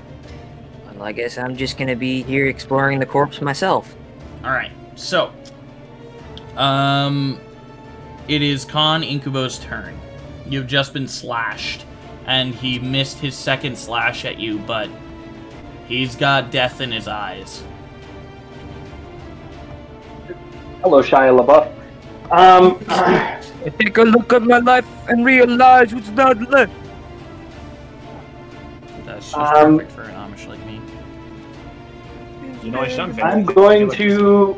Well, I guess I'm just gonna be here exploring the corpse myself. All right. So, it is Khan Incubo's turn. You've just been slashed, and he missed his second slash at you, but he's got death in his eyes. Hello, Shia LaBeouf. I take a look at my life and realize what's not left. That's just perfect for an Amish like me. You know, I'm going to...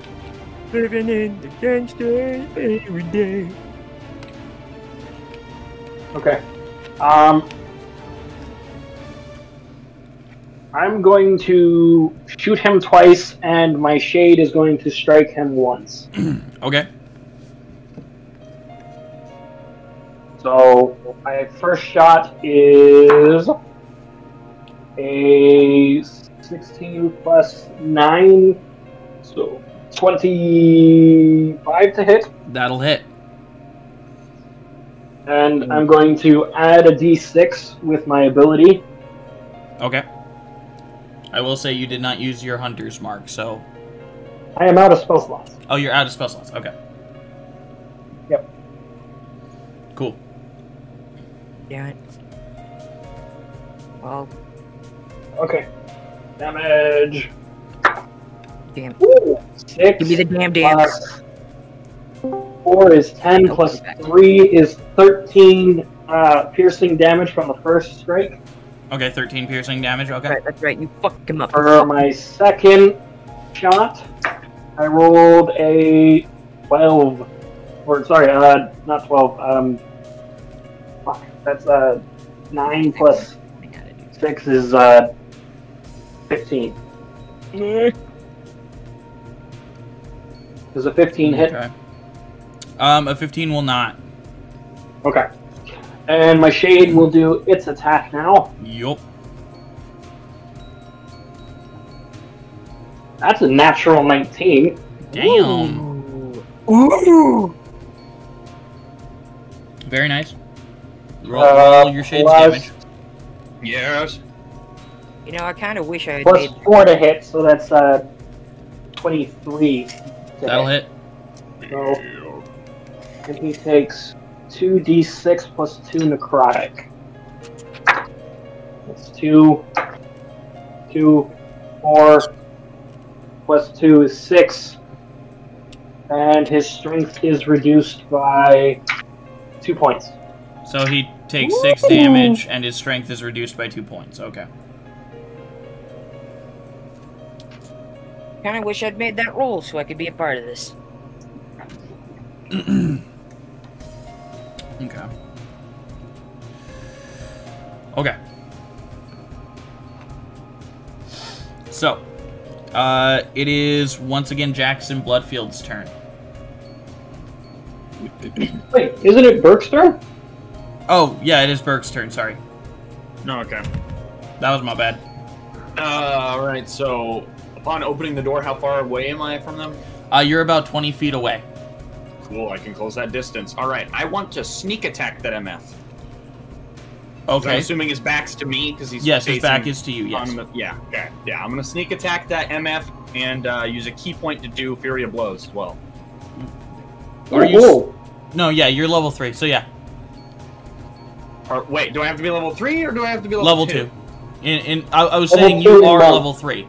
Living in the gangsters every day. Okay. I'm going to shoot him twice, and my shade is going to strike him once. Okay. So my first shot is a 16 plus 9, so 25 to hit. That'll hit. And I'm going to add a d6 with my ability. Okay. I will say you did not use your hunter's mark, so... I am out of spell slots. Oh, you're out of spell slots. Okay. Yep. Cool. Yeah. Well... Okay. Damage. Damn. Ooh, 6 Give me the damn damage. 4 is 10, plus 3 is 13 piercing damage from the first strike. Okay, 13 piercing damage, okay. Right, that's right, you fucked him up. For my second shot, I rolled a 12. Or, sorry, not 12. Fuck, that's 9 plus 6 is 15. Does a 15 hit? Okay. A 15 will not. Okay. And my shade will do its attack now. Yup. That's a natural 19. Damn. Ooh. Very nice. Roll your shade's damage. Yes. You know, I kind of wish I had Plus made... 4 to hit, so that's 23. That'll hit. So, and he takes 2d6 plus 2 necrotic. That's 2, 4, plus 2 is 6. And his strength is reduced by 2 points. So he takes 6 damage, and his strength is reduced by 2 points. Okay. Kind of wish I'd made that roll so I could be a part of this. Okay. Okay. So, it is once again Jackson Bloodfield's turn. Wait, isn't it Burke's turn? Oh, yeah, it is Burke's turn, sorry. No, okay. That was my bad. Alright, so upon opening the door, how far away am I from them? You're about 20 feet away. Cool, I can close that distance. Alright, I want to sneak attack that MF. Okay. I'm assuming his back's to me, because he's Yes, his back is to you, yes. Yeah, okay. Yeah, I'm going to sneak attack that MF and use a key point to do Fury of Blows as well. Are you... No, yeah, you're level 3, so yeah. Or wait, do I have to be level 3 or do I have to be level 2? I was saying you are level 3.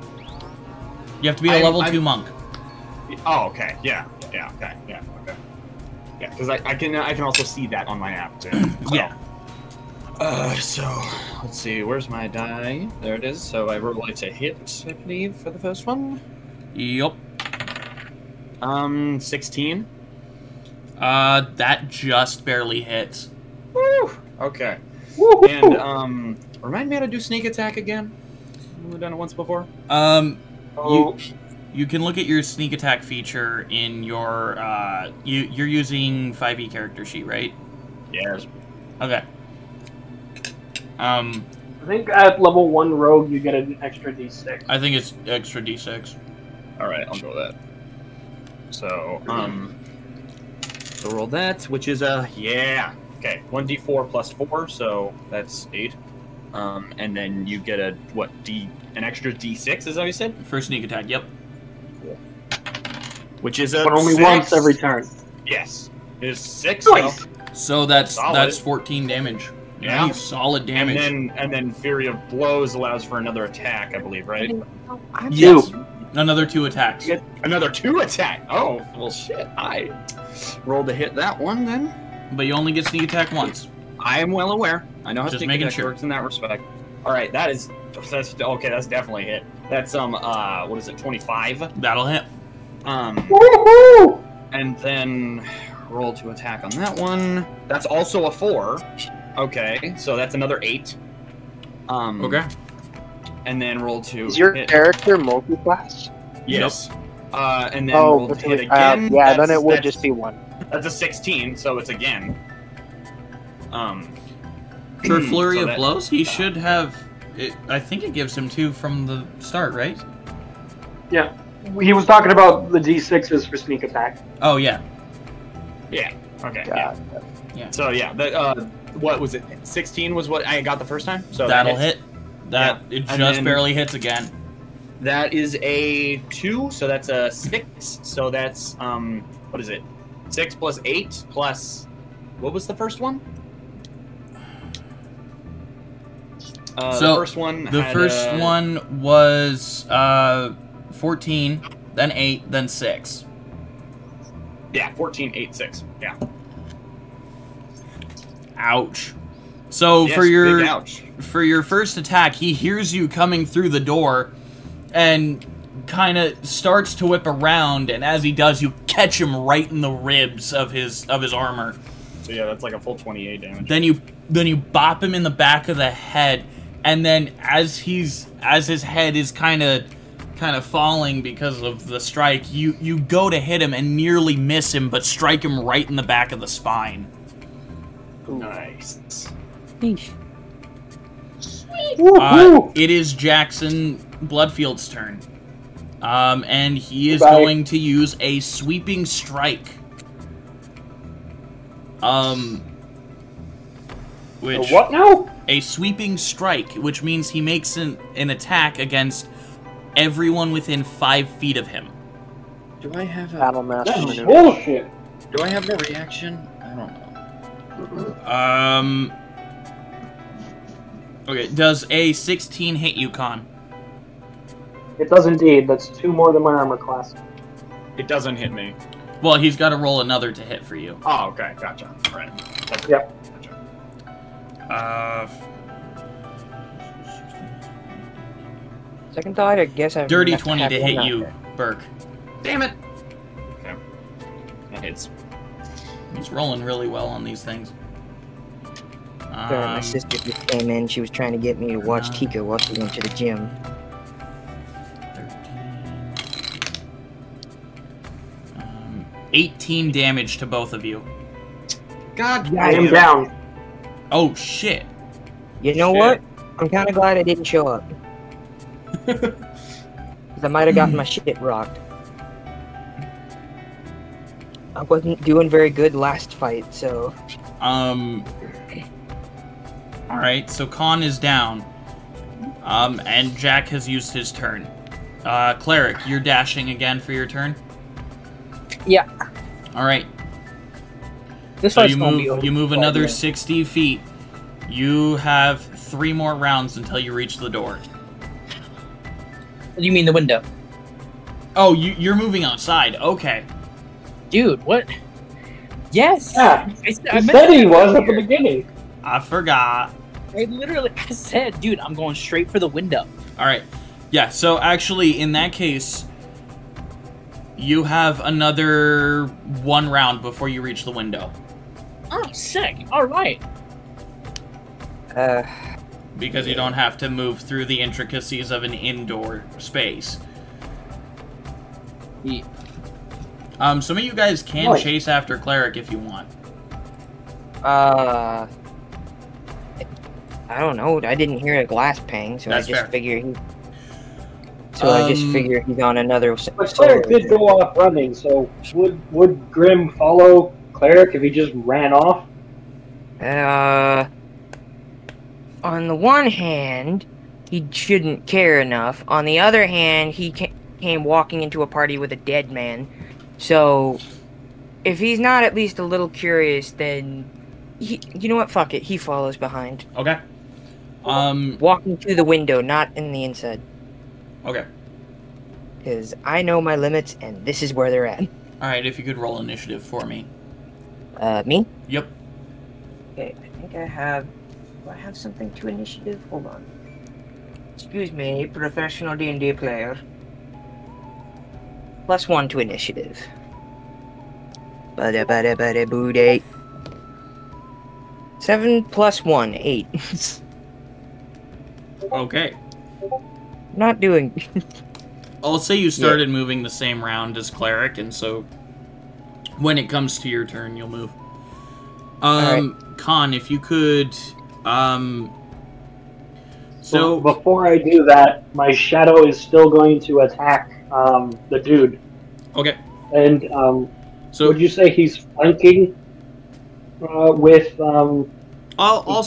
You have to be a level 2 monk. Oh, okay. Yeah. Yeah. Okay. Yeah. Okay. Yeah, because I can also see that on my app too. So. Yeah. So let's see. Where's my die? There it is. So I roll it to hit, I believe, for the first one. Yup. 16. That just barely hits. Woo! Okay. Woo-hoo! And remind me how to do sneak attack again. We've done it once before. You can look at your sneak attack feature in your you're using 5e character sheet, right? Yes. Okay. I think at level 1 rogue you get an extra d6. I think it's extra d6. All right, I'll go with that. So so roll that, which is yeah. Okay, 1d4 plus 4, so that's 8. And then you get an extra d6, is that what you said? For sneak attack, yep. Cool. Which is but only 6. Once every turn. Yes. It is 6. Nice. So that's 14 damage. Yeah. Nice, solid damage. And then Fury of Blows allows for another attack, I believe, right? Yes. Another 2 attacks. Another 2 attack. Oh, well shit. I rolled to hit that one then. But you only get sneak attack once. I am well aware. I know how Just sneak making attack sure. works in that respect. All right, that's okay. That's definitely hit. That's what is it? 25. That'll hit. Woohoo! And then roll to attack on that one. That's also a 4. Okay, so that's another 8. Okay. And then roll to. Is your hit. character multi-class? Yes. And then roll to hit again. Yeah, then it would just be 1. That's a 16, so it's again. For Flurry of Blows, he should have. I think it gives him 2 from the start, right? Yeah. He was talking about the d6s for sneak attack. Oh, yeah. Yeah. Okay. Yeah. So yeah, what was it? 16 was what I got the first time. So that'll hit. It just barely hits again. That is a 2, so that's a 6. So that's what is it? 6 plus 8 plus what was the first one? So the first one was 14, then 8, then 6. Yeah, 14, 8, 6. Yeah. Ouch. So Yes, for your big ouch. For your first attack, he hears you coming through the door and kind of starts to whip around, and as he does, you catch him right in the ribs of his armor. So yeah, that's like a full 28 damage. Then you bop him in the back of the head, and then as his head is kind of falling because of the strike, you go to hit him and nearly miss him, but strike him right in the back of the spine. Nice. It is Jackson Bloodfield's turn. And he is going to use a sweeping strike. Which, what now? A sweeping strike, which means he makes an attack against everyone within 5 feet of him. Do I have a battle master maneuver? Bullshit. Do I have a reaction? I don't know. Okay, does a 16 hit you, Con? It does indeed. That's 2 more than my armor class. It doesn't hit me. Well, he's got to roll another to hit for you. Oh, okay, gotcha. All right. Yep. Gotcha. Second thought, I guess I Dirty 20 to hit you, Burke. Damn it. Okay. That hits. He's rolling really well on these things. My sister just came in. She was trying to get me to watch Tika while she went to the gym. 18 damage to both of you. God, I am down. Oh, shit. You know what? I'm kind of glad I didn't show up. Because I might have gotten my shit rocked. I wasn't doing very good last fight, so... Alright, so Khan is down. And Jack has used his turn. Cleric, you're dashing again for your turn? Yeah. Alright. This So one's you gonna be move over another yeah. 60 feet. You have 3 more rounds until you reach the door. You mean the window? Oh, you're moving outside. Okay. Dude, what? Yes! Yeah, I said he was at the beginning. I forgot. I said, dude, I'm going straight for the window. Alright. Yeah, so actually, in that case, you have another 1 round before you reach the window. Oh, sick. Alright. Because you don't have to move through the intricacies of an indoor space. Yeah. Some of you guys can chase after Cleric if you want. I don't know. I didn't hear a glass pang, so That's I just fair. figure he. So I just figure he's on another. But Cleric did go off running, so would Grim follow Cleric if he just ran off? On the one hand, he shouldn't care enough. On the other hand, he came walking into a party with a dead man. So, if he's not at least a little curious, then you know what? Fuck it. He follows behind. Okay. Walking through the window, not in the inside. Okay. Because I know my limits, and this is where they're at. Alright, if you could roll initiative for me. Me? Yep. Okay, I think I have... Do I have something to initiative? Hold on. Excuse me, professional D&D player. +1 to initiative. Bada-bada-bada-boo-day. 7 + 1, 8. Okay. Not doing... I'll say you started moving the same round as Cleric, and so when it comes to your turn, you'll move. Khan, if you could... So before I do that, my shadow is still going to attack the dude. Okay. And so would you say he's flanking with? I'll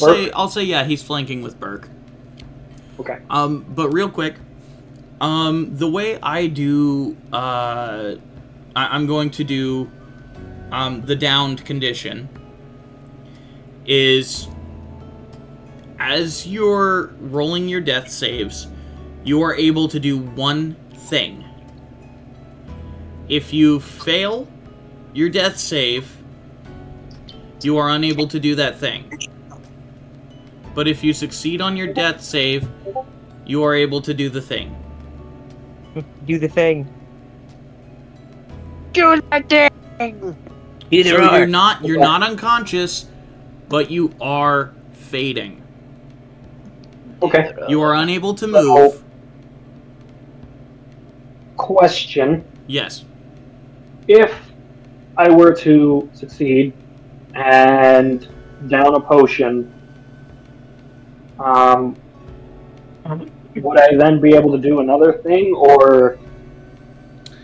say yeah, he's flanking with Berg. Okay. But real quick, the way I do, I'm going to do the downed condition is. As you're rolling your death saves, you are able to do one thing. If you fail your death save, you are unable to do that thing. But if you succeed on your death save, you are able to do the thing. Do the thing. Do the thing! So you're not unconscious, but you are fading. Okay. You are unable to move. Question. Yes. If I were to succeed and down a potion, would I then be able to do another thing, or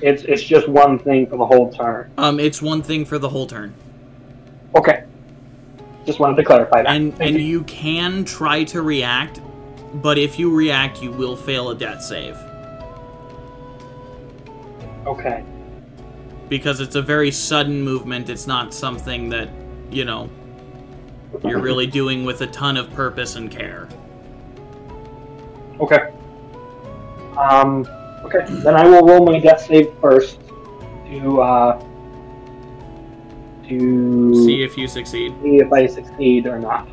it's just one thing for the whole turn? It's one thing for the whole turn. Okay. Just wanted to clarify that. And you can try to react, but if you react, you will fail a death save. Okay. Because it's a very sudden movement, it's not something that, you know, you're really doing with a ton of purpose and care. Okay. Okay, then I will roll my death save first to see if you succeed. See if I succeed or not.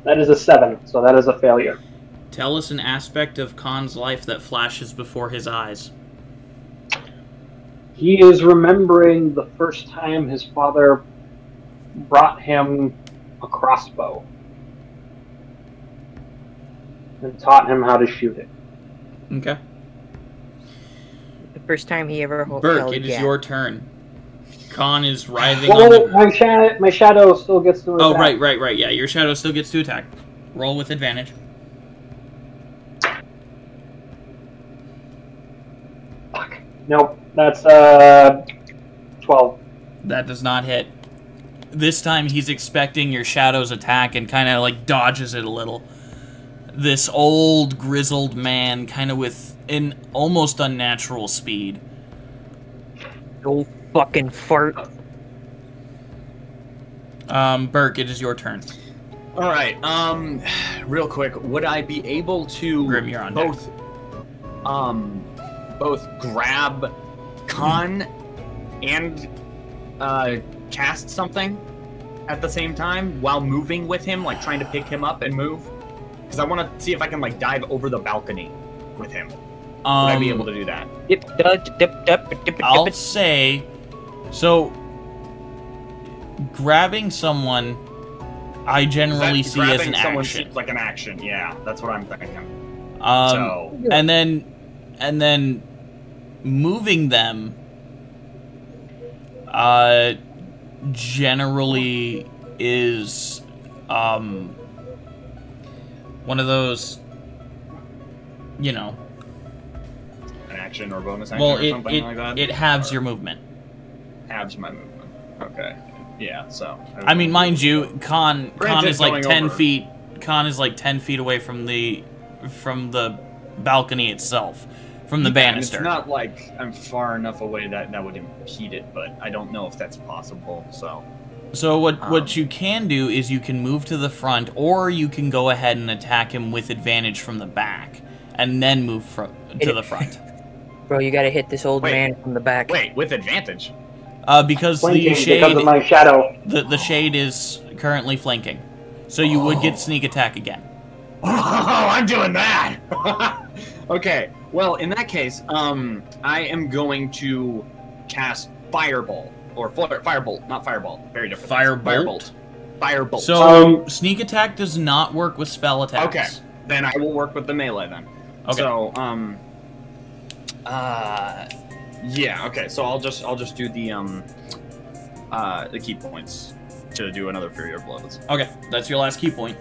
That is a 7, so that is a failure. Tell us an aspect of Khan's life that flashes before his eyes. He is remembering the first time his father brought him a crossbow and taught him how to shoot it. Okay. The first time he ever held Berg, it is your turn. Khan is writhing on the... my shadow still gets to attack. Oh, right. Yeah, your shadow still gets to attack. Roll with advantage. Fuck. Nope. That's 12. That does not hit. This time he's expecting your shadow's attack and kind of like dodges it a little. This old, grizzled man, kind of with an almost unnatural speed. Old fucking fart. Berg, it is your turn. All right. Real quick, would I be able to Grim, you're on both, both grab Khan and cast something at the same time while moving with him, like trying to pick him up and move? Because I want to see if I can like dive over the balcony with him. Would I be able to do that? I'll say, so grabbing someone, I generally see as an someone action. seems like an action. Yeah, that's what I'm thinking. And then moving them, generally is, one of those, you know. An action or bonus action Well, or something like that? it halves your movement. Halves my movement. Okay. Yeah, so. I mean, mind you, Khan is like 10 over. feet. Khan is like 10 feet away from the balcony itself, from the banister. It's not like I'm far enough away that would impede it, but I don't know if that's possible. So what you can do is you can move to the front, or you can go ahead and attack him with advantage from the back, and then move to the front. Bro, you gotta hit this old man from the back. Wait, with advantage? Because Flanking the shade, because of my shadow. The shade is currently flanking, so you would get sneak attack again. Oh, I'm doing that. Okay. Well, in that case, I am going to cast Fireball or Firebolt, not Fireball. Very different. Firebolt. Firebolt. So sneak attack does not work with spell attacks. Okay. Then I will work with the melee then. Okay. So yeah. Okay. So I'll just do the key points to do another Fury of Blows. Okay, that's your last key point.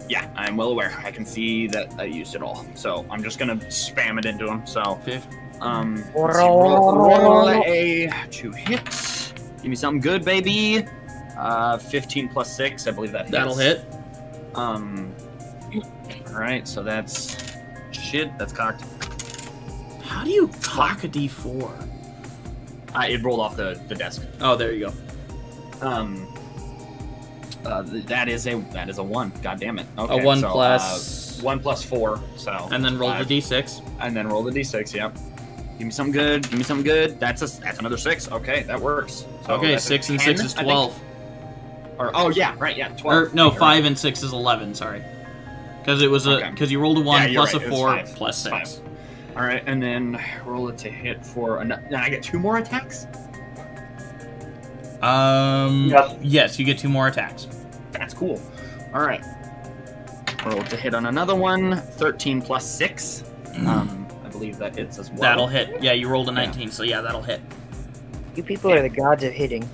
Yeah, I'm well aware. I can see that I used it all. So I'm just gonna spam it into him. So roll a 2 hits. Give me something good, baby. 15 plus 6, I believe that hits. That'll hit. All right, so that's shit. That's cocked. How do you cock a D4? It rolled off the desk. Oh, there you go. That is a 1. God damn it. Okay, a 1 so, plus 1 plus 4. So and then roll 5. the D6. And then roll the D6. Yep. Give me something good. Give me something good. That's another 6. Okay, that works. So okay, 6 and 6 is 12. Or oh yeah, right, yeah, 12. Or no, 5 and 6 is 11. Sorry, because it was because you rolled a 1 plus a 4 plus 6. 5. All right, and then roll it to hit for then I get 2 more attacks. Yes, you get 2 more attacks. That's cool. All right. Roll to hit on another one. 13 plus 6. I believe that hits as well. That'll hit. Yeah, you rolled a 19, so yeah, that'll hit. You people are the gods of hitting.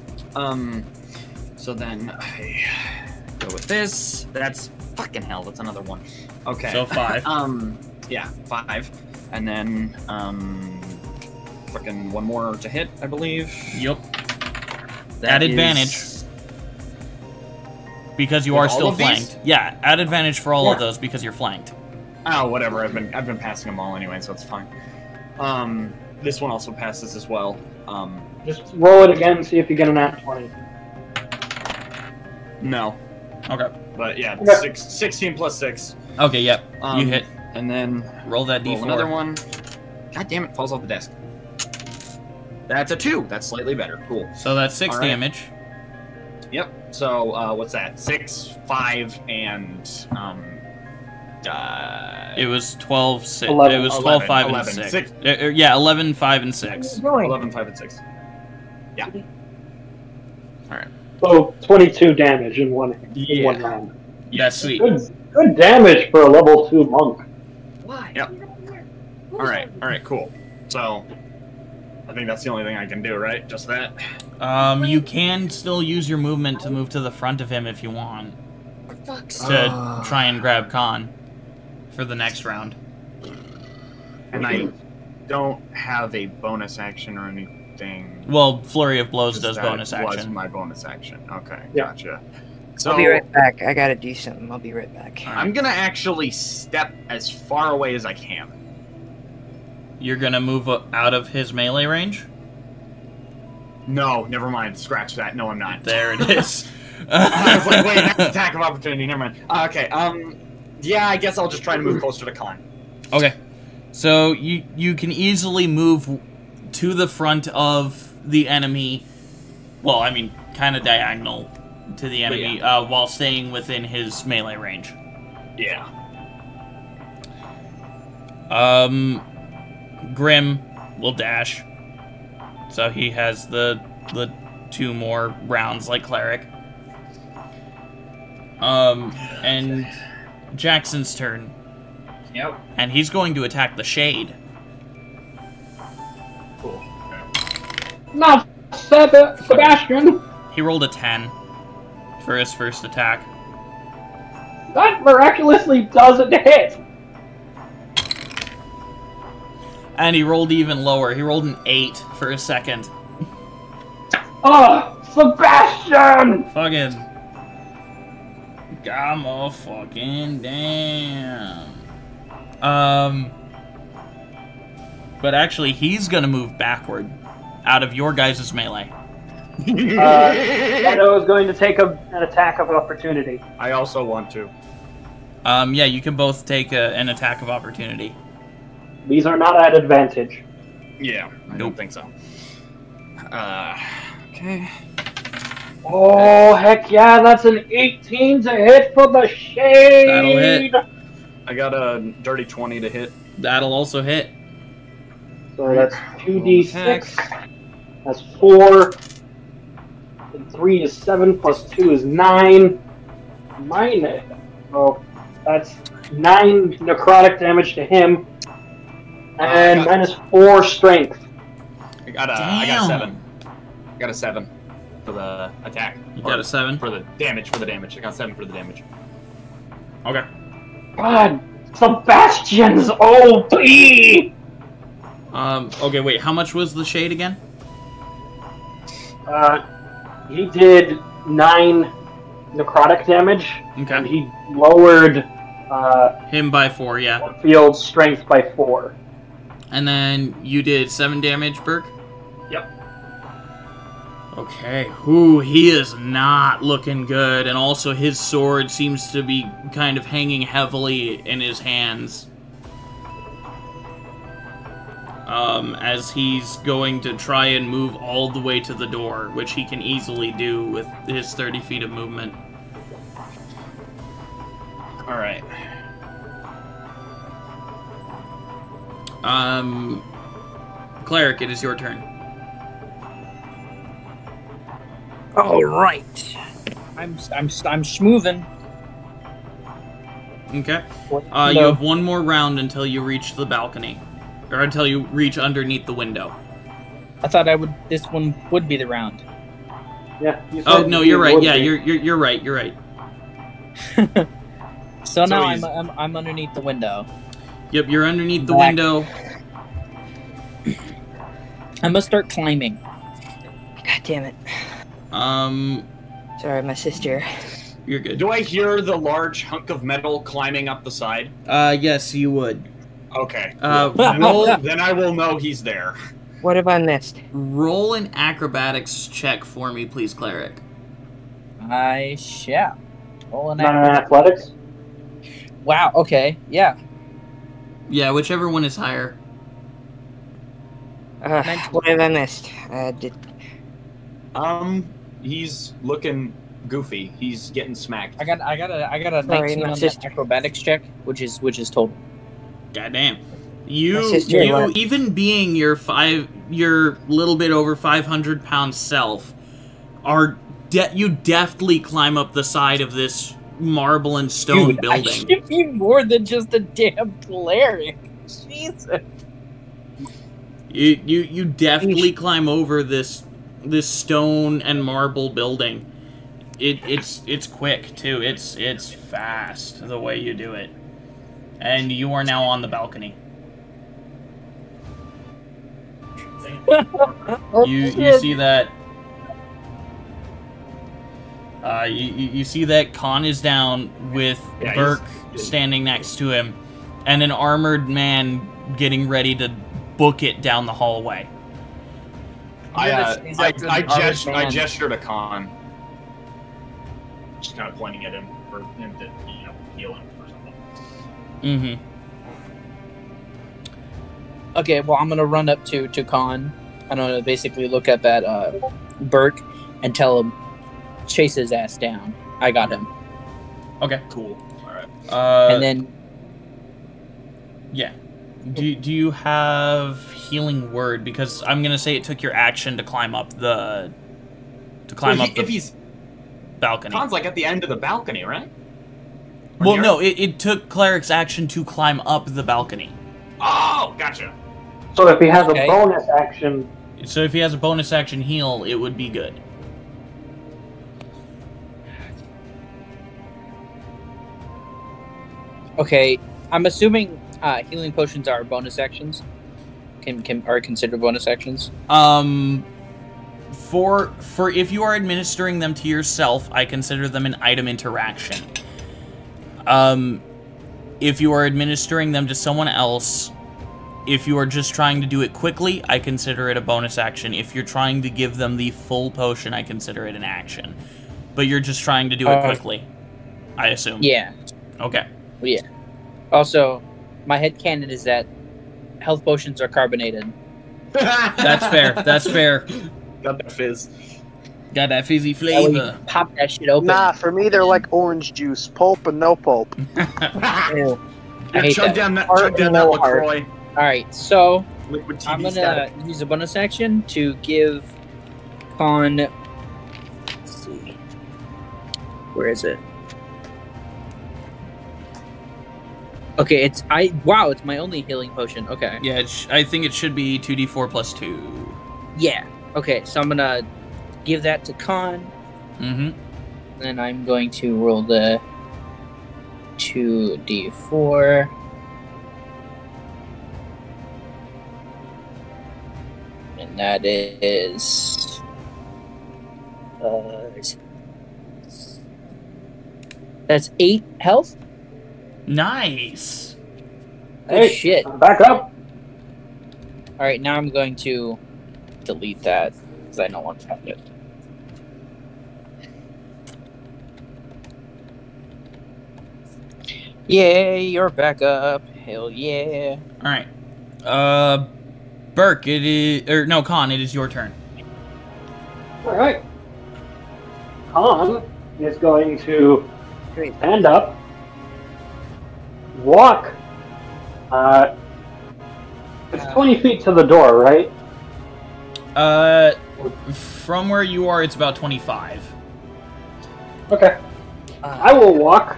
So then I go with this. That's fucking hell. That's another 1. Okay. So 5. Yeah, 5. And then fucking 1 more to hit, I believe. Yep. At advantage. Because you are still flanked. Yeah, add advantage for all of those because you're flanked. Oh, whatever. I've been passing them all anyway, so it's fine. This one also passes as well. Just roll it again and see if you get an nat 20. No. Okay. But yeah, 16 plus 6. Okay, yep. You hit. And then roll that D4. Another one. God damn it, falls off the desk. That's a 2. That's slightly better. Cool. So that's 6 damage. Yep. So what's that? 6, 5, and it was 12, 6. 11. It was 12, 5, 11, and 6. Yeah, 11, 5, and 6. 11, 5, and 6. Yeah. All right. So 22 damage in one round. That's sweet. Good damage for a level 2 monk. Why? Yep. All right. Cool. So I think that's the only thing I can do, right? Just that. You can still use your movement to move to the front of him if you want. To try and grab Khan for the next round. And I don't have a bonus action or anything. Well, Flurry of Blows does bonus That was action. my bonus action. Okay, Yeah. gotcha. So I'll be right back. I gotta do something. I'll be right back. I'm gonna actually step as far away as I can. You're gonna move out of his melee range? No, never mind. Scratch that. No, I'm not. There it is. I was like, wait, that's attack of opportunity. Never mind. Okay. Yeah, I guess I'll just try to move closer to Khan. Okay. So you can easily move to the front of the enemy. Well, I mean, kind of diagonal to the enemy, while staying within his melee range. Yeah. Grim will dash. So he has the 2 more rounds like Cleric. And Jackson's turn. Yep. And he's going to attack the Shade. Cool. Not Sebastian! He rolled a 10 for his first attack. That miraculously doesn't hit! And he rolled even lower. He rolled an 8 for his second. Oh, Sebastian! Fucking... God fucking damn. But actually, he's gonna move backward out of your guys' melee. Edo is going to take an attack of opportunity. I also want to. Yeah, you can both take an attack of opportunity. These are not at advantage. Yeah, I don't think so. Okay. Oh, heck yeah, that's an 18 to hit for the Shade! That'll hit. I got a dirty 20 to hit. That'll also hit. So that's 2d6. That's 4. And 3 is 7, plus 2 is 9. Oh, that's 9 necrotic damage to him. And minus 4 strength. I got 7. I got a 7 for the attack. You got a 7? For the damage, I got 7 for the damage. Okay. God, Sebastian's OP! Okay, wait, how much was the Shade again? He did 9 necrotic damage. Okay. And he lowered him by 4, yeah. Field strength by 4. And then you did 7 damage, Berg? Yep. Okay. Ooh, he is not looking good, and also his sword seems to be kind of hanging heavily in his hands. As he's going to try and move all the way to the door, which he can easily do with his 30 feet of movement. Alright. Cleric, it is your turn. All right. I'm schmoovin'. Okay. You have 1 more round until you reach the balcony, or until you reach underneath the window. I thought this one would be the round. Yeah. Oh no, you're right. Yeah, you're right. You're right. So now I'm underneath the window. Yep, you're underneath the window. I must start climbing. God damn it. Sorry, my sister. You're good. Do I hear the large hunk of metal climbing up the side? Yes, you would. Okay. Then I will know he's there. What have I missed? Roll an acrobatics check for me, please, Cleric. I shall. Roll an athletics? Wow, okay, yeah. Yeah, whichever one is higher. What have I missed? He's looking goofy. He's getting smacked. I got a 19 on that acrobatics check, which is total. Goddamn. You even being your little bit over 500-pound self, you deftly climb up the side of this marble and stone building. I should be more than just a damn cleric. Jesus. You deftly climb over this stone and marble building. It's quick too. It's fast the way you do it. And you are now on the balcony. You see that you see that Khan is down with Burke standing next to him, and an armored man getting ready to book it down the hallway. I gesture to Khan. just kind of pointing at him for him to, heal him or something. Mm-hmm. Okay, well, I'm gonna run up to Khan. I'm gonna basically look up at Burke and tell him, chase his ass down. I got him. Okay. Cool. All right. And then, yeah. Do you have healing word? Because I'm gonna say it took your action to climb up the if he's balcony. Khan's like at the end of the balcony, right? Well, no, it took Cleric's action to climb up the balcony. Oh, gotcha. So if he has a bonus action... So if he has a bonus action heal, it would be good. okay, I'm assuming healing potions are bonus actions. Are considered bonus actions? For if you are administering them to yourself, I consider them an item interaction. If you are administering them to someone else, if you are just trying to do it quickly, I consider it a bonus action. If you're trying to give them the full potion, I consider it an action. But you're just trying to do it quickly, I assume. Yeah. Okay. Yeah. Also, my headcanon is that health potions are carbonated. That's fair. That's fair. Got that fizz. Got that fizzy flavor. Pop that shit open. Nah, for me they're like orange juice, pulp and no pulp. I hate Chug that. down that LaCroix. Alright, so Liquid TV I'm gonna static. use a bonus action to give Khan. Let's see. Where is it? Okay, it's my only healing potion. Okay. Yeah, I think it should be 2d4 plus 2. Yeah. Okay, so I'm gonna give that to Khan. Mm-hmm. Then I'm going to roll the 2d4. And that is... that's 8 health? Nice! Good shit. Back up! Alright, now I'm going to delete that, because I don't want to have it. Yay, you're back up. Hell yeah. Alright. Burke, it is... Or, no, Khan, it is your turn. Alright. Khan is going to stand up, walk. It's 20 feet to the door, right? From where you are, it's about 25. Okay. I will walk.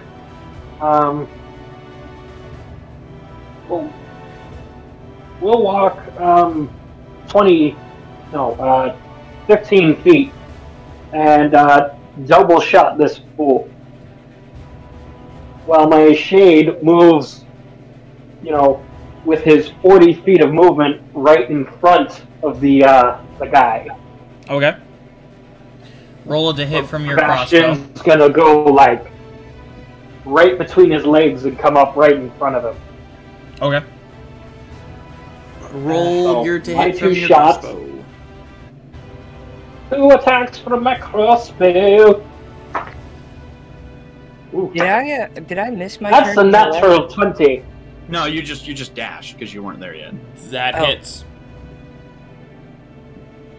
We'll walk 15 feet and double shot this fool. While my shade moves, with his 40 feet of movement right in front of the guy. Okay. Roll it to hit from your crossbow. Bastion's gonna go right between his legs and come up right in front of him. Okay. Roll your to hit from your shots. crossbow. 2 attacks from my crossbow. Ooh. Did I miss my That's turn? a natural 20. No, you just dash because you weren't there yet. That hits.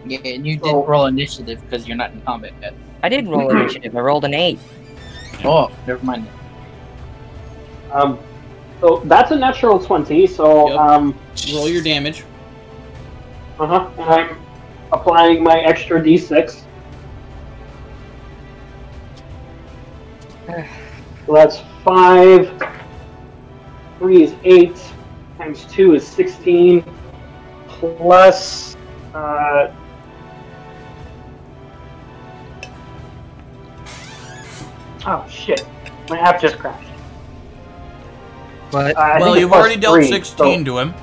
Yeah, and you didn't roll initiative because you're not in combat yet. I did roll initiative. I rolled an 8. Oh, never mind. So that's a natural 20. So roll your damage. And I'm applying my extra d6. So that's 5. 3 is 8. Times 2 is 16. Plus... oh, shit. My app just crashed. But well, you've already dealt 16 to him.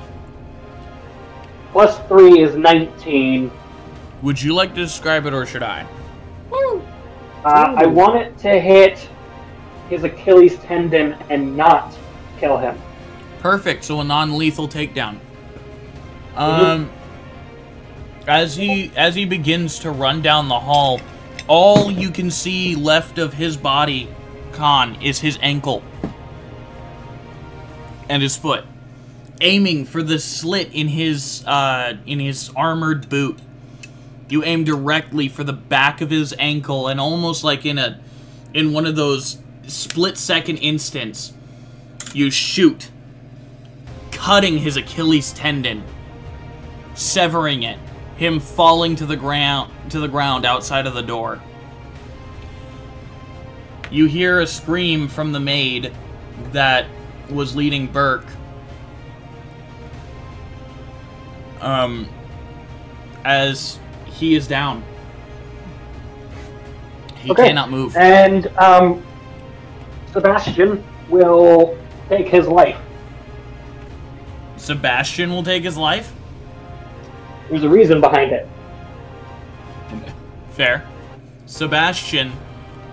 Plus 3 is 19. Would you like to describe it, or should I? I want it to hit his Achilles tendon and not kill him. Perfect. So a non-lethal takedown. As he begins to run down the hall, All you can see left of his body, Khan, is his ankle. And his foot. Aiming for the slit in his armored boot. You aim directly for the back of his ankle, and almost like in one of those split-second instants, you shoot, cutting his Achilles tendon, severing it, him falling to the ground outside of the door. You hear a scream from the maid that was leading Burke. As he is down. He cannot move. And Sebastian will take his life. Sebastian will take his life? There's a reason behind it. Fair. Sebastian,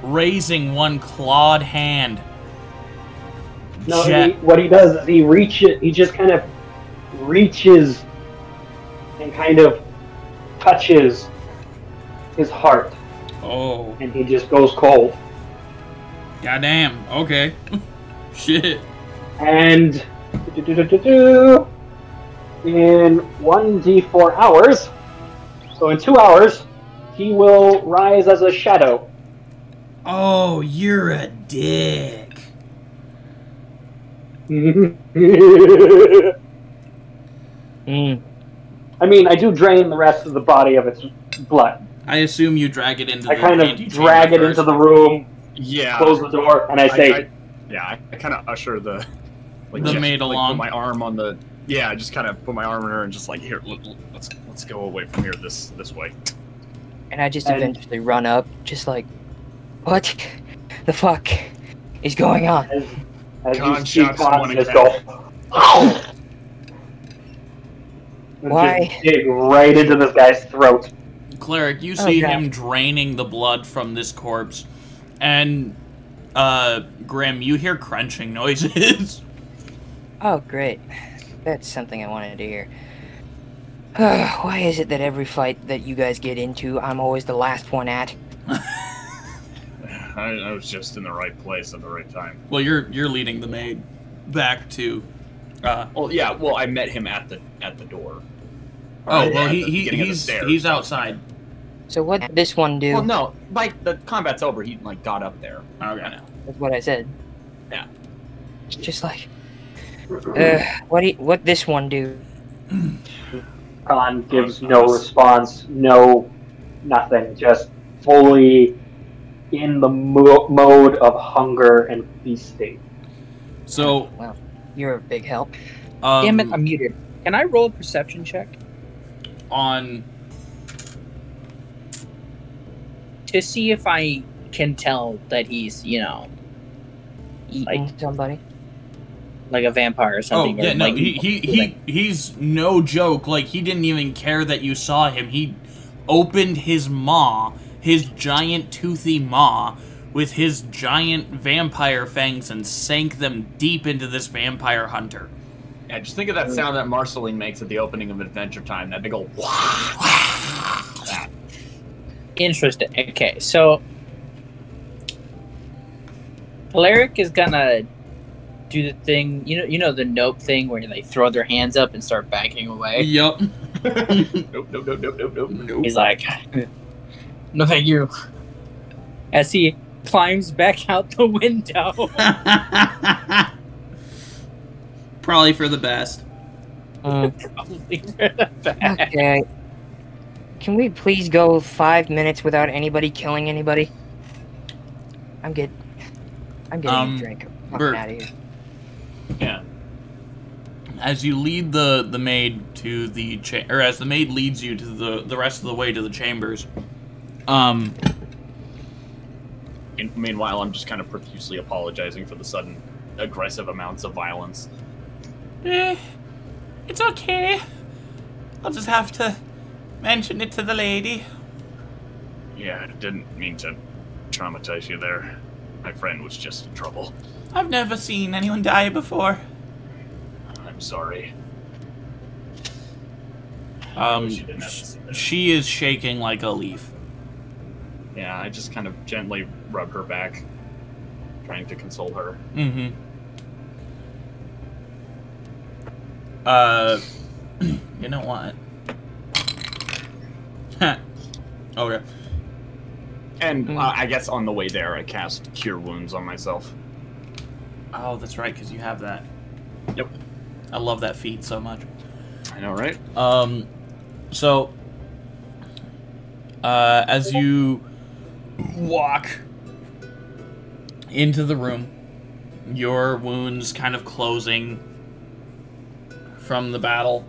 raising one clawed hand. No, what he does is he just kind of reaches and kind of touches his heart. Oh. And he just goes cold. Goddamn. Okay. Shit. And in 1d4 hours, so in 2 hours, he will rise as a shadow. Oh, you're a dick. I mean, I do drain the rest of the body of its blood. I assume you drag it into I kind of drag it into the room, close the door, and I say... I kind of usher the maid along. Put my arm on the... Yeah, I just kind of put my arm on her and just like, here, let's go away from here this way. And I just eventually run up, just like, what the fuck is going on? As you see Khan just go... Why? Dig right into this guy's throat. Cleric, you see him draining the blood from this corpse, and Grim, you hear crunching noises. Oh, great. That's something I wanted to hear. Why is it that every fight that you guys get into, I'm always the last one at? I was just in the right place at the right time. Well, you're leading the maid back to. Well, I met him at the door. Oh, well, he's outside. So what did this one do? Well, no, like the combat's over. He like got up there. Okay. That's what I said. Yeah. Just like, what this one do? Khan gives no response, nothing, just fully in the mode of hunger and feasting. So, well, you're a big help. Damn it, I'm muted. Can I roll a perception check? On... To see if I can tell that he's, eating somebody? Like a vampire or something. Oh, yeah, no, he's no joke. Like, he didn't even care that you saw him. He opened his maw, his giant toothy maw, with his giant vampire fangs and sank them deep into this vampire hunter. Yeah, just think of that sound that Marceline makes at the opening of Adventure Time. That big old that. Interesting. Okay, so Cleric is gonna do the thing, you know the nope thing where they throw their hands up and start backing away. Yep. Nope. He's like, no, thank you. As he climbs back out the window. Probably for the best. Probably for the best. Okay. Can we please go 5 minutes without anybody killing anybody? I'm getting a drink. I'm out of here. Yeah. As you lead the maid to the or as the maid leads you to the rest of the way to the chambers. Meanwhile, I'm just kind of profusely apologizing for the sudden aggressive amounts of violence. It's okay. I'll just have to mention it to the lady. Yeah, I didn't mean to traumatize you there. My friend was just in trouble. I've never seen anyone die before. I'm sorry. She is shaking like a leaf. Yeah, I just kind of gently rub her back, trying to console her. Mm-hmm. You know what? Okay. And I guess on the way there, I cast Cure Wounds on myself. Oh, that's right, because you have that. Yep. I love that feat so much. I know, right? So, as you walk into the room, your wounds kind of closing from the battle,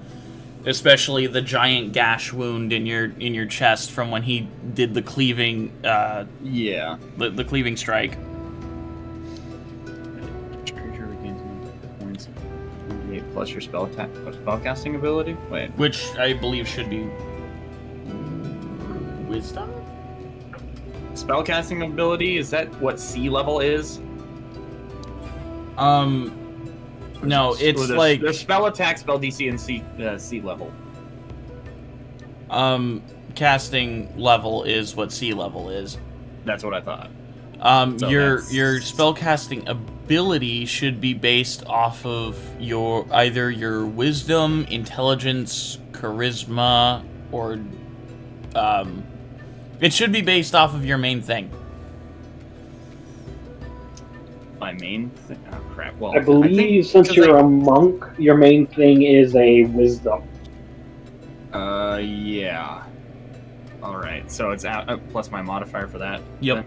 especially the giant gash wound in your chest from when he did the cleaving, yeah, the cleaving strike. Creature regains points. 8 plus your spellcasting ability. Wait, which I believe should be wisdom. Spellcasting ability, is that what C level is? No, it's like there's spell attack, spell DC, and C level. Casting level is what C level is. That's what I thought. So your spellcasting ability should be based off of either your wisdom, intelligence, charisma, or it should be based off of your main thing. My main thing? Oh crap! Well, I believe since you're a monk, your main thing is a wisdom. Yeah. All right, so it's out plus my modifier for that. Yep.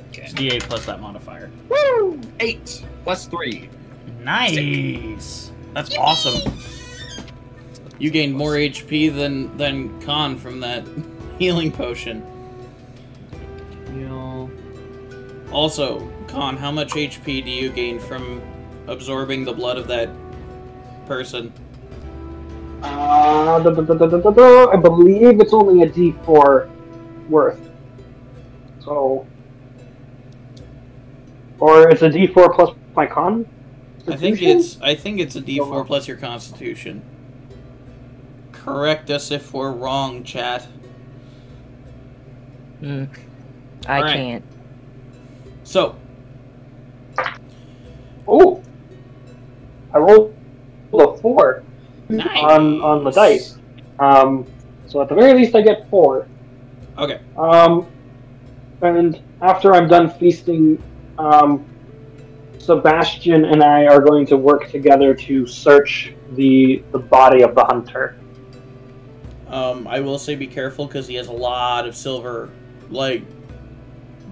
Okay. It's D8 plus that modifier. Woo! 8 plus 3. Nice. That's awesome. You gained more HP than Khan from that healing potion. Heal. Also, Khan, how much HP do you gain from absorbing the blood of that person? I believe it's only a D4 worth. So, or it's a D4 plus my con. I think it's a D4 plus your Constitution. Correct us if we're wrong, chat. I Alright. can't. So. Oh! I rolled a 4 nice. on the dice. So at the very least I get 4. Okay. And after I'm done feasting, Sebastian and I are going to work together to search the body of the hunter. I will say be careful because he has a lot of silver, like,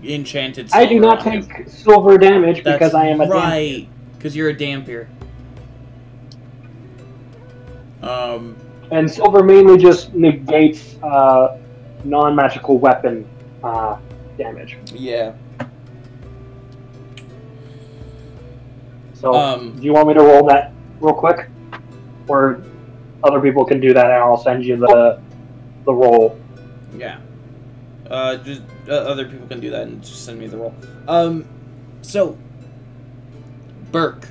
enchanted silver. I do not take silver damage because I am a right, because you're a Dampier. And silver mainly just negates non-magical weapon damage. Yeah. So, do you want me to roll that real quick? Or other people can do that and I'll send you the roll. Yeah. Just other people can do that and just send me the roll. So, Burke,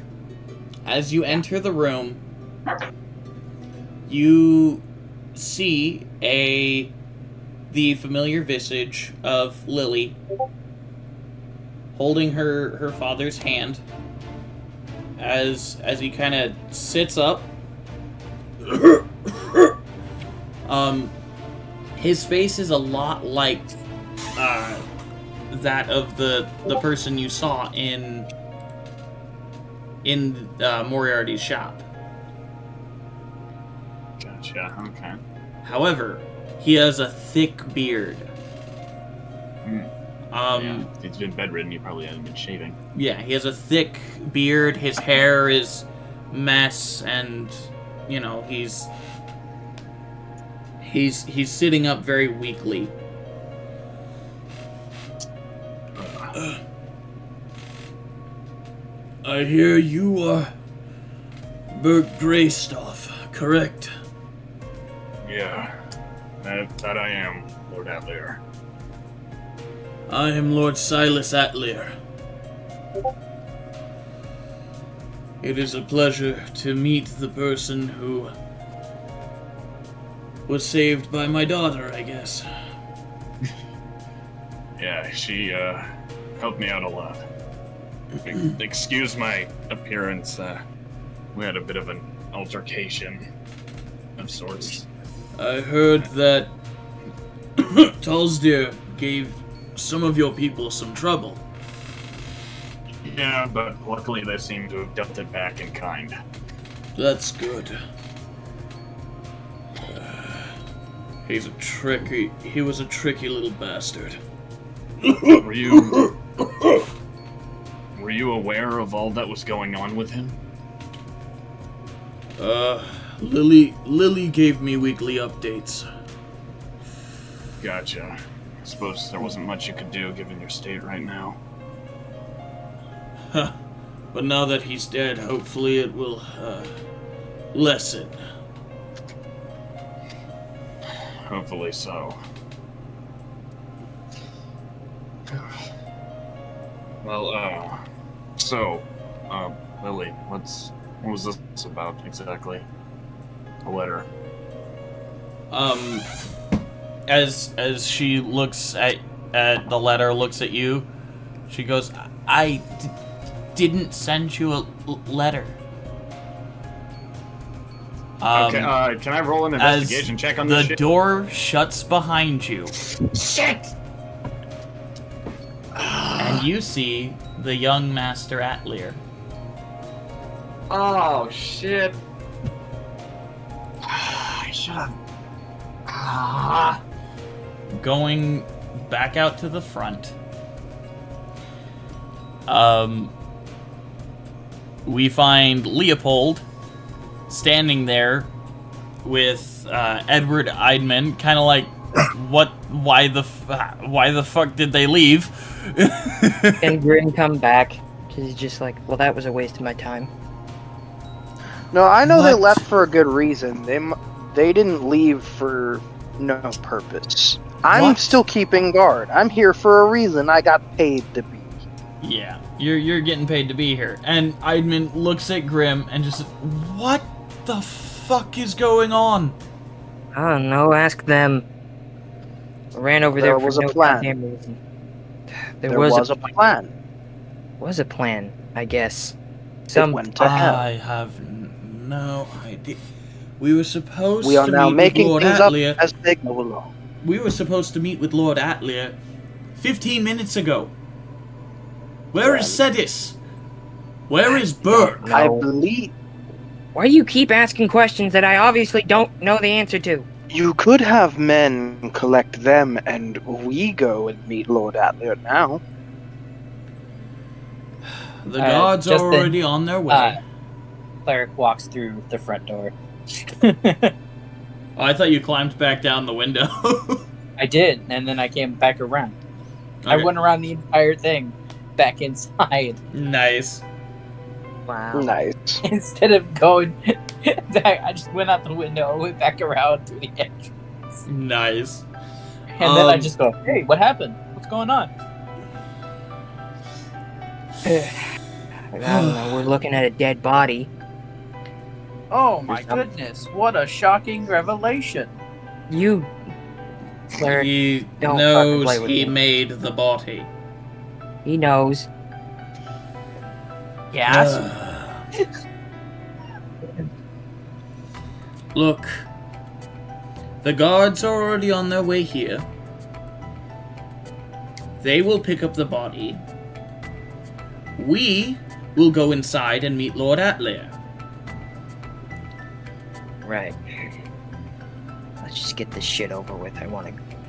as you enter the room, you see the familiar visage of Lily holding her father's hand as he kind of sits up. His face is a lot like that of the person you saw in Moriarty's shop. Gotcha. Okay. However, he has a thick beard. Yeah, he's been bedridden. He probably hasn't been shaving. Yeah, he has a thick beard. His hair is mess, and you know he's sitting up very weakly. I hear you are Burke Greystaff, correct? Yeah, that I am, Lord Atlier. I am Lord Silas Atlier. It is a pleasure to meet the person who was saved by my daughter, I guess. Yeah, she helped me out a lot. Excuse my appearance. We had a bit of an altercation of sorts. I heard that Tolsdir gave some of your people some trouble. Yeah, but luckily they seem to have dumped it back in kind. That's good. He was a tricky little bastard. Were you aware of all that was going on with him? Lily gave me weekly updates. Gotcha. I suppose there wasn't much you could do given your state right now. Huh. But now that he's dead, hopefully it will, lessen. Hopefully so. Well, Lily, what was this about exactly? A letter. As she looks at the letter, looks at you, she goes, I didn't send you a letter. Okay, can I roll an investigation check on this shit? The door shuts behind you. Shit! And you see the young Master Atlier. Oh, shit. I should have... Going back out to the front. We find Leopold standing there with Edward Eidman, kind of like, what? Why the fuck did they leave? And Grin come back because he's just like, well, that was a waste of my time. No, I know they left for a good reason. They didn't leave for no purpose. I'm still keeping guard. I'm here for a reason. I got paid to be. Yeah, you're getting paid to be here. And Eidman looks at Grim and just, what the fuck is going on? I don't know. Ask them. I ran over there was for a no plan. goddamn reason. There was a plan. Was a plan, I guess. It went to hell. I have no idea. We were supposed We are to now meet making with Lord things Atlier. up as they go along. We were supposed to meet with Lord Atlier 15 minutes ago. Where is Sedis? Where is Berg? No. I believe... Why do you keep asking questions that I obviously don't know the answer to? You could have men collect them, and we go and meet Lord Atlier now. The guards are already on their way. Cleric walks through the front door. Oh, I thought you climbed back down the window. I did, and then I came back around. Okay. I went around the entire thing, back inside. Nice. Wow. Nice. Instead of going back, I just went out the window, went back around to the entrance. Nice. And then I just go, hey, what happened? What's going on? I don't know. We're looking at a dead body. Oh my goodness, what a shocking revelation. You, Cleric, He don't knows fucking play with he me. made the body. He knows. Yes. Look, the guards are already on their way here. They will pick up the body. We will go inside and meet Lord Atlier. Right. Let's just get this shit over with.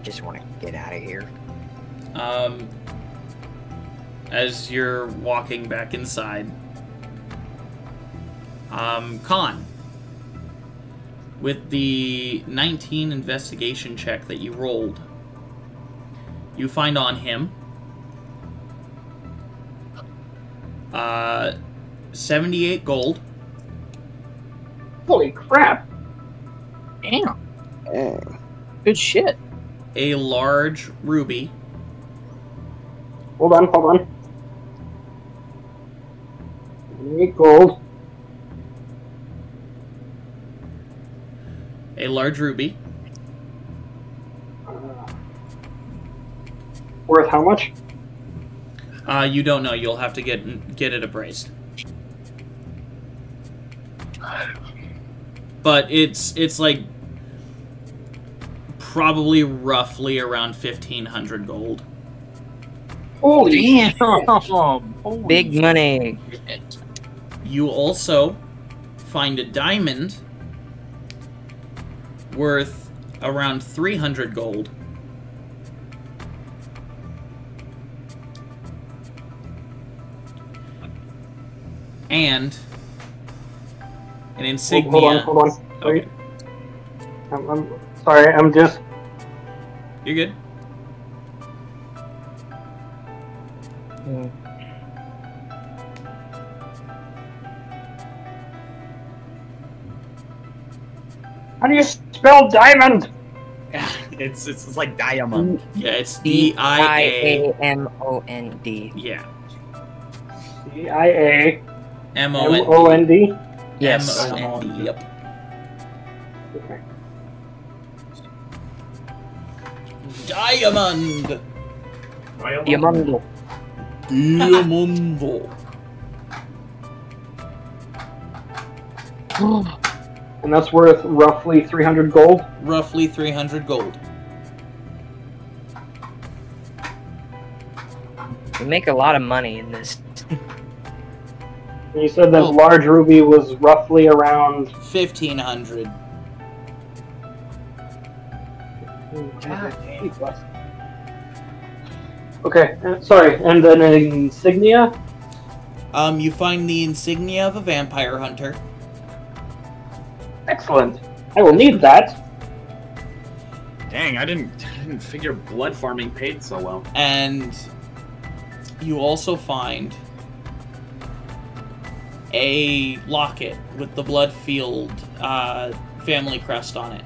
Just want to get out of here. As you're walking back inside, Khan, with the 19 investigation check that you rolled, you find on him 78 gold. Holy crap! Damn. Good shit. A large ruby. Hold on. 8 gold. A large ruby. worth how much? You don't know. You'll have to get it appraised. But it's like probably roughly around 1,500 gold. Holy Big money. You also find a diamond worth around 300 gold. And an insignia. Hold on. Okay. I'm sorry, I'm just... You're good. How do you spell diamond? It's like diamond. Yeah, it's D-I-A-M-O-N-D. Yeah. D-I-A-M-O-N-D? Yes. M-O-N-D, yep. Okay. Diamond! Diamondo. Diamondo. And that's worth roughly 300 gold? Roughly 300 gold. We make a lot of money in this. And you said that large ruby was roughly around... 1,500. Okay, sorry, and then an insignia? You find the insignia of a vampire hunter. Excellent. I will need that. Dang, I didn't figure blood farming paid so well. And you also find a locket with the Bloodfield family crest on it.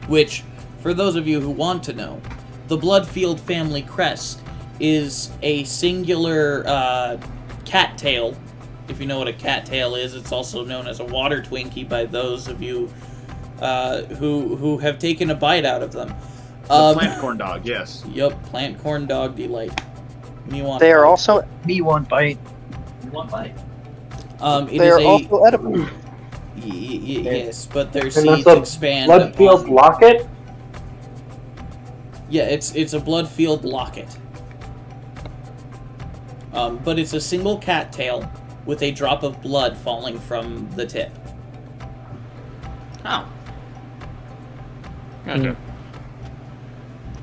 Which, for those of you who want to know, the Bloodfield family crest is a singular cattail. If you know what a cattail is, it's also known as a water Twinkie by those of you who have taken a bite out of them. Plant corn dog, yes. Yep, plant corn dog delight. Me want. They are also. Me one bite. One bite. They are also edible. Yes, but their And seeds that's a expand. Bloodfield locket? Yeah, it's a Bloodfield locket. But it's a single cattail with a drop of blood falling from the tip. Oh. Okay.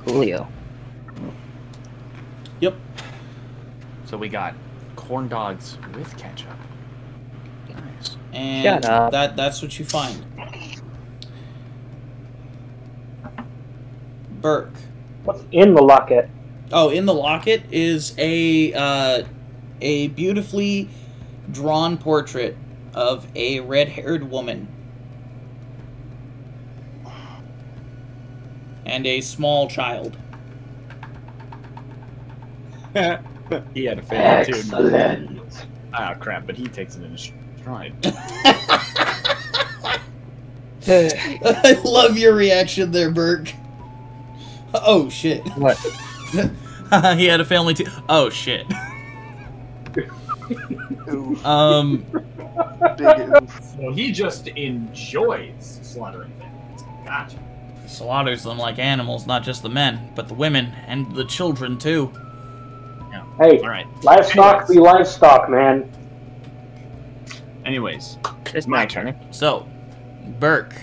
Coolio. Yep. So we got corn dogs with ketchup. Nice. And Shut up. that's what you find. Burke. What's in the locket? Oh, in the locket is a beautifully drawn portrait of a red-haired woman and a small child. He had a family too. Excellent. Ah, crap! But he takes it in his stride. I love your reaction there, Burke. Oh shit! What? He had a family too. Oh shit. So he just enjoys slaughtering things. Gotcha. Slaughters them like animals, not just the men, but the women and the children too. Yeah. Hey, all right. Livestock be livestock, man. Anyways, It's my turn. So, Burke,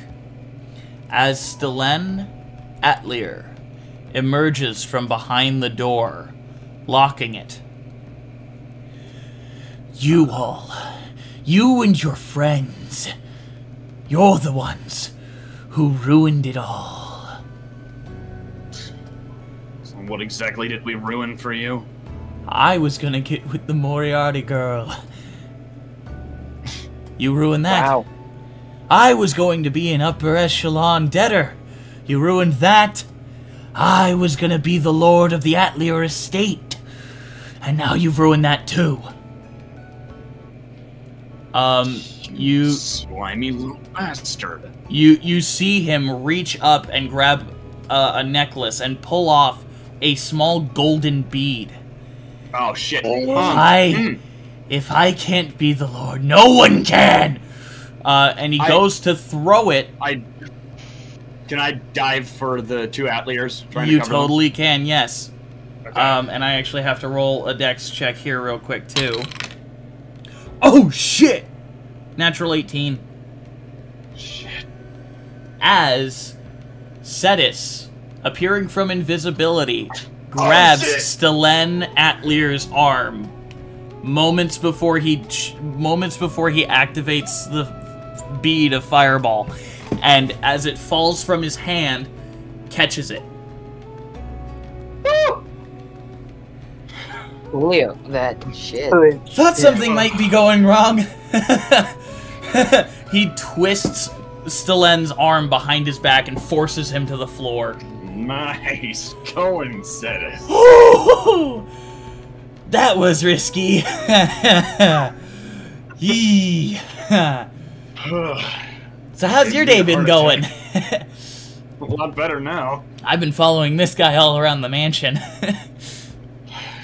as Stellan Atlir emerges from behind the door, locking it. You all, you and your friends, you're the ones who ruined it all. So what exactly did we ruin for you? I was gonna get with the Moriarty girl. You ruined that. Wow. I was going to be an upper echelon debtor. You ruined that. I was gonna be the lord of the Atlir estate. And now you've ruined that too. You slimy little bastard. You see him reach up and grab a necklace and pull off a small golden bead. Oh shit! If I can't be the Lord, no one can. And he goes to throw it. Can I dive for the two Atliers? You totally can, yes. Okay. And I actually have to roll a dex check here real quick, too. Oh, shit! Natural 18. Shit. As Cetus, appearing from invisibility, grabs Stelen Atlier's arm. Moments before he activates the bead of fireball, and as it falls from his hand, catches it. Julio, that shit. Thought something might be going wrong. He twists Stelen's arm behind his back and forces him to the floor. Nice going, Cetus. That was risky. Yee. So how's your day been going? A lot better now. I've been following this guy all around the mansion.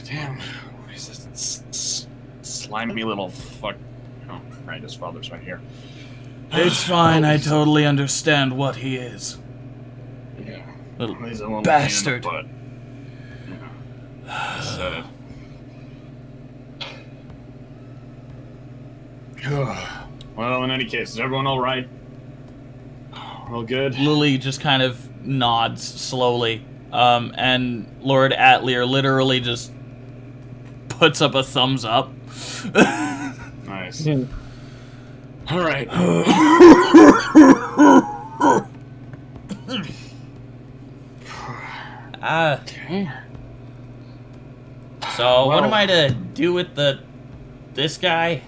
Damn. What is this slimy little fuck? Oh, right, his father's right here. It's fine, I totally understand what he is. Yeah. He's a little bastard. Said it. Well, in any case, is everyone all right? All good? Lily just kind of nods slowly, and Lord Atlier literally just puts up a thumbs up. Nice. All right. So, what am I to do with this guy?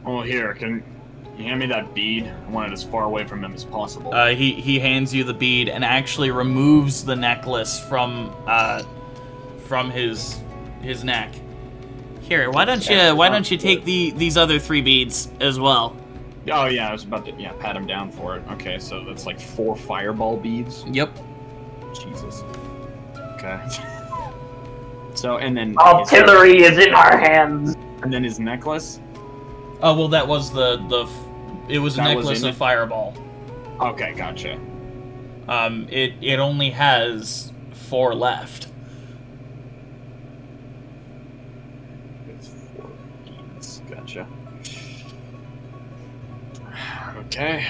Oh, here, can you hand me that bead? I want it as far away from him as possible. He hands you the bead and actually removes the necklace from his neck. Here, why don't you take these other 3 beads as well? Oh yeah, I was about to pat him down for it. Okay, so that's like 4 fireball beads. Yep. Jesus. Okay. So and then artillery is in our hands. And then his necklace. Oh well, that was it was a necklace of fireball. Okay, gotcha. It only has 4 left. It's 4 beads. Gotcha. Okay.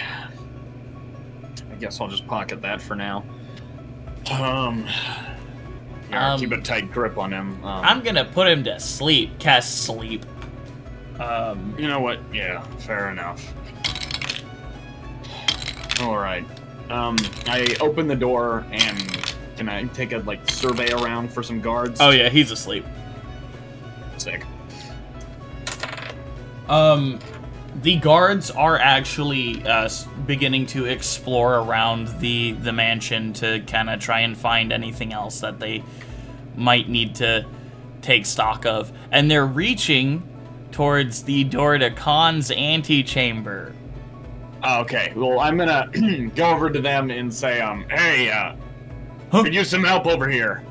I guess I'll just pocket that for now. Keep a tight grip on him. I'm gonna put him to sleep. Cast sleep. You know what? Yeah, fair enough. Alright. I open the door and can I take a survey around for some guards? Oh yeah, he's asleep. Sick. The guards are actually beginning to explore around the mansion to kind of try and find anything else that they might need to take stock of. And they're reaching towards the door to Khan's antechamber. Okay, well, I'm gonna go over to them and say, hey, could use some help over here.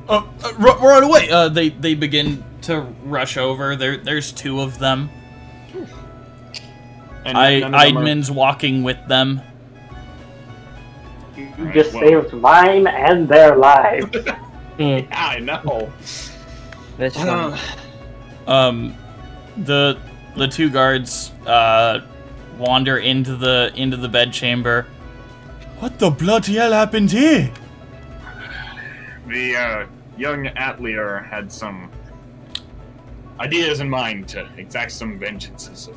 Right away. They begin to rush over. There's 2 of them. And Eidman's walking with them. You just saved mine and their lives. Yeah, I know. That's fun. The 2 guards wander into the bedchamber. What the bloody hell happened here? The young Atlier had some ideas in mind to exact some vengeances of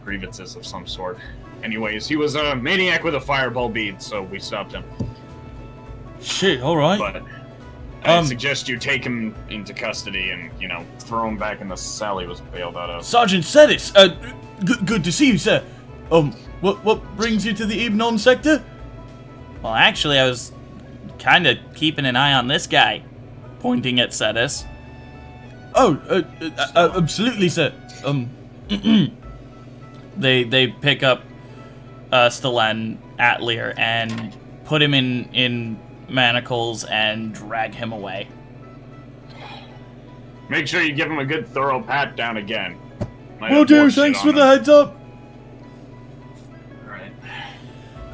grievances of some sort. Anyways, he was a maniac with a fireball bead, so we stopped him. Shit, alright. But I suggest you take him into custody and, throw him back in the cell he was bailed out of. Sergeant Cetus, good to see you, sir. What brings you to the Ibnon sector? Well, actually, I was kind of keeping an eye on this guy, pointing at Cetus. Oh, absolutely, sir. They pick up Stelen Atlir and put him in manacles and drag him away. Make sure you give him a good thorough pat down again. Will do, thanks for the heads up.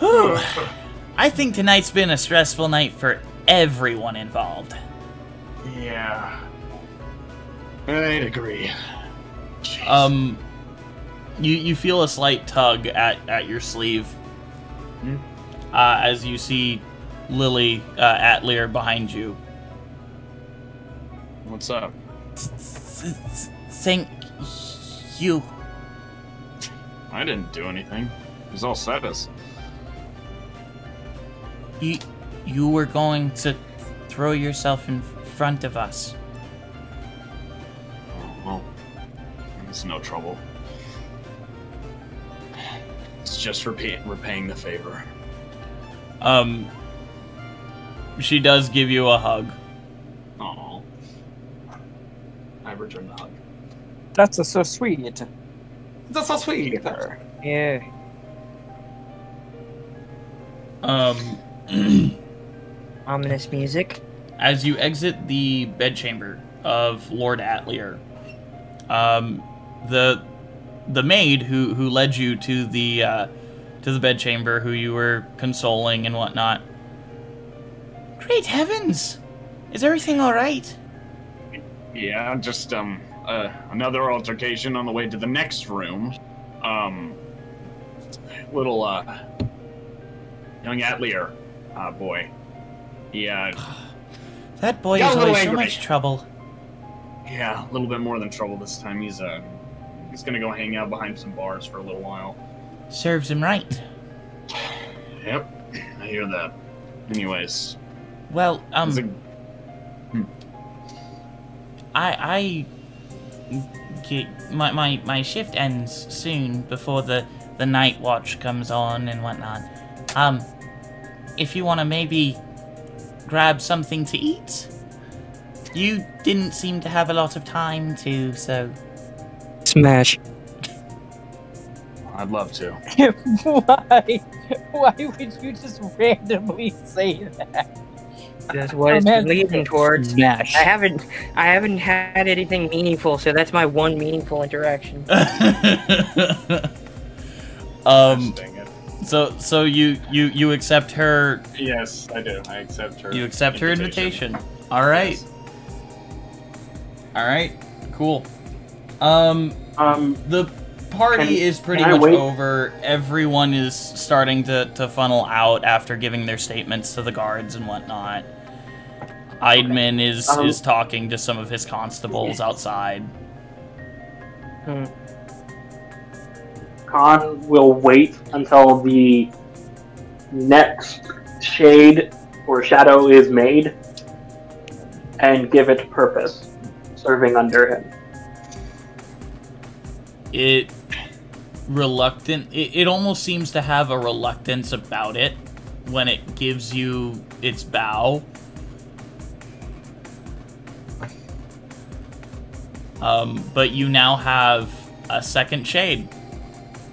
Alright. I think tonight's been a stressful night for everyone involved. Yeah. I'd agree. Jeez. You feel a slight tug at your sleeve. As you see Lily Atlir behind you. What's up? Thank you. I didn't do anything. It was all Cetus. You were going to throw yourself in front of us. Oh, well, it's no trouble. It's just repaying the favor. She does give you a hug. Aww. I return the hug. That's so sweet. That's so sweet. Yeah. Ominous music. As you exit the bedchamber of Lord Atlir, the maid who led you to the bedchamber, who you were consoling and whatnot. Great heavens! Is everything all right? Yeah, just another altercation on the way to the next room. Little young Atlir boy. Yeah. That boy is always so much trouble. Yeah, a little bit more than trouble this time. He's gonna go hang out behind some bars for a little while. Serves him right. Yep, I hear that. Anyways. Well, my shift ends soon before the night watch comes on and whatnot. If you want to maybe grab something to eat, you didn't seem to have a lot of time to, so. Smash. I'd love to. Why? Why would you just randomly say that? That's what it's leading towards. Smash. I haven't had anything meaningful, so that's my one meaningful interaction. So you accept her? Yes, I do. I accept her. You accept her invitation. All right. Yes. All right. Cool. The party is pretty much over. Everyone is starting to funnel out after giving their statements to the guards and whatnot. Eidman is talking to some of his constables outside. Khan will wait until the next shade or shadow is made and give it purpose, serving under him. It almost seems to have a reluctance about it when it gives you its bow. But you now have a second shade.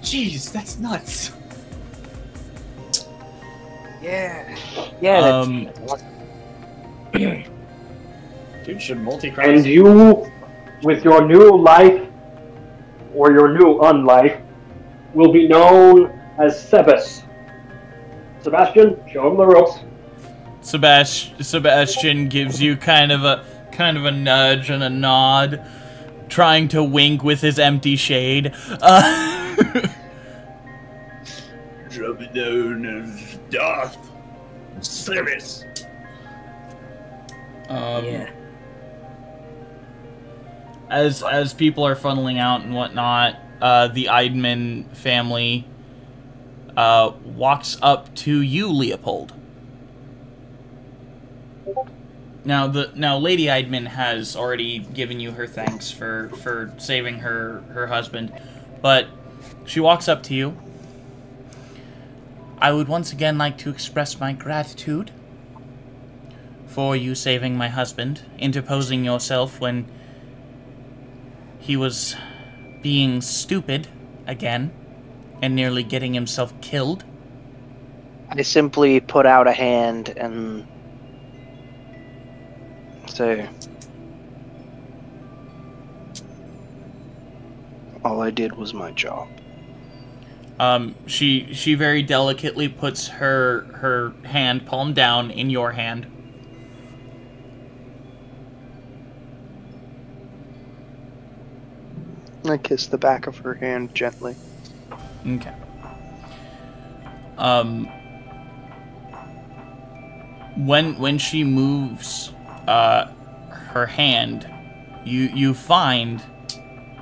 Jeez, that's nuts. Yeah. Yeah. Dude should multi-cross. And you, with your new life, or your new unlife, will be known as Sebas. Sebastian, show him the ropes. Sebastian gives you kind of a nudge and a nod, trying to wink with his empty shade. Drop it down as Darth. Service. Yeah. As people are funneling out and whatnot, the Eidman family walks up to you, Leopold. Now Lady Eidman has already given you her thanks for saving her husband, but she walks up to you. I would once again like to express my gratitude for you saving my husband, interposing yourself when he was being stupid again. and nearly getting himself killed? I simply put out a hand and say, all I did was my job. She very delicately puts her hand, palm down, in your hand. I kiss the back of her hand gently. Okay. When she moves her hand, you find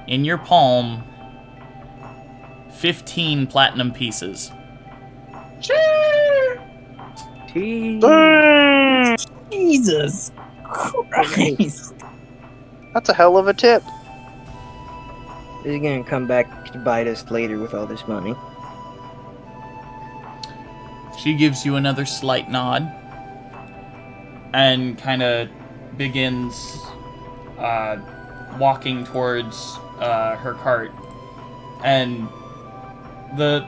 in your palm 15 platinum pieces. Jesus Christ. That's a hell of a tip. This is gonna come back to bite us later with all this money. She gives you another slight nod and kind of begins walking towards her cart. And the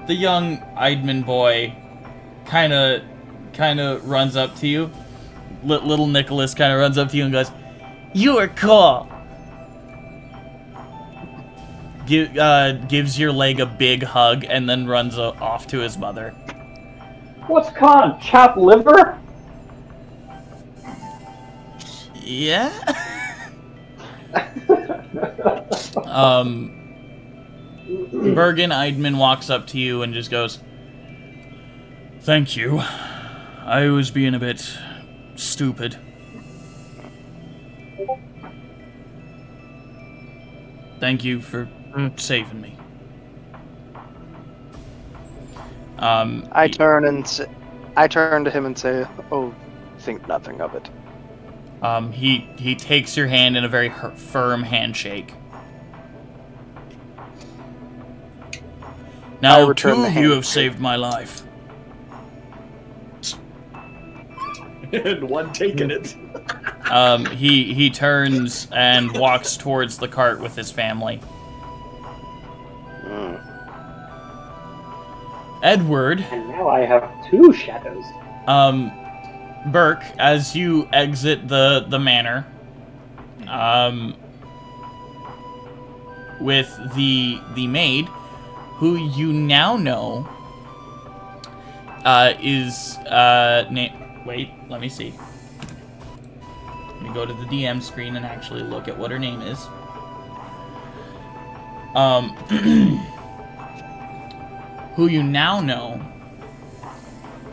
young Eidman boy kind of runs up to you. Little Nicholas kind of runs up to you and goes, "You are cool." Gives your leg a big hug and then runs off to his mother. What's con? Chopped liver? Yeah. Bergin Eidman walks up to you and just goes, "Thank you. I was being a bit stupid." Thank you for saving me. I turn to him and say, "Oh, think nothing of it." He takes your hand in a very firm handshake. Now, two of you have saved my life. And one taking it. He turns and walks towards the cart with his family. Edward. And now I have two shadows. Burke, as you exit the manor, with the maid, who you now know is wait, let me see. Let me go to the DM screen and actually look at what her name is. Who you now know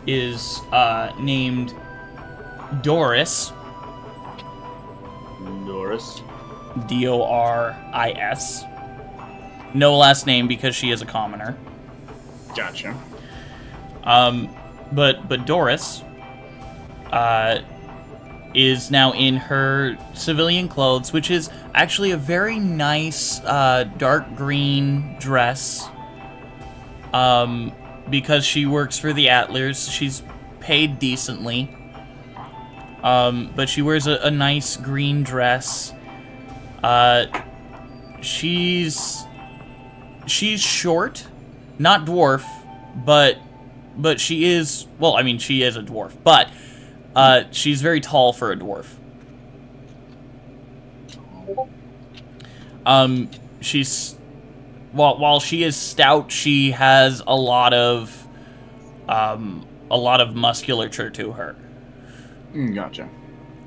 is named Doris. Doris. Doris. No last name because she is a commoner. Gotcha. But Doris is now in her civilian clothes, which is actually a very nice dark green dress. Because she works for the Attlers, she's paid decently. But she wears a nice green dress. She's short, not dwarf, but she is, well, I mean, she is a dwarf, but she's very tall for a dwarf. She's, while she is stout, she has a lot of musculature to her. Gotcha.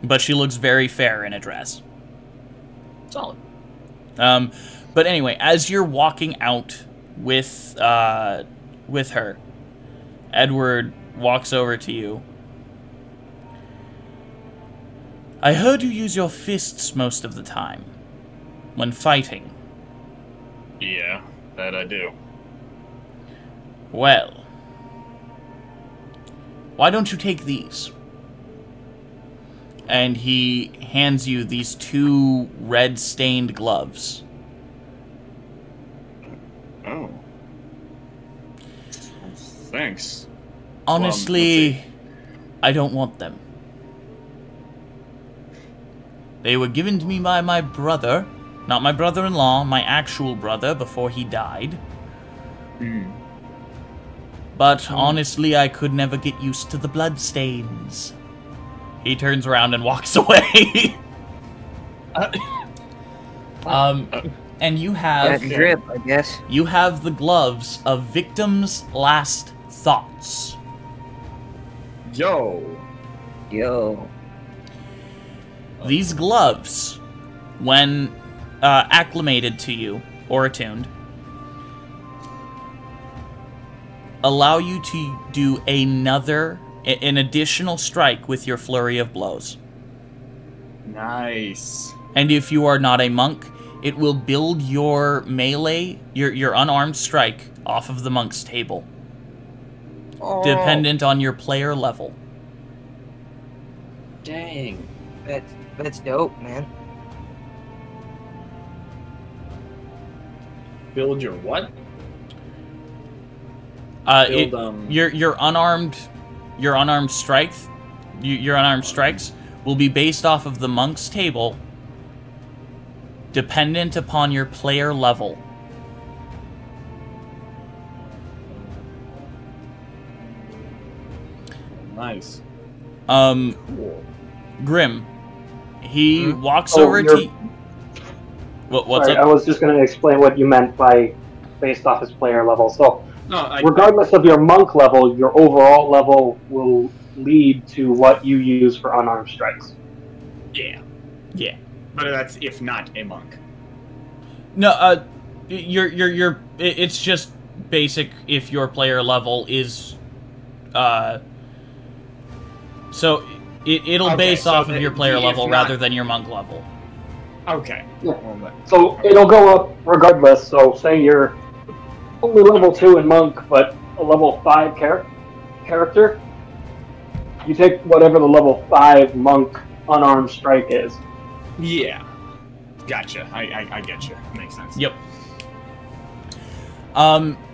But she looks very fair in a dress. Solid. But anyway, as you're walking out with her, Edward walks over to you. I heard you use your fists most of the time when fighting. Yeah, that I do. Well, why don't you take these? And he hands you these two red-stained gloves. Oh. Thanks. Honestly, I don't want them. They were given to me by my brother, not my brother-in-law, my actual brother before he died. But honestly, I could never get used to the bloodstains. He turns around and walks away. And you have drip, I guess. You have the gloves of Victim's Last Thoughts. Yo. These gloves, when acclimated to you or attuned, allow you to do an additional strike with your flurry of blows. Nice. And if you are not a monk, it will build your melee, your unarmed strike, off of the monk's table. Dependent on your player level. Dang. That's dope, man. Build your what? Your unarmed strikes will be based off of the monk's table, dependent upon your player level. Nice. Cool. Grim, he walks over to. What's Sorry, up? I was just going to explain what you meant by based off his player level. So, No, regardless of your monk level, your overall level will lead to what you use for unarmed strikes. Yeah. Yeah. But that's if not a monk. No, it's just basic if your player level is, so it'll base off of your player level rather than your monk level. Okay. Yeah. So it'll go up regardless. So say you're only level 2 in monk, but a level 5 character, you take whatever the level 5 monk unarmed strike is. Yeah. Gotcha. I get you. Makes sense. Yep.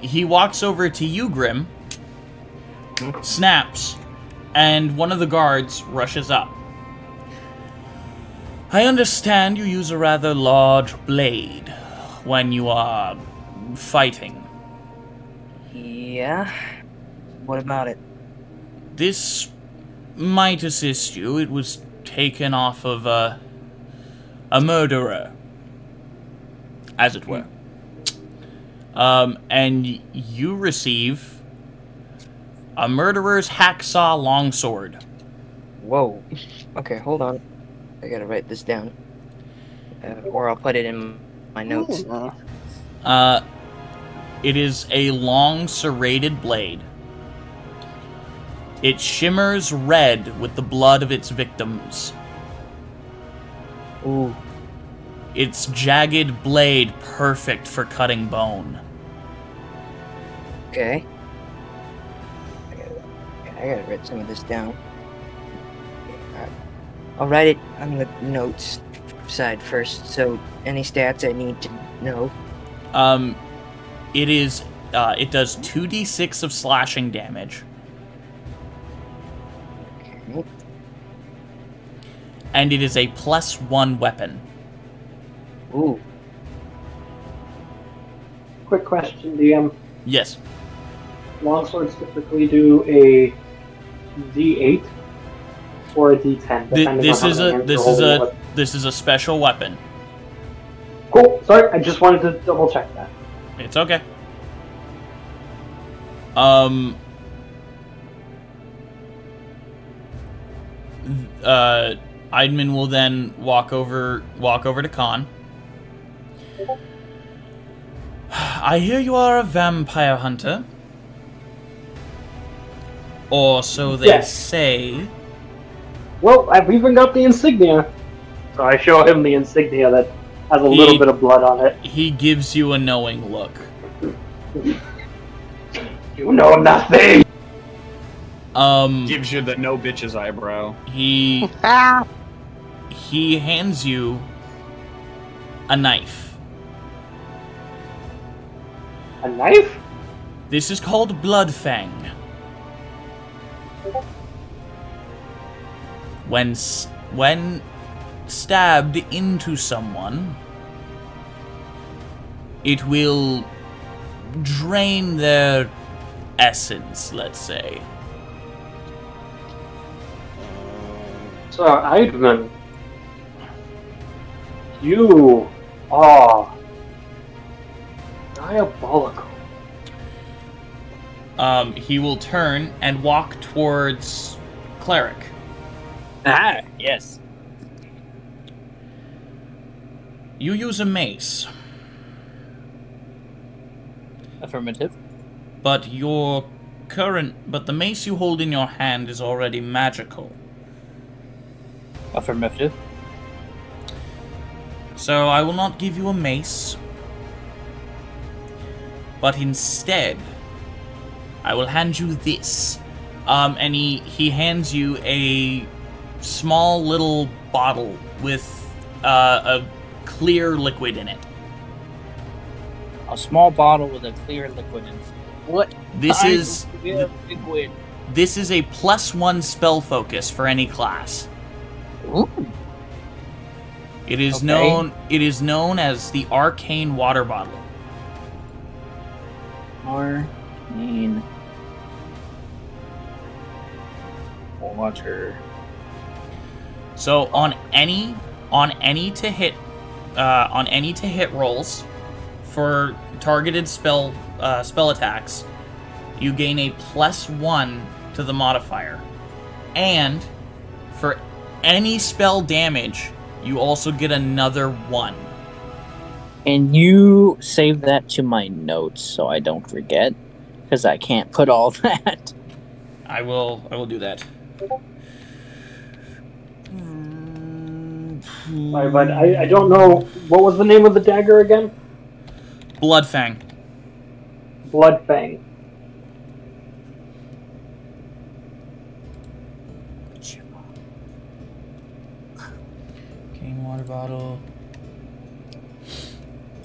He walks over to you, Grim, snaps, and one of the guards rushes up. I understand you use a rather large blade when you are fighting. Yeah? What about it? This might assist you. It was taken off of a murderer, as it were. And you receive a murderer's hacksaw longsword. Whoa. Okay, hold on. I gotta write this down. Or I'll put it in my notes. It is a long serrated blade. It shimmers red with the blood of its victims. Ooh. Its jagged blade perfect for cutting bone. Okay. I gotta write some of this down. I'll write it on the notes side first, so any stats I need to know. It does 2d6 of slashing damage. Okay. And it is a +1 weapon. Ooh. Quick question, DM. Yes. Longswords typically do a D8 or a D10. This is a special weapon. Cool. Sorry, I just wanted to double check that. It's okay. Aeidman will then walk over to Khan. I hear you are a vampire hunter. Or so they say. Well, I've even got the insignia. So I show him the insignia that has a little bit of blood on it. He gives you a knowing look. You know nothing! Gives you the no bitches eyebrow. He hands you a knife. A knife? This is called Bloodfang. When stabbed into someone, it will drain their essence, let's say. So, Eidman, you are diabolical. He will turn and walk towards Cleric. Ah, yes. You use a mace. Affirmative. But the mace you hold in your hand is already magical. Affirmative. So I will not give you a mace, but instead, I will hand you this. And he hands you a small little bottle with a clear liquid in it. A small bottle with a clear liquid in it. What? This is liquid. This is a +1 spell focus for any class. Ooh. It is known as the Arcane Water Bottle. Arcane Water. So on any to hit rolls for targeted spell attacks, you gain a +1 to the modifier, and for any spell damage, you also get another 1. And you save that to my notes so I don't forget, because I can't put all that. I will do that. Sorry, but I don't know, what was the name of the dagger again? Bloodfang. Bloodfang. Arcane Water Bottle.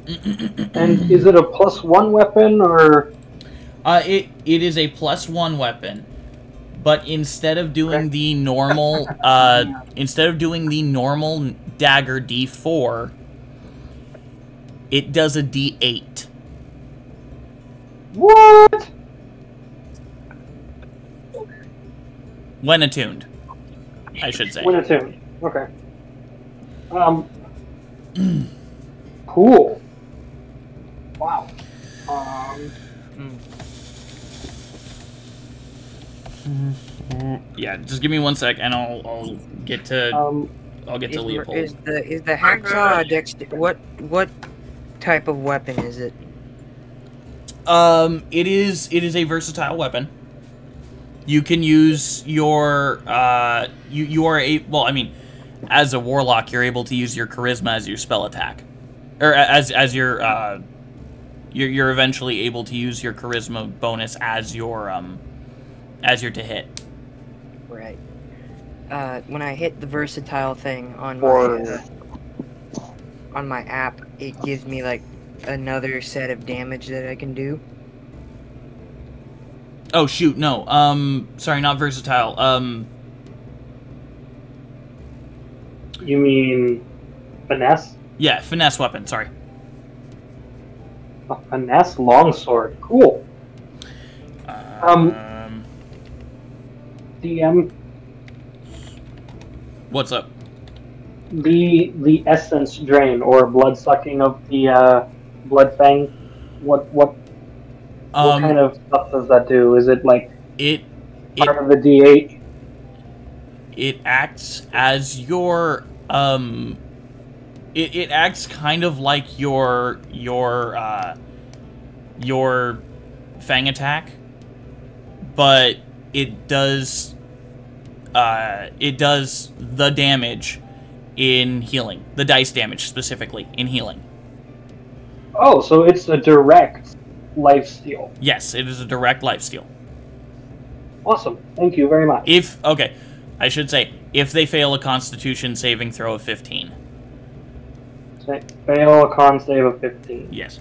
And is it a +1 weapon, or...? It is a +1 weapon, but instead of doing the normal dagger D4, it does a D8. What? When attuned, I should say. When attuned. Okay. Cool. Wow. Yeah, just give me 1 sec, and I'll get to Leopold. Is the hacksaw a what type of weapon is it? It is a versatile weapon. You can use your you are as a warlock, you're able to use your charisma as your spell attack, or as your you're eventually able to use your charisma bonus as your to hit. Right. When I hit the versatile thing on my app, it gives me like another set of damage that I can do. Oh shoot, no. Sorry, not versatile. You mean finesse? Yeah, finesse weapon, sorry. A finesse longsword. Cool. DM. What's up? The essence drain or blood sucking of the blood fang. What kind of stuff does that do? Is it like part of the D8? It acts as your it acts kind of like your fang attack, but it does the damage in healing, the dice damage specifically in healing. Oh, so it's a direct lifesteal. Yes, it is a direct lifesteal. Awesome. Thank you very much. I should say, if they fail a Constitution saving throw of 15. Fail a con save of 15. Yes.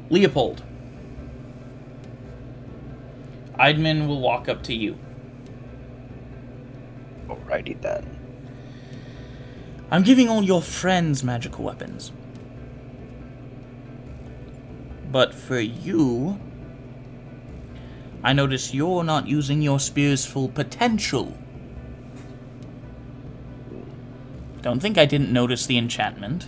Leopold. Eidman will walk up to you. Alrighty then. I'm giving all your friends magical weapons. But for you, I notice you're not using your spear's full potential. Don't think I didn't notice the enchantment.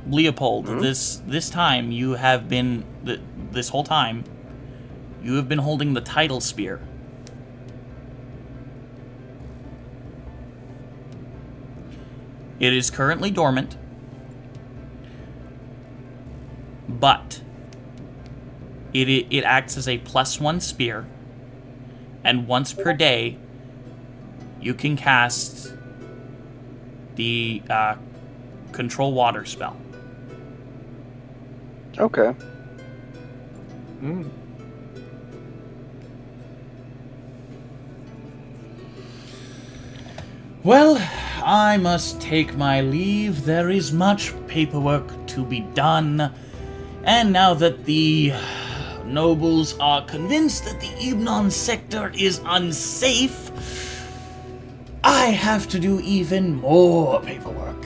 Leopold, this time you have been, this whole time, you have been holding the tidal spear. It is currently dormant, but it acts as a +1 spear, and once per day, you can cast the control water spell. Okay. Well, I must take my leave. There is much paperwork to be done. And now that the nobles are convinced that the Ibnon sector is unsafe, I have to do even more paperwork.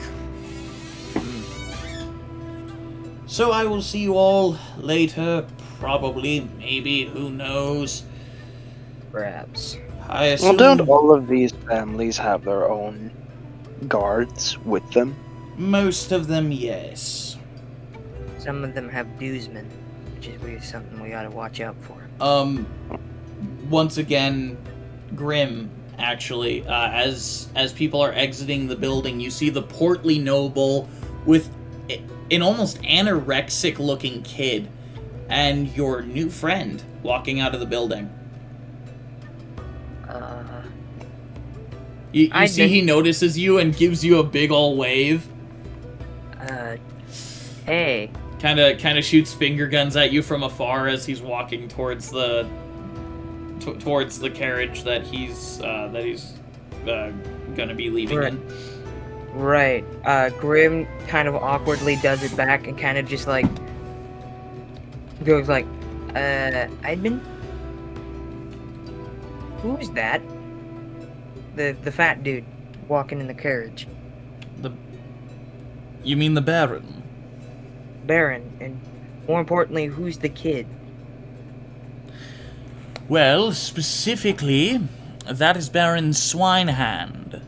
So I will see you all later, probably, maybe, who knows. Perhaps. I assume... Well, don't all of these families have their own guards with them? Most of them, yes. Some of them have dewsmen, which is something we gotta watch out for. Once again, Grim, actually, as people are exiting the building, you see the portly noble with an almost anorexic-looking kid and your new friend walking out of the building. You see he notices you and gives you a big ol' wave. Hey. Kind of shoots finger guns at you from afar as he's walking towards the carriage that he's gonna be leaving in. Right. Grim kind of awkwardly does it back and kind of just like goes like, Eidman? Who's that? The fat dude walking in the carriage. You mean the Baron? Baron, and more importantly, who's the kid? Well, specifically, that is Baron Swinehand.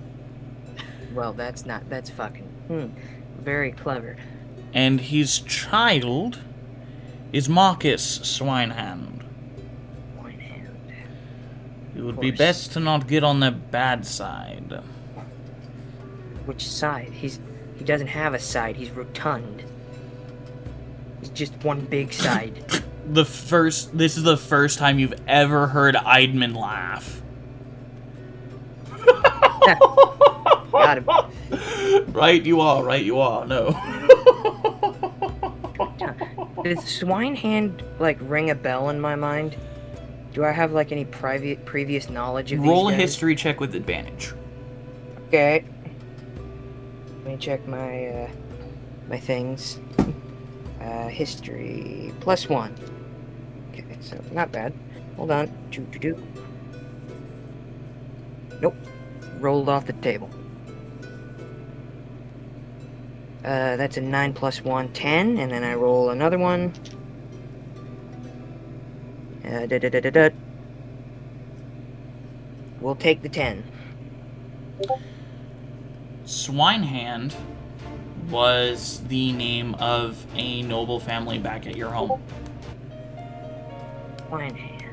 Well, that's fucking, very clever. And his child is Marcus Swinehand. It would be best to not get on the bad side. Which side? He doesn't have a side, he's rotund. He's just one big side. This is the first time you've ever heard Eidman laugh. Got him. Right you are, no. Does Swinehand, like, ring a bell in my mind? Do I have, like, any previous knowledge of these Roll a guys? history check with advantage. Okay. Let me check my, my things. History +1. Okay, so not bad. Hold on. Nope. Rolled off the table. That's a 9 + 1, 10, and then I roll another one. We'll take the 10. Swinehand was the name of a noble family back at your home. Swinehand.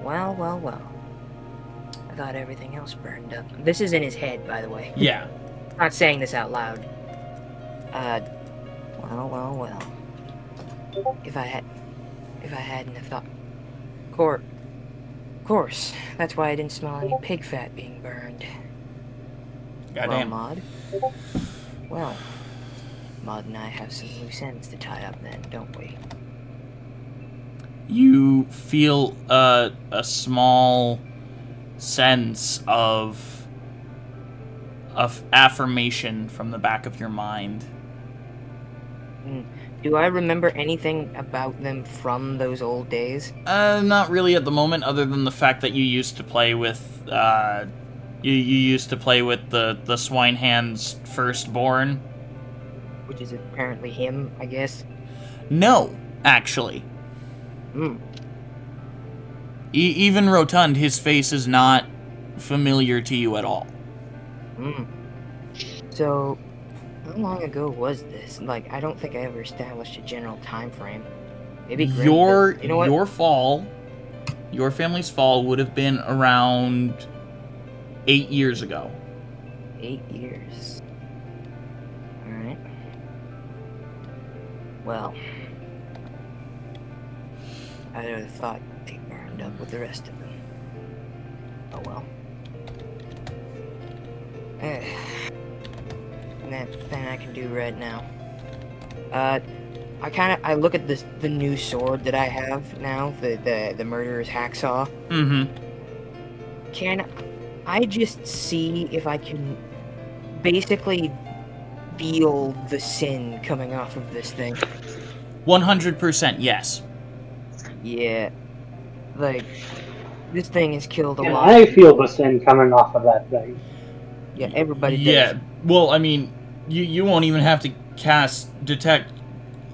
Well. I thought everything else burned up. This is in his head, by the way. Yeah. I'm not saying this out loud. Well. If I hadn't have thought... course. That's why I didn't smell any pig fat being burned. Goddamn. Well, Maud. Well, Maud and I have some loose ends to tie up then, don't we? You feel a small sense of affirmation from the back of your mind. Do I remember anything about them from those old days? Not really at the moment, other than the fact that you used to play with, you used to play with the Swinehand's firstborn. Which is apparently him, I guess. No, actually. Even Rotund, his face is not familiar to you at all. So, how long ago was this? Like, I don't think I ever established a general time frame. Maybe your fall, your family's fall would have been around 8 years ago. 8 years. Alright. Well, I would have thought they burned up with the rest of them. Oh well. Nothing I can do right now. I look at the new sword that I have now, the murderer's hacksaw. Can I just see if I can basically feel the sin coming off of this thing? 100% yes. Yeah. Like, this thing has killed a lot. I feel the sin coming off of that thing. Yeah, everybody does. Yeah, well, I mean, you won't even have to cast Detect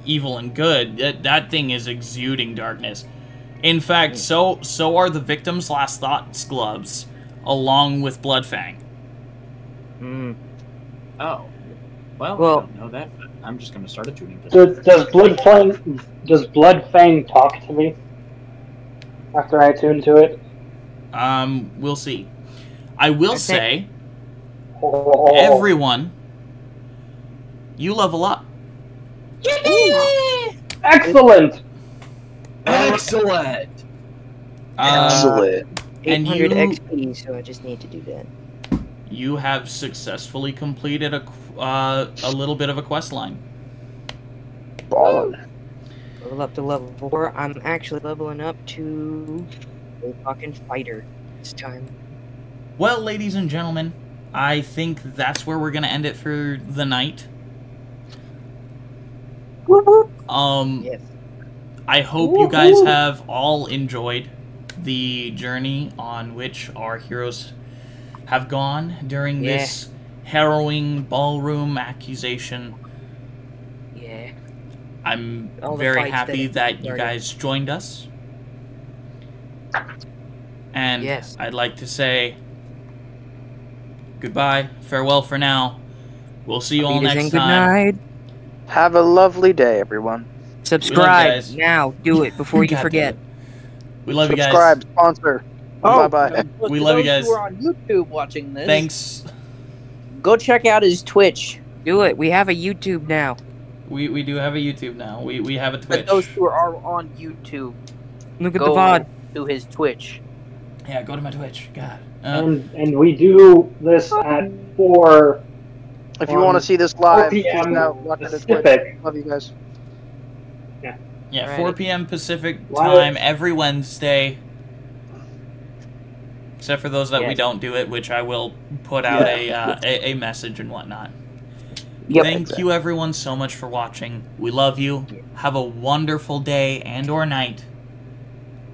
Evil and Good. That thing is exuding darkness. In fact, so are the Victim's Last Thoughts gloves, along with Bloodfang. Oh. Well, I don't know that, but I'm just going to start attuning to Does Bloodfang talk to me after I attune to it? We'll see. I will say, everyone, you level up. Excellent! Excellent! Excellent. And 800 you, XP, so I just need to do that. You have successfully completed a little bit of a quest line. Ballin'. Level up to level 4. I'm actually leveling up to a fucking fighter this time. Well, ladies and gentlemen, I think that's where we're gonna end it for the night. Yes. I hope you guys have all enjoyed the journey on which our heroes have gone during this harrowing ballroom accusation. Yeah. I'm All the very fights happy that you started. guys joined us. And Yes. I'd like to say goodbye, farewell for now. We'll see you all next Good time. night. Have a lovely day, everyone. Subscribe guys. now. Do it before you God forget. damn it. We love you guys. Subscribe, sponsor. Bye-bye. We love you guys. Who are on YouTube watching this, Thanks. go check out his Twitch. Do it. We have a YouTube now. We do have a YouTube now. We have a Twitch. But those who are on YouTube, Look at go the VOD. to his Twitch. Yeah, go to my Twitch. God. And we do this at 4. If you want to see this live, 4 p.m. just now watch it at Twitch. Pacific. Love you guys. Yeah, Alrighty. 4 p.m. Pacific Wow. time every Wednesday. Except for those that we Yes. don't do it, which I will put out a message and whatnot. Yep. Thank you everyone so much for watching. We love you. Have a wonderful day and or night.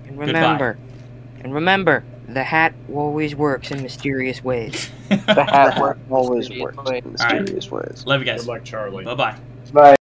And remember, the hat always works in mysterious ways. The hat always works in mysterious ways. Love you guys. Good luck, Charlie. Bye-bye. Bye.